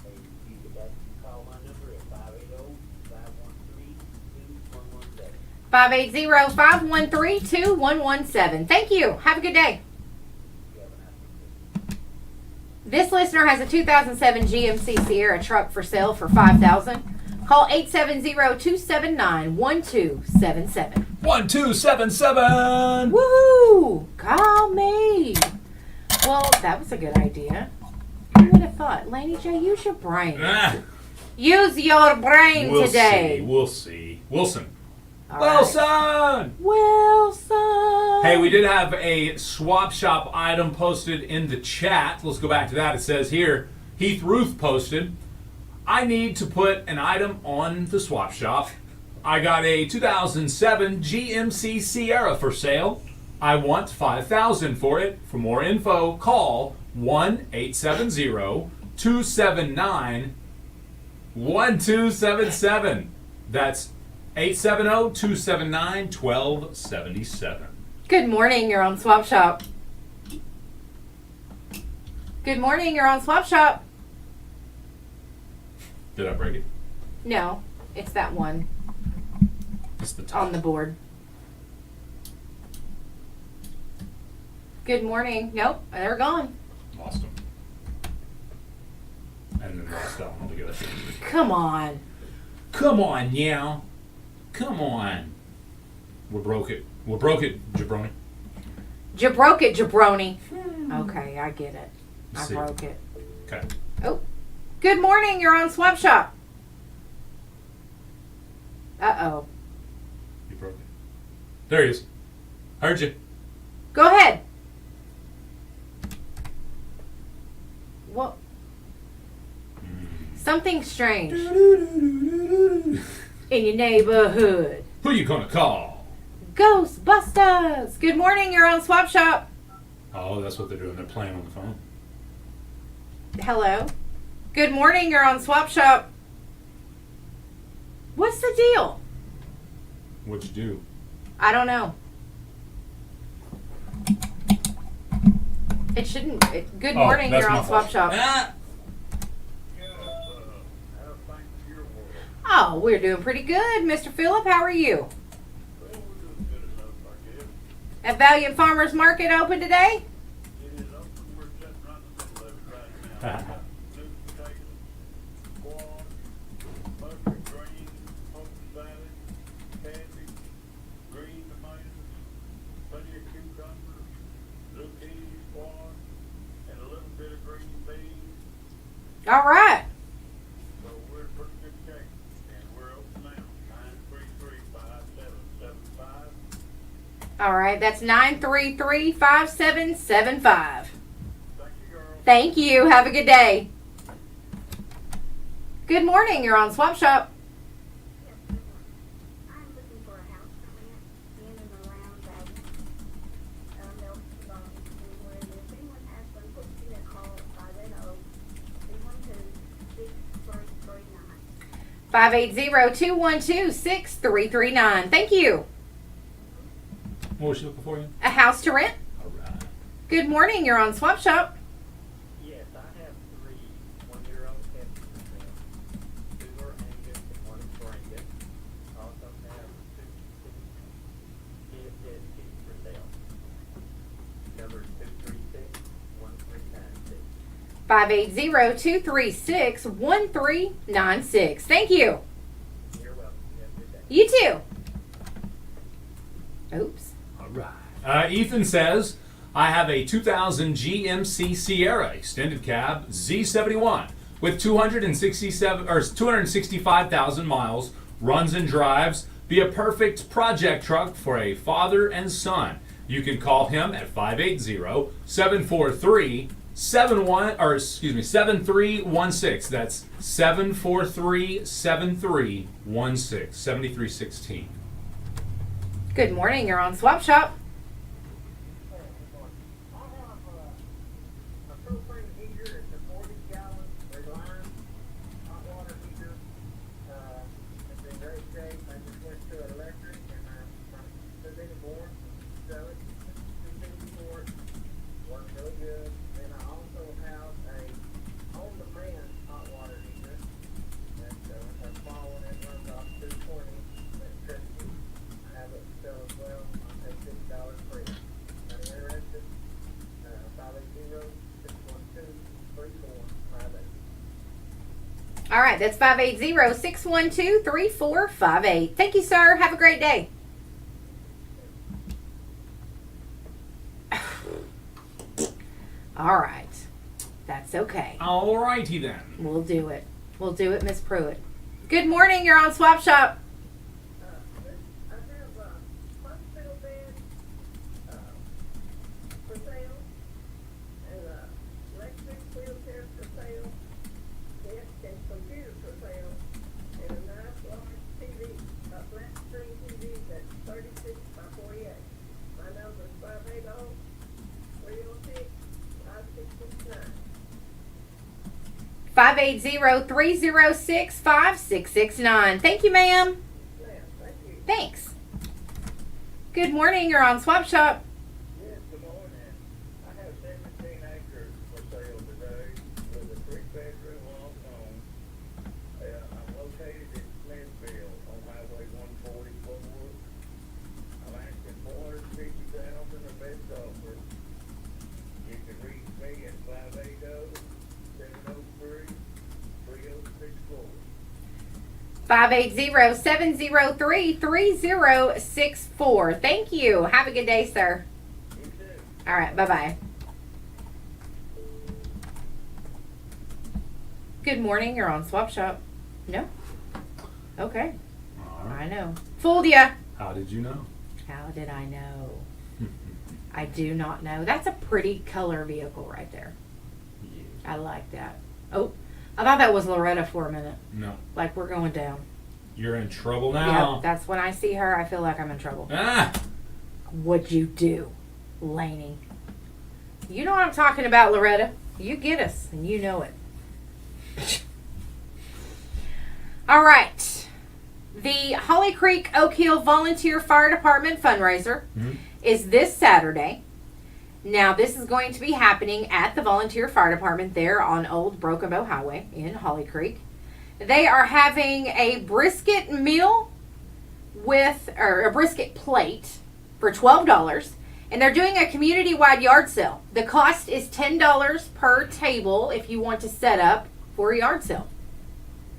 And you could actually call my number at 580-513-2117. 580-513-2117. Thank you. Have a good day. You have a nice one. This listener has a 2007 GMC Sierra truck for sale for $5,000. Call 870-279-1277. 1277. Woohoo! Call me. Well, that was a good idea. Who would have thought? Laney J, use your brain. Ah, Use your brain we'll today. see. We'll see. Wilson. All right. Wilson. Wilson. Hey, we did have a swap shop item posted in the chat. Let's go back to that. It says here, Heath Ruth posted, I need to put an item on the swap shop. I got a 2007 GMC Sierra for sale. I want $5,000 for it. For more info, call 1-870-279-1277. That's 870-279-1277. Good morning. You're on Swap Shop. Good morning. You're on Swap Shop. Did I break it? No, it's that one It's the top. on the board. Good morning. Nope, they're gone. Lost them. And then lost that one altogether. Come on. Come on, now. Come on. We broke it. We broke it, jabroni. Broke it, jabroni. Okay, I get it. I See. broke it. Okay. Oh. Good morning. You're on Swap Shop. Uh-oh. You broke it. There he is. Heard you. Go ahead. What? Something strange in your neighborhood. Who you gonna call? Ghostbusters. Good morning. You're on Swap Shop. Oh, that's what they're doing. They're playing on the phone. Hello. Good morning. You're on Swap Shop. What's the deal? What'd you do? I don't know. It shouldn't. Good Oh, morning. that's You're my on Swap fault. Shop. Ah! Oh, we're doing pretty good, Mr. Phillip. How are you? At Valiant Farmers Market open today? All right. So we're in pretty good shape, and we're open now, 933-5775. All right. That's 933-5775. Thank you, girl. Thank you. Have a good day. Good morning. You're on Swap Shop. I'm looking for a house to rent in and around Milton Bond, where if anyone has one, put me a call at 580-212-6339. 580-212-6339. Thank you. What was she looking for you? A house to rent? All right. Good morning. You're on Swap Shop. Yes, I have 3 one-year-old Texans, 2 are Angus and 1 is Brangus. Also have 2 580-236-1396. Thank you. You're welcome. You have a good day. You too. Oops. All right. Ethan says, I have a 2000 GMC Sierra extended cab Z71 with 265,000 miles, runs and drives, be a perfect project truck for a father and son. You can call him at 580-743-7316. That's 743-7316. 7316. Good morning. You're on Swap Shop. I have a propane heater. It's a 40-gallon Reliant hot water heater. It's in great shape. I just went to an electric and I'm submitting more. Sell it. $254. Works really good. Then I also have a on-demand hot water heater. That's a small one that runs off 220 electricity. I have it still as well. I'll pay $50 for it. Are you interested? 580-612-3458. All right, that's 580-612-3458. Thank you, sir. Have a great day. All right. That's okay. All righty then. We'll do it. We'll do it, Miss Pruitt. Good morning. You're on Swap Shop. I have a hospital bed for sale and electric wheelchair for sale, desk and computer for sale, and a nice large TV, a flat screen TV that's 36 by 48. My number is 580-306-5669. 580-306-5669. Thank you, ma'am. Thank you. Thanks. Good morning. You're on Swap Shop. Yes, good morning. I have 17 acres for sale today with a 3-bedroom long home. I'm located in Smithville on Highway 144. I'm asking $450,000 of best offer. You can reach me at 580-703-3064. 580-703-3064. Thank you. Have a good day, sir. You too. All right. Bye-bye. Good morning. You're on Swap Shop. No? Okay. All right. I know. Fooled ya. How did you know? How did I know? I do not know. That's a pretty color vehicle right there. I like that. Oh, I thought that was Loretta for a minute. No. Like we're going down. You're in trouble now. Yep, that's when I see her, I feel like I'm in trouble. Ah! What'd you do, Laney? You know what I'm talking about, Loretta. You get us, and you know it. All right. The Holly Creek Oak Hill Volunteer Fire Department fundraiser is this Saturday. Now, this is going to be happening at the Volunteer Fire Department there on Old Broken Bow Highway in Holly Creek. They are having a brisket meal or a brisket plate for $12, and they're doing a community-wide yard sale. The cost is $10 per table if you want to set up for a yard sale.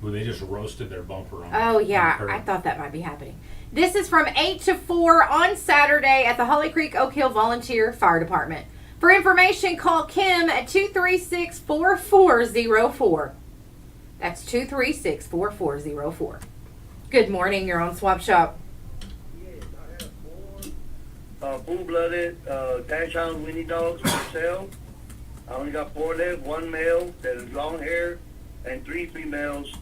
Well, they just roasted their bumper on. Oh, yeah. on the I curb. thought that might be happening. This is from 8 to 4 on Saturday at the Holly Creek Oak Hill Volunteer Fire Department. For information, call Kim at 236-4404. That's 236-4404. Good morning. You're on Swap Shop. Yes, I have 4 full-blooded dachshund Winnie dogs for sale. I only got 4 left, 1 male that is long hair, and 3 females.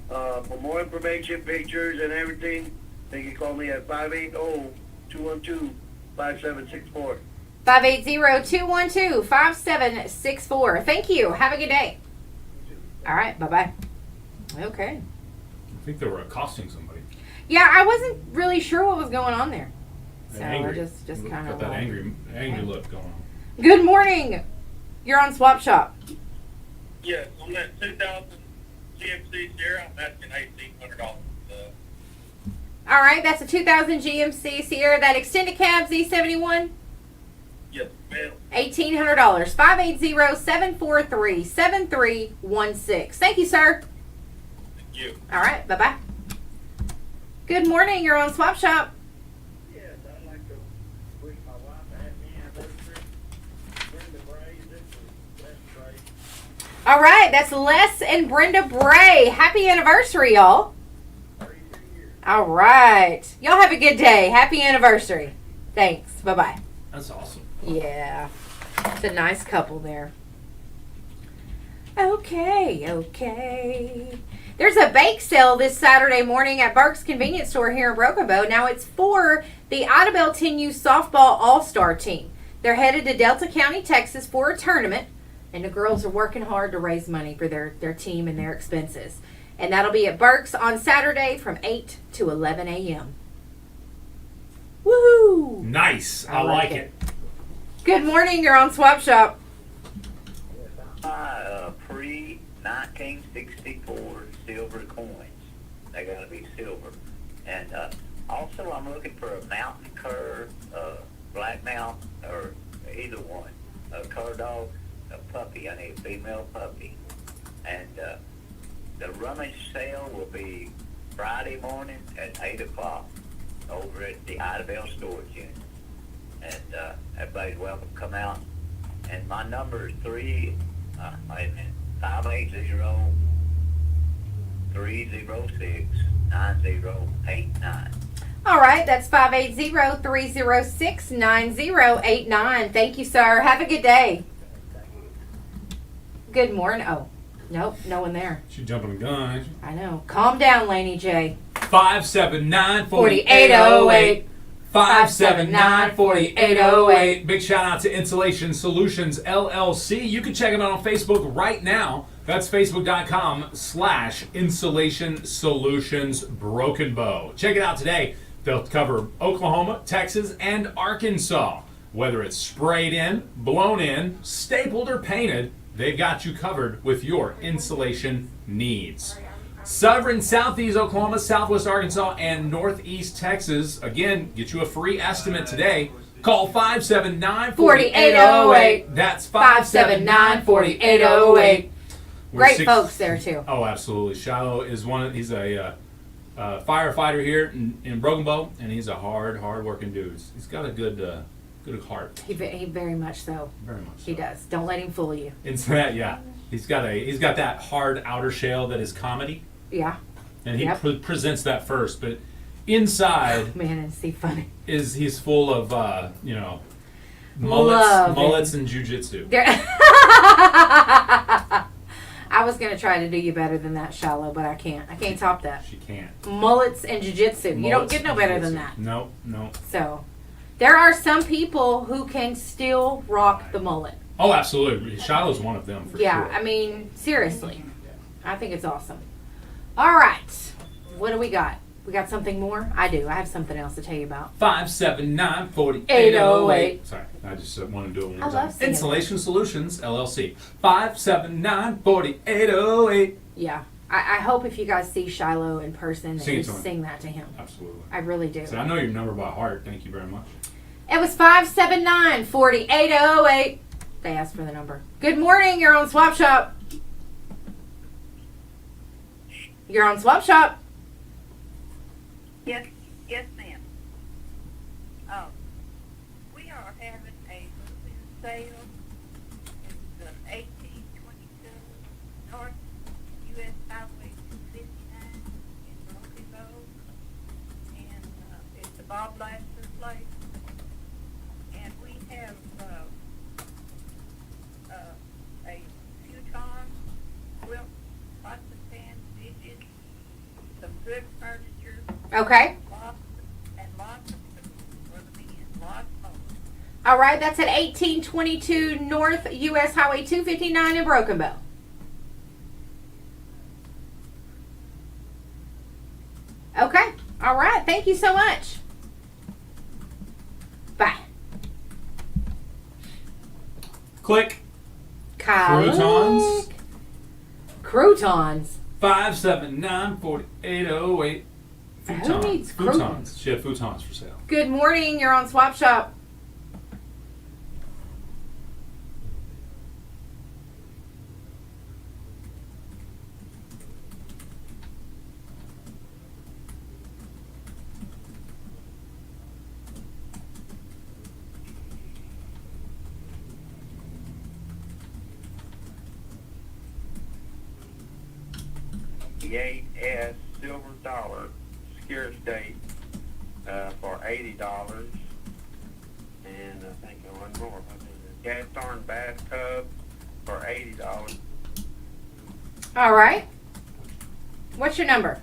For more information, pictures, and everything, they can call me at 580-212-5764. 580-212-5764. Thank you. Have a good day. All right. Bye-bye. Okay. I think they were accosting somebody. Yeah, I wasn't really sure what was going on there. So They're angry. I just kind Got of that angry look going on. Good morning. You're on Swap Shop. Yes, on that 2000 GMC Sierra, I'm asking $1,800. All right, that's a 2000 GMC Sierra, that extended cab Z71. Yes, ma'am. $1,800. 580-743-7316. Thank you, sir. Thank you. All right, bye-bye. Good morning. You're on Swap Shop. Yes, I'd like to wish my wife a happy anniversary. Brenda Bray, this is Les Bray. All right, that's Les and Brenda Bray. Happy anniversary, y'all. 32 years. All right. Y'all have a good day. Happy anniversary. Thanks. Bye-bye. That's awesome. Yeah. It's a nice couple there. Okay. There's a bake sale this Saturday morning at Burke's Convenience Store here in Broken Bow. Now it's for the Idabel 10U Softball All-Star team. They're headed to Delta County, Texas for a tournament, and the girls are working hard to raise money for their team and their expenses. And that'll be at Burke's on Saturday from 8 to 11 a.m. Woohoo! Nice. I like it. Good morning. You're on Swap Shop. Pre-1964 silver coins. They gotta be silver. And also I'm looking for a mountain cur, black mount, or either one. A cur dog, a puppy. I need a female puppy. And the rummage sale will be Friday morning at 8 o'clock over at the Idabel storage unit. And everybody's welcome to come out. And my number is 580-306-9089. All right, that's 580-306-9089. Thank you, sir. Have a good day. Good morning. Oh, nope, no one there. She's jumping the gun, ain't she? I know. Calm down, Laney J. 579-4808. 579-4808. Big shout out to Insulation Solutions LLC. You can check them out on Facebook right now. That's facebook.com/Insulation Solutions Broken Bow. Check it out today. They'll cover Oklahoma, Texas, and Arkansas. Whether it's sprayed in, blown in, stapled, or painted, they've got you covered with your insulation needs. Southern, Southeast Oklahoma, Southwest Arkansas, and Northeast Texas. Again, get you a free estimate today. Call 579-4808. That's 579-4808. Great folks there, too. Oh, absolutely. Shiloh is he's a firefighter here in Broken Bow, and he's a hard-working dude. He's got a good heart. He very much so. Very much so. He does. Don't let him fool you. It's that, yeah. He's got that hard outer shell that is comedy. Yeah. And he presents that first, but inside, man, is he funny? He's full of mullets and jujitsu. I was gonna try to do you better than that, Shallow, but I can't. I can't top that. She can't. Mullets and jiu-jitsu. You don't get no better than that. No. So, there are some people who can still rock the mullet. Oh, absolutely. Shiloh's one of them for sure. Yeah, I mean, seriously. I think it's awesome. All right. What do we got? We got something more? I do. I have something else to tell you about. 579-4808. Sorry, I just want to do it one more I time. love singing. Insulation Solutions, LLC. 579-4808. Yeah. I hope if you guys see Shiloh in person that you sing that to him. Absolutely. I really do. So I know your number by heart. Thank you very much. It was 579-4808. They asked for the number. Good morning. You're on Swap Shop. You're on Swap Shop. Yes, ma'am. We are having a moving sale. It's 1822 North U.S. Highway 259 in Broken Bow. And it's the Bob Lasser place. And we have a futon, quilt, lots of pans, dishes, some good furniture. Okay. Lots of food for the men. Lots more. All right. That's at 1822 North U.S. Highway 259 in Broken Bow. Okay. All right. Thank you so much. Bye. Click. Croutons. Croutons. 579-4808. Who needs croutons? She had futons for sale. Good morning. You're on Swap Shop. 88S silver dollar scare state for $80. And I think one more. Cast iron bathtub for $80. All right. What's your number?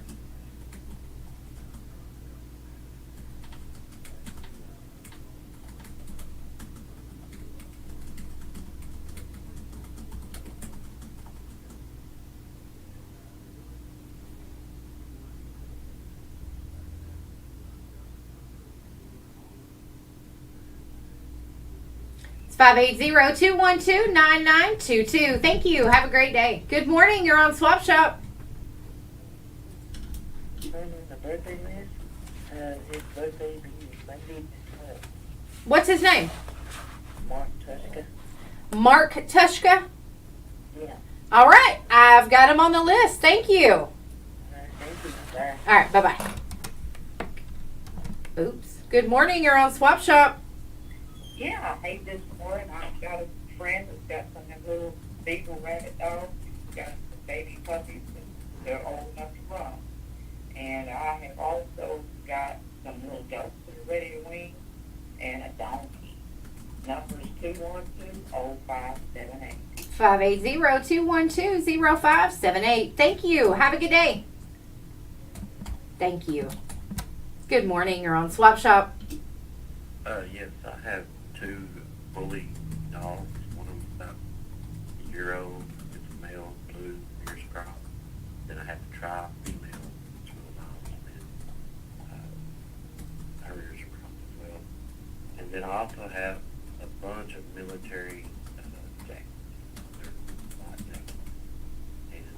It's 580-212-9922. Thank you. Have a great day. Good morning. You're on Swap Shop. The birthday list, his birthday is Monday the 12th. What's his name? Mark Tuska. Mark Tushka. Yeah. All right. I've got him on the list. Thank you. Thank you. Bye. All right. Bye-bye. Oops. Good morning. You're on Swap Shop. Yeah, hey, this morning I've got a friend that's got some of them little beagle rabbit dogs. He's got some baby puppies and they're old enough to run. And I have also got some little goats that are ready to wean and a donkey. Number is 212-0578. 580-212-0578. Thank you. Have a good day. Thank you. Good morning. You're on Swap Shop. Yes, I have 2 bully dogs. One of them's about a year old. It's a male, blue, ears cropped. Then I have a tri-female. It's real nice. And her ears are cropped as well. And then I also have a bunch of military jackets. They're white jackets. And the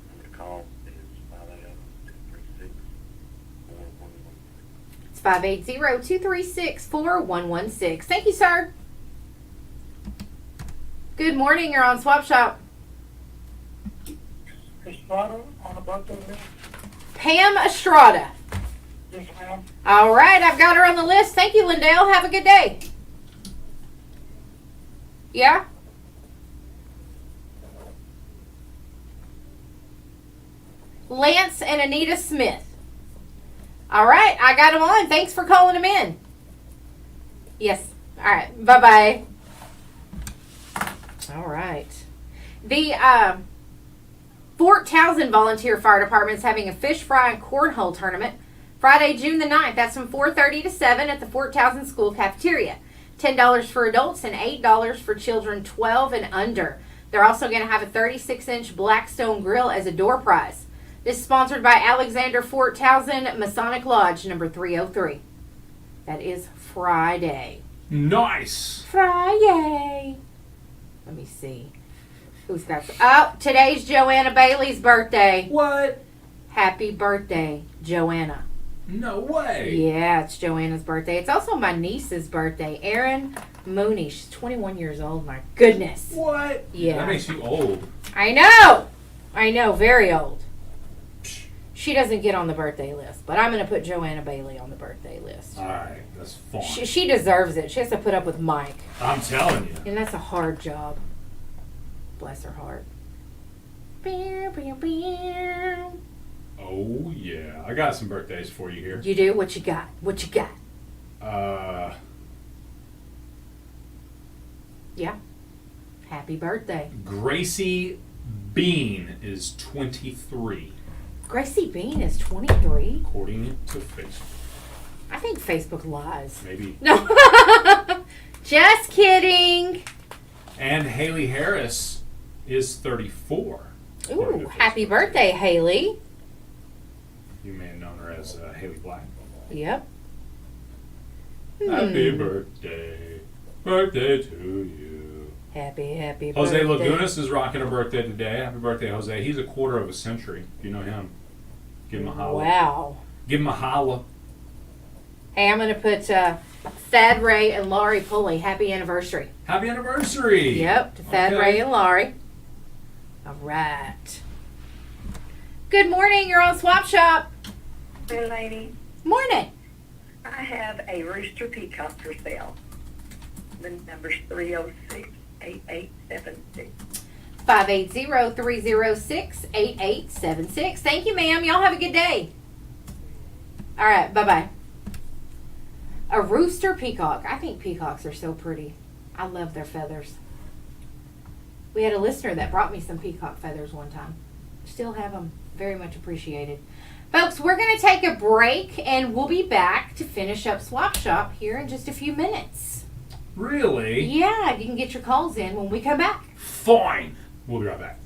number to call is 580-236-4116. It's 580-236-4116. Thank you, sir. Good morning. You're on Swap Shop. Estrada on the birthday list? Pam Estrada. Yes, ma'am. All right. I've got her on the list. Thank you, Lindell. Have a good day. Yeah? Lance and Anita Smith. All right. I got them on. Thanks for calling them in. Yes. All right. Bye-bye. All right. The Fort Townsend Volunteer Fire Department is having a fish fry and cornhole tournament Friday, June the 9th. That's from 4:30 to 7 at the Fort Townsend School Cafeteria. $10 for adults and $8 for children 12 and under. They're also going to have a 36-inch Blackstone grill as a door prize. This is sponsored by Alexander Fort Townsend Masonic Lodge, number 303. That is Friday. Nice. Friday. Let me see. Who's got... Oh, today's Joanna Bailey's birthday. What? Happy birthday, Joanna. No way. Yeah, it's Joanna's birthday. It's also my niece's birthday, Erin Mooney. She's 21 years old. My goodness. What? Yeah. That makes you old. I know. Very old. She doesn't get on the birthday list, but I'm going to put Joanna Bailey on the birthday list. All right, that's fine. She deserves it. She has to put up with Mike. I'm telling you. And that's a hard job. Bless her heart. Oh, yeah. I got some birthdays for you here. You do? What you got? Yeah. Happy birthday. Gracie Bean is 23. Gracie Bean is 23? According to Facebook. I think Facebook lies. Maybe. No. Just kidding. And Haley Harris is 34. Ooh, happy birthday, Haley. You may have known her as Haley Black. Yep. Happy birthday. Birthday to you. Happy birthday. Jose Lagunas is rocking a birthday today. Happy birthday, Jose. He's a quarter of a century. You know him. Give him a holla. Wow. Give him a holla. Hey, I'm going to put Thad Ray and Laurie Pulley. Happy anniversary. Happy anniversary. Yep, to Thad Ray and Laurie. All right. Good morning. You're on Swap Shop. Hey, lady. Morning. I have a rooster peacock for sale. The number's 306-8876. 580-306-8876. Thank you, ma'am. Y'all have a good day. All right, bye-bye. A rooster peacock. I think peacocks are so pretty. I love their feathers. We had a listener that brought me some peacock feathers one time. Still have them. Very much appreciated. Folks, we're going to take a break, and we'll be back to finish up Swap Shop here in just a few minutes. Really? Yeah, you can get your calls in when we come back. Fine. We'll be right back.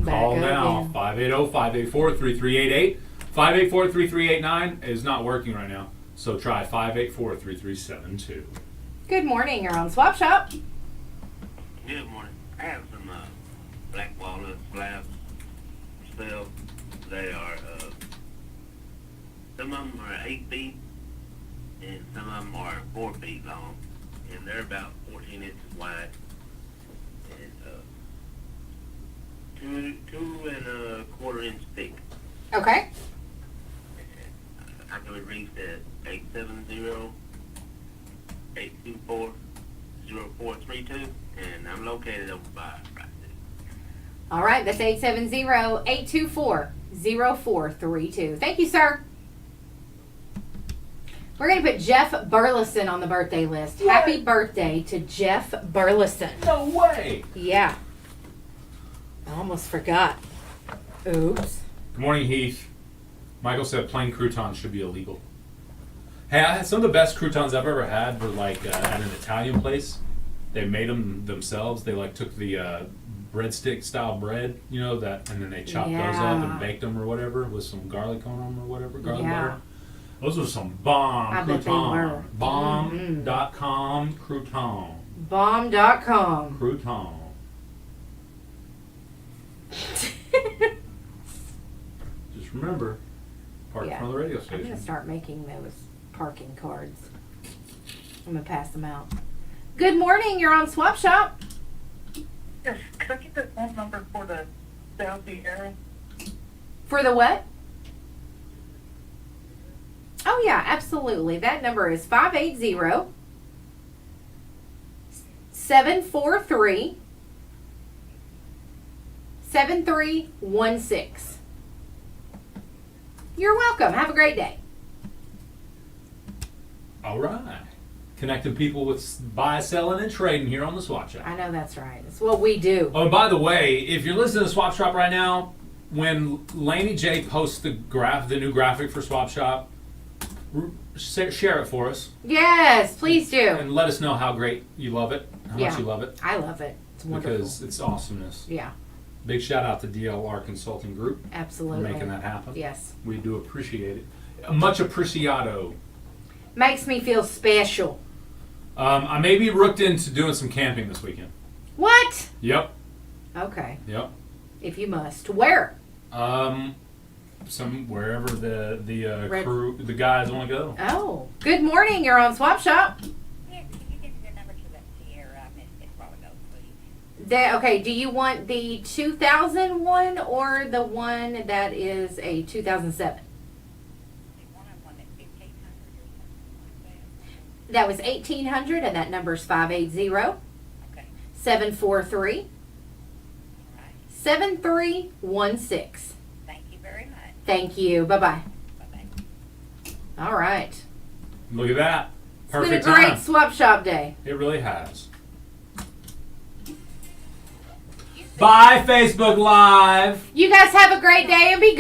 Call now. 580-584-3388. 584-3389 is not working right now. So try 584-3372. Good morning. You're on Swap Shop. Good morning. I have some black walnut slabs for sale. They are, some of them are 8 feet and some of them are 4 feet long. And they're about 14 inches wide. And 2.25 inch thick. Okay. I can be reached at 870-824-0432, and I'm located over by right there. All right, that's 870-824-0432. Thank you, sir. We're going to put Jeff Burleson on the birthday list. What? Happy birthday to Jeff Burleson. No way. Yeah. I almost forgot. Oops. Good morning, Heath. Michael said plain croutons should be illegal. Hey, I had some of the best croutons I've ever had were like at an Italian place. They made them themselves. They like took the breadstick style bread, you know, that, and then they chopped those up and baked them or whatever with some garlic on them or whatever, garlic butter. Those are some bomb I bet they were. crouton. Bomb.com crouton. Bomb.com. Crouton. Just remember, park in front of the radio I'm station. going to start making those parking cards. I'm going to pass them out. Good morning. You're on Swap Shop. Yes, could I get the phone number for the Southie area? For the what? Oh, yeah, absolutely. That number is 580-743-7316. You're welcome. Have a great day. All right. Connecting people with buy, selling, and trading here on the Swap Shop. I know that's right. It's what we do. Oh, and by the way, if you're listening to Swap Shop right now, when Laney J posts the new graphic for Swap Shop, share it for us. Yes, please do. And let us know how great you love it, how much you love it. I love it. It's wonderful. Because it's awesomeness. Yeah. Big shout out to DLR Consulting Group. Absolutely. For making that happen. Yes. We do appreciate it. Much appreciado. Makes me feel special. I may be rooked into doing some camping this weekend. What? Yep. Okay. Yep. If you must. Where? some wherever the Red- crew, the guys want to go. Oh, good morning. You're on Swap Shop. Yeah, can you give me the number to that Sierra? I missed it a while ago, please. Okay, do you want the 2001 or the one that is a 2007? The one at 1,500 or something like that. That was 1800, and that number's 580 Okay, 743 all right. 7316. Thank you very much. Thank you. Bye bye. Bye-bye. All right. Look at that. It's Perfect been a great time. Swap Shop day. It really has. Bye, Facebook Live. You guys have a great day and be good.